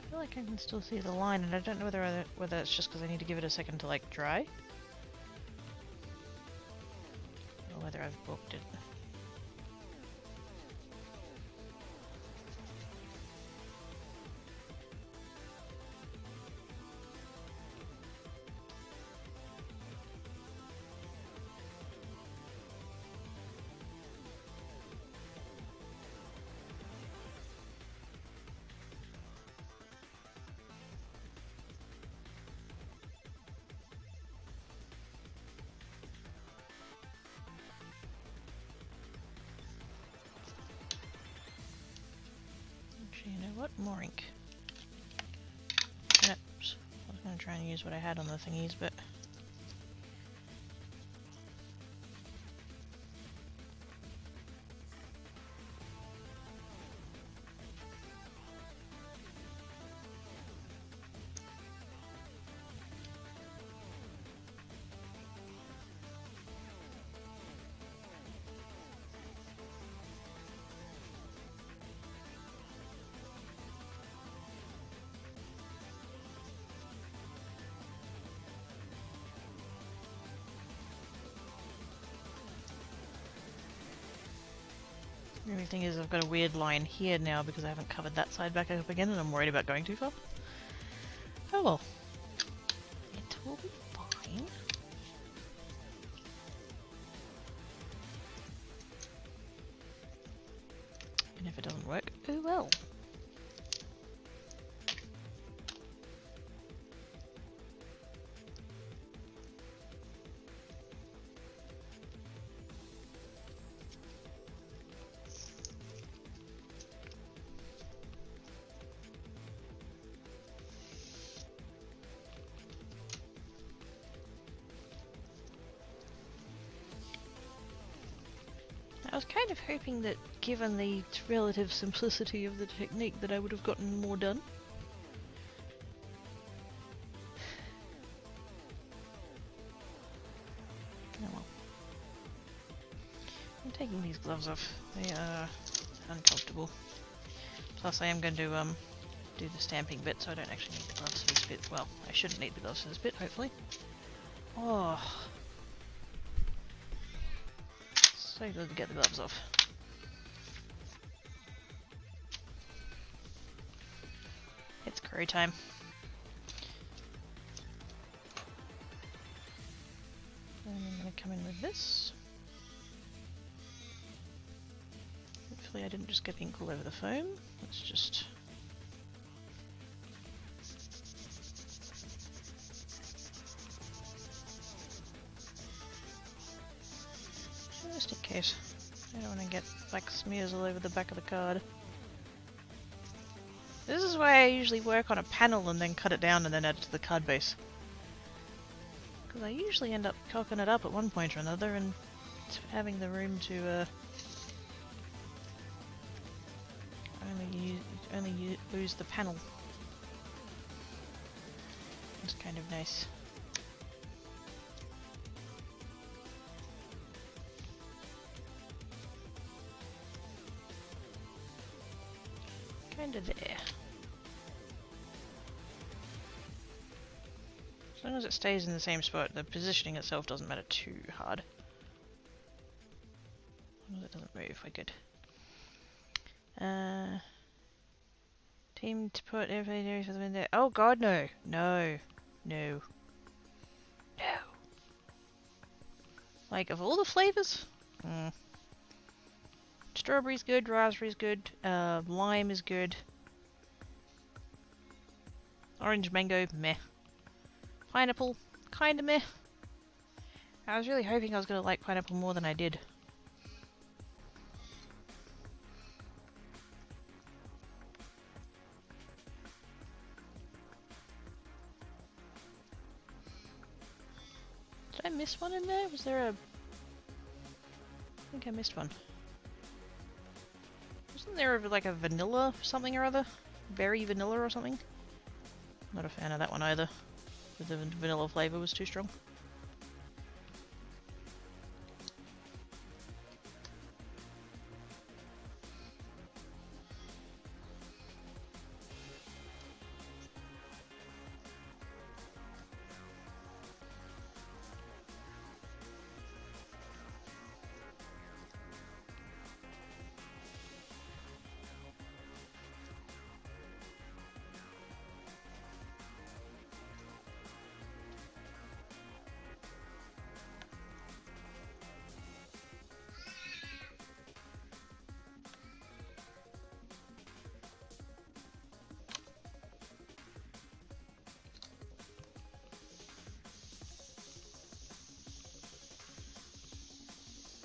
I feel like I can still see the line, and I don't know whether it's just because I need to give it a second to like dry, or whether I've booked it. Actually, you know what? More ink. Oops. I was going to try and use what I had on the thingies, but... The only thing is I've got a weird line here now because I haven't covered that side back up again and I'm worried about going too far. Oh well. It will be fine. And if it doesn't work, oh well. I was kind of hoping that, given the relative simplicity of the technique, that I would have gotten more done. Oh well. taking these gloves off. They are uncomfortable. Plus I am going to do the stamping bit, so I don't actually need the gloves for this bit. Well, I shouldn't need the gloves for this bit, hopefully. Oh, so good to get the gloves off. It's curry time. And I'm going to come in with this. Hopefully I didn't just get ink all over the foam. Let's just... just in case. I don't want to get like smears all over the back of the card. This is why I usually work on a panel and then cut it down and then add it to the card base. Because I usually end up cocking it up at one point or another and having the room to only lose the panel. It's kind of nice. Kind of there. As long as it stays in the same spot, the positioning itself doesn't matter too hard. As long as it doesn't move, we're good. Team to put everything for the window. Oh god, no. No. No. No. Like, of all the flavors? Strawberry's good, raspberry's good, lime is good. Orange mango, meh. Pineapple, kinda meh. I was really hoping I was gonna like pineapple more than I did. Did I miss one in there? Was there a... I think I missed one. Wasn't there like a vanilla something or other? Berry vanilla or something? Not a fan of that one either. The vanilla flavour was too strong.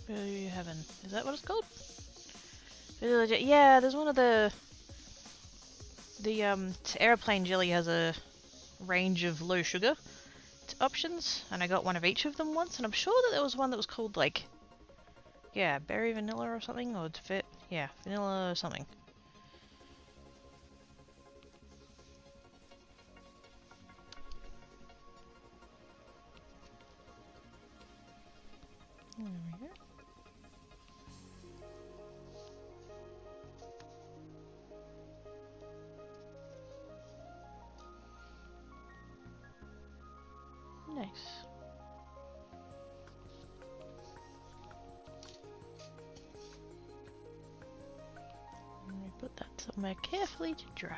Blue Heaven. Is that what it's called? Yeah, there's one of the airplane jelly has a range of low sugar options, and I got one of each of them once, and I'm sure that there was one that was called like, yeah, berry vanilla or something, or yeah, vanilla or something. There we go. Nice. And we put that somewhere carefully to dry.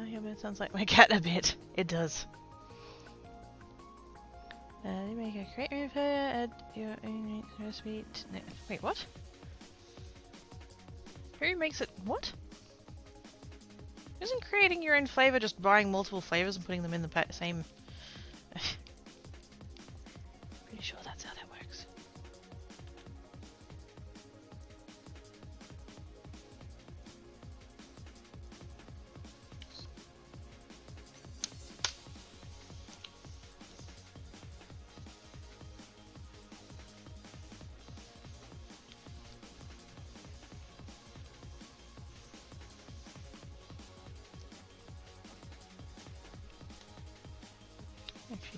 Yeah, but it sounds like my cat a bit. It does. You make a great room for add your own recipe. Wait, what? Who makes it? What? Isn't creating your own flavor just buying multiple flavors and putting them in the same? Pretty sure that's how that works.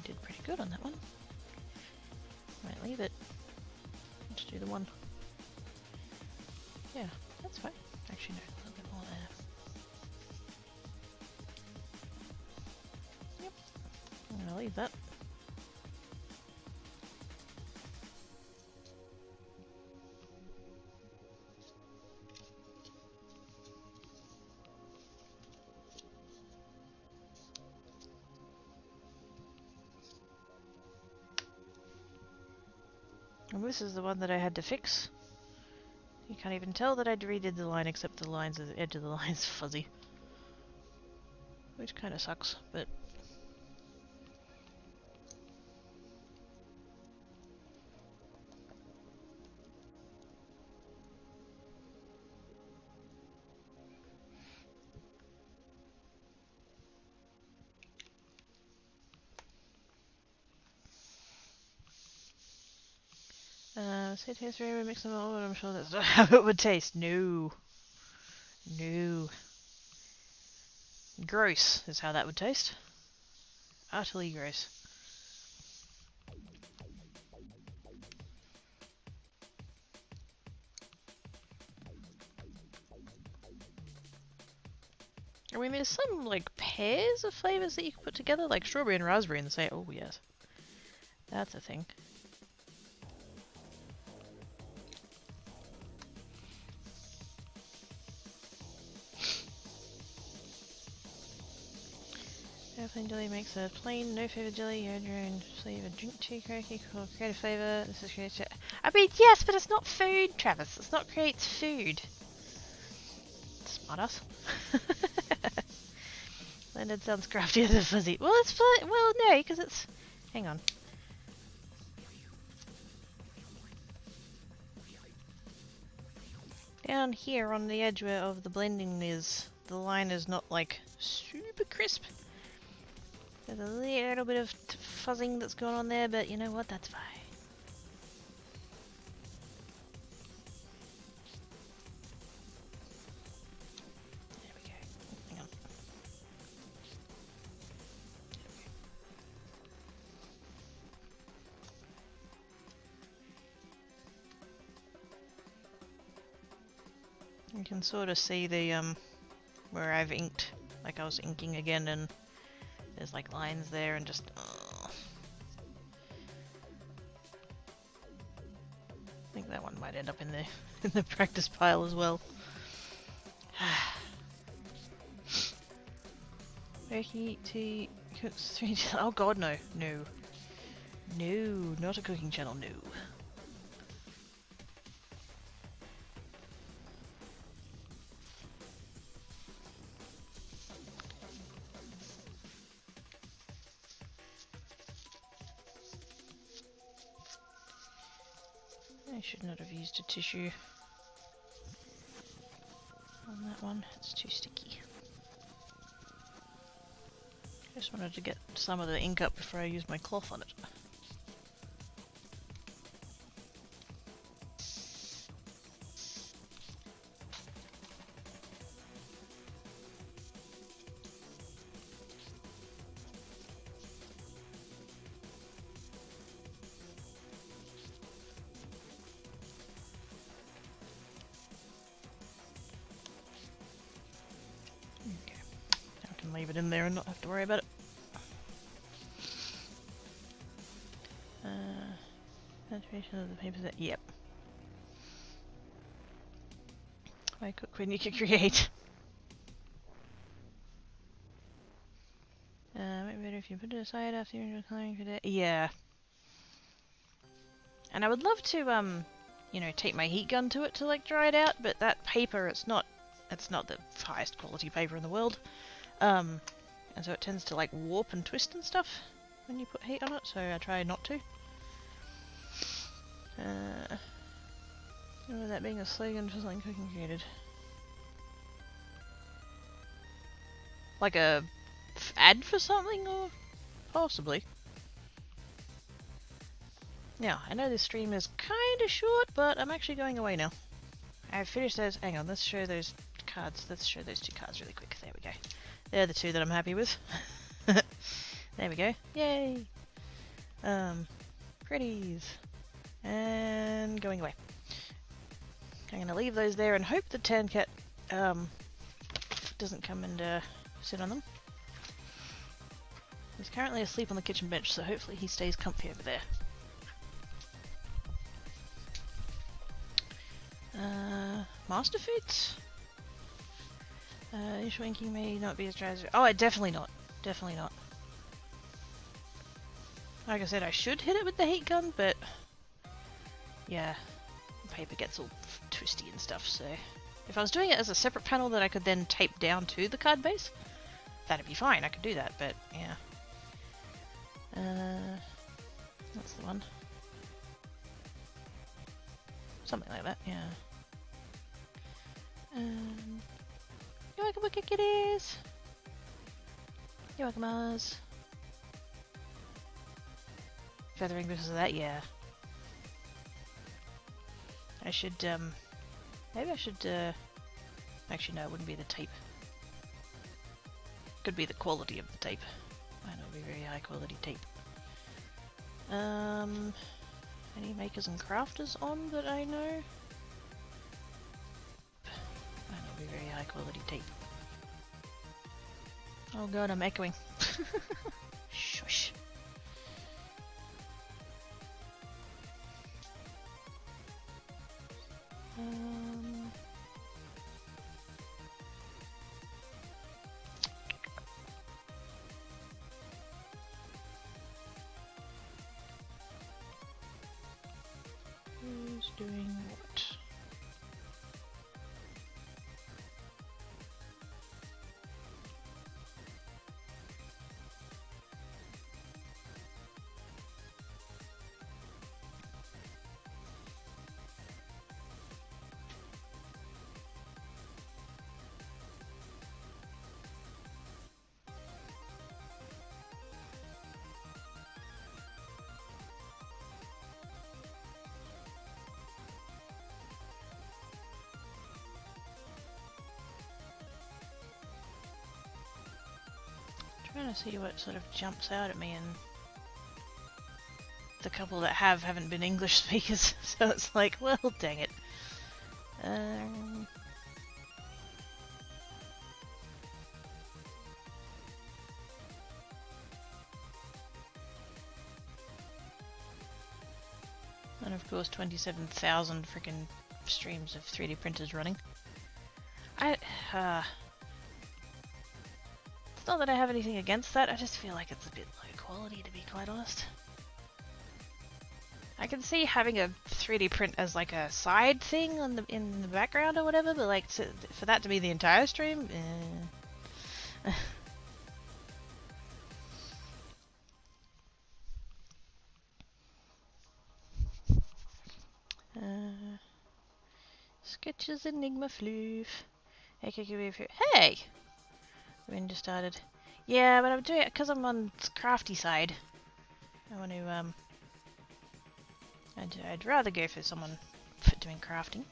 did pretty good on that one. Might leave it. Let's do the one. Yeah, that's fine. Actually, no, a little bit more there. Yep. I'm gonna leave that. And this is the one that I had to fix. You can't even tell that I'd redid the line except the lines, the edge of the line's fuzzy. Which kind of sucks, but... say it tastes very mix them all, but I'm sure that's not how it would taste. No. No. Gross is how that would taste. Utterly gross. I mean, there's some, like, pairs of flavors that you can put together, like strawberry and raspberry, and say, oh, yes. That's a thing. Airplane jelly makes a plain, no flavor jelly. You add your own flavor drink tea, cracky, called creative flavor. This is creative. I mean, yes, but it's not food, Travis. It's not creates food. Smartass. Blended sounds craftier than fuzzy. Well, it's fun. Well, no, because it's. Hang on. Down here on the edge where of the blending is, the line is not like super crisp. There's a little bit of fuzzing that's going on there, but you know what? That's fine. There we go. Hang on. You can sort of see the where I've inked, like I was inking again, and there's like lines there and just I think that one might end up in the practice pile as well. Turkey tea cooks 3 oh god, no. No. No, not a cooking channel, no. I should not have used a tissue on that one, it's too sticky. Just wanted to get some of the ink up before I use my cloth on it. Leave it in there and not have to worry about it. Saturation of the paper set. Yep. Why cook when you can create? Might be better if you put it aside after you're coloring for that. Yeah. And I would love to you know, take my heat gun to it to like dry it out, but that paper, it's not the highest quality paper in the world. And so it tends to like warp and twist and stuff when you put heat on it, so I try not to. Remember that being a slogan for something cooking created. Like a ad for something, or possibly. Now, I know this stream is kind of short, but I'm actually going away now. I've finished those. Hang on, let's show those cards. Let's show those 2 cards really quick. There we go. They're the 2 that I'm happy with. There we go. Yay! Pretties. And going away. I'm gonna leave those there and hope the tan cat doesn't come and sit on them. He's currently asleep on the kitchen bench, so hopefully he stays comfy over there. Master foods? Shrinking may not be as dry as... Oh, definitely not. Definitely not. Like I said, I should hit it with the heat gun, but... yeah, the paper gets all twisty and stuff, so... If I was doing it as a separate panel that I could then tape down to the card base, that'd be fine, I could do that, but yeah. That's the one. Something like that, yeah. You're welcome, wicked kitties! You're welcome, Mars. Feathering because of that, yeah. I should, maybe I should, actually no, it wouldn't be the tape. Could be the quality of the tape. Might not be very high quality tape. Any makers and crafters on that I know? Might not be very high quality tape. Oh god, I'm echoing. Shush. Who's doing what? Trying to see what sort of jumps out at me, and the couple that haven't been English speakers, so it's like, well, dang it. And of course 27,000 freaking streams of 3D printers running. It's not that I have anything against that, I just feel like it's a bit low quality, to be quite honest. I can see having a 3D print as like a side thing on in the background or whatever, but like for that to be the entire stream, Sketches Enigma Floof. Hey! The wind just started. Yeah, but I'm doing it because I'm on crafty side. I want to, I'd rather go for someone doing crafting.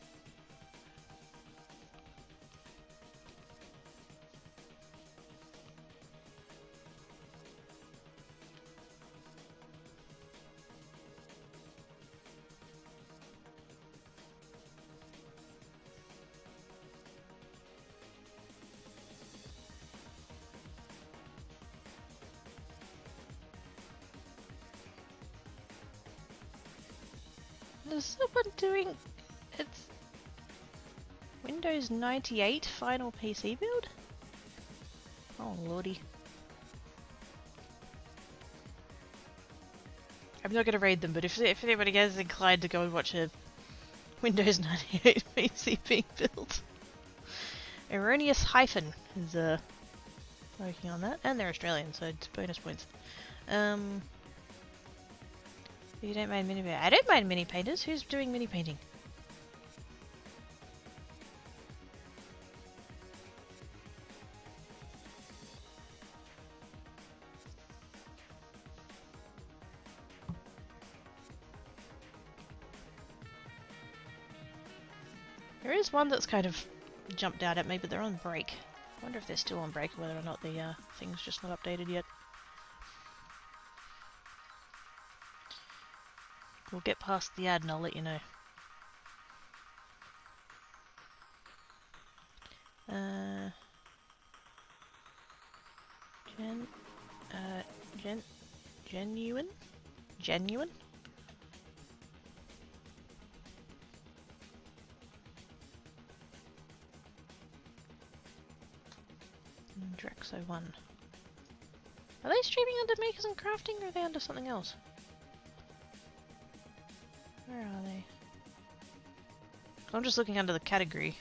There's someone doing... it's... Windows 98 final PC build? Oh lordy. I'm not going to raid them, but if anybody gets inclined to go and watch a Windows 98 PC being built, Erroneous Hyphen is working on that, and they're Australian, so it's bonus points. You don't mind mini painters? I don't mind mini painters. Who's doing mini painting? There is one that's kind of jumped out at me, but they're on break. I wonder if they're still on break or whether or not the thing's just not updated yet. We'll get past the ad and I'll let you know. Genuine? Genuine? Drexo1. Are they streaming under Makers and Crafting or are they under something else? Where are they? I'm just looking under the category.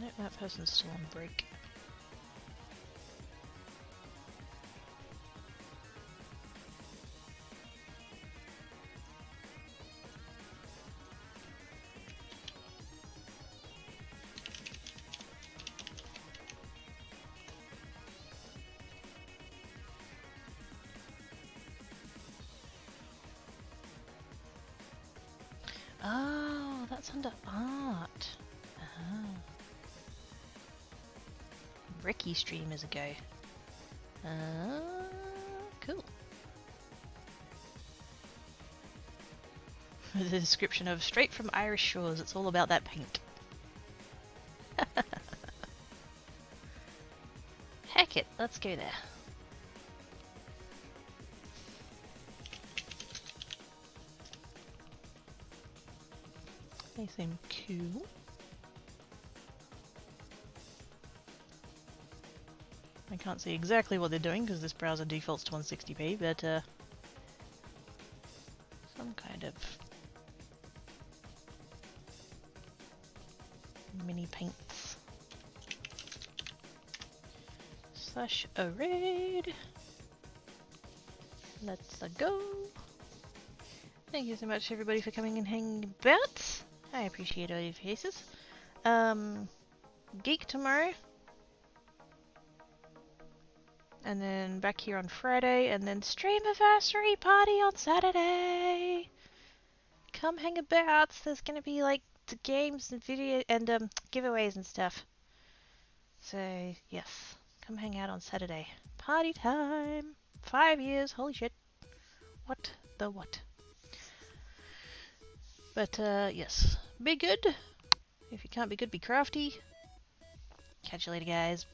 Nope, that person's still on break. Oh, that's under art. Oh. Ricky streamers ago. Cool. The description of straight from Irish shores, it's all about that paint. Heck it, let's go there. They seem cool. I can't see exactly what they're doing because this browser defaults to 160p, but some kind of mini paints. Slash a raid. Let's go. Thank you so much everybody for coming and hanging about. I appreciate all your faces. Geek tomorrow. And then back here on Friday, and then Streamiversary party on Saturday. Come hang about. There's gonna be like games and video and giveaways and stuff. So yes, come hang out on Saturday. Party time. 5 years. Holy shit. What the what? But yes, be good. If you can't be good, be crafty. Catch you later, guys.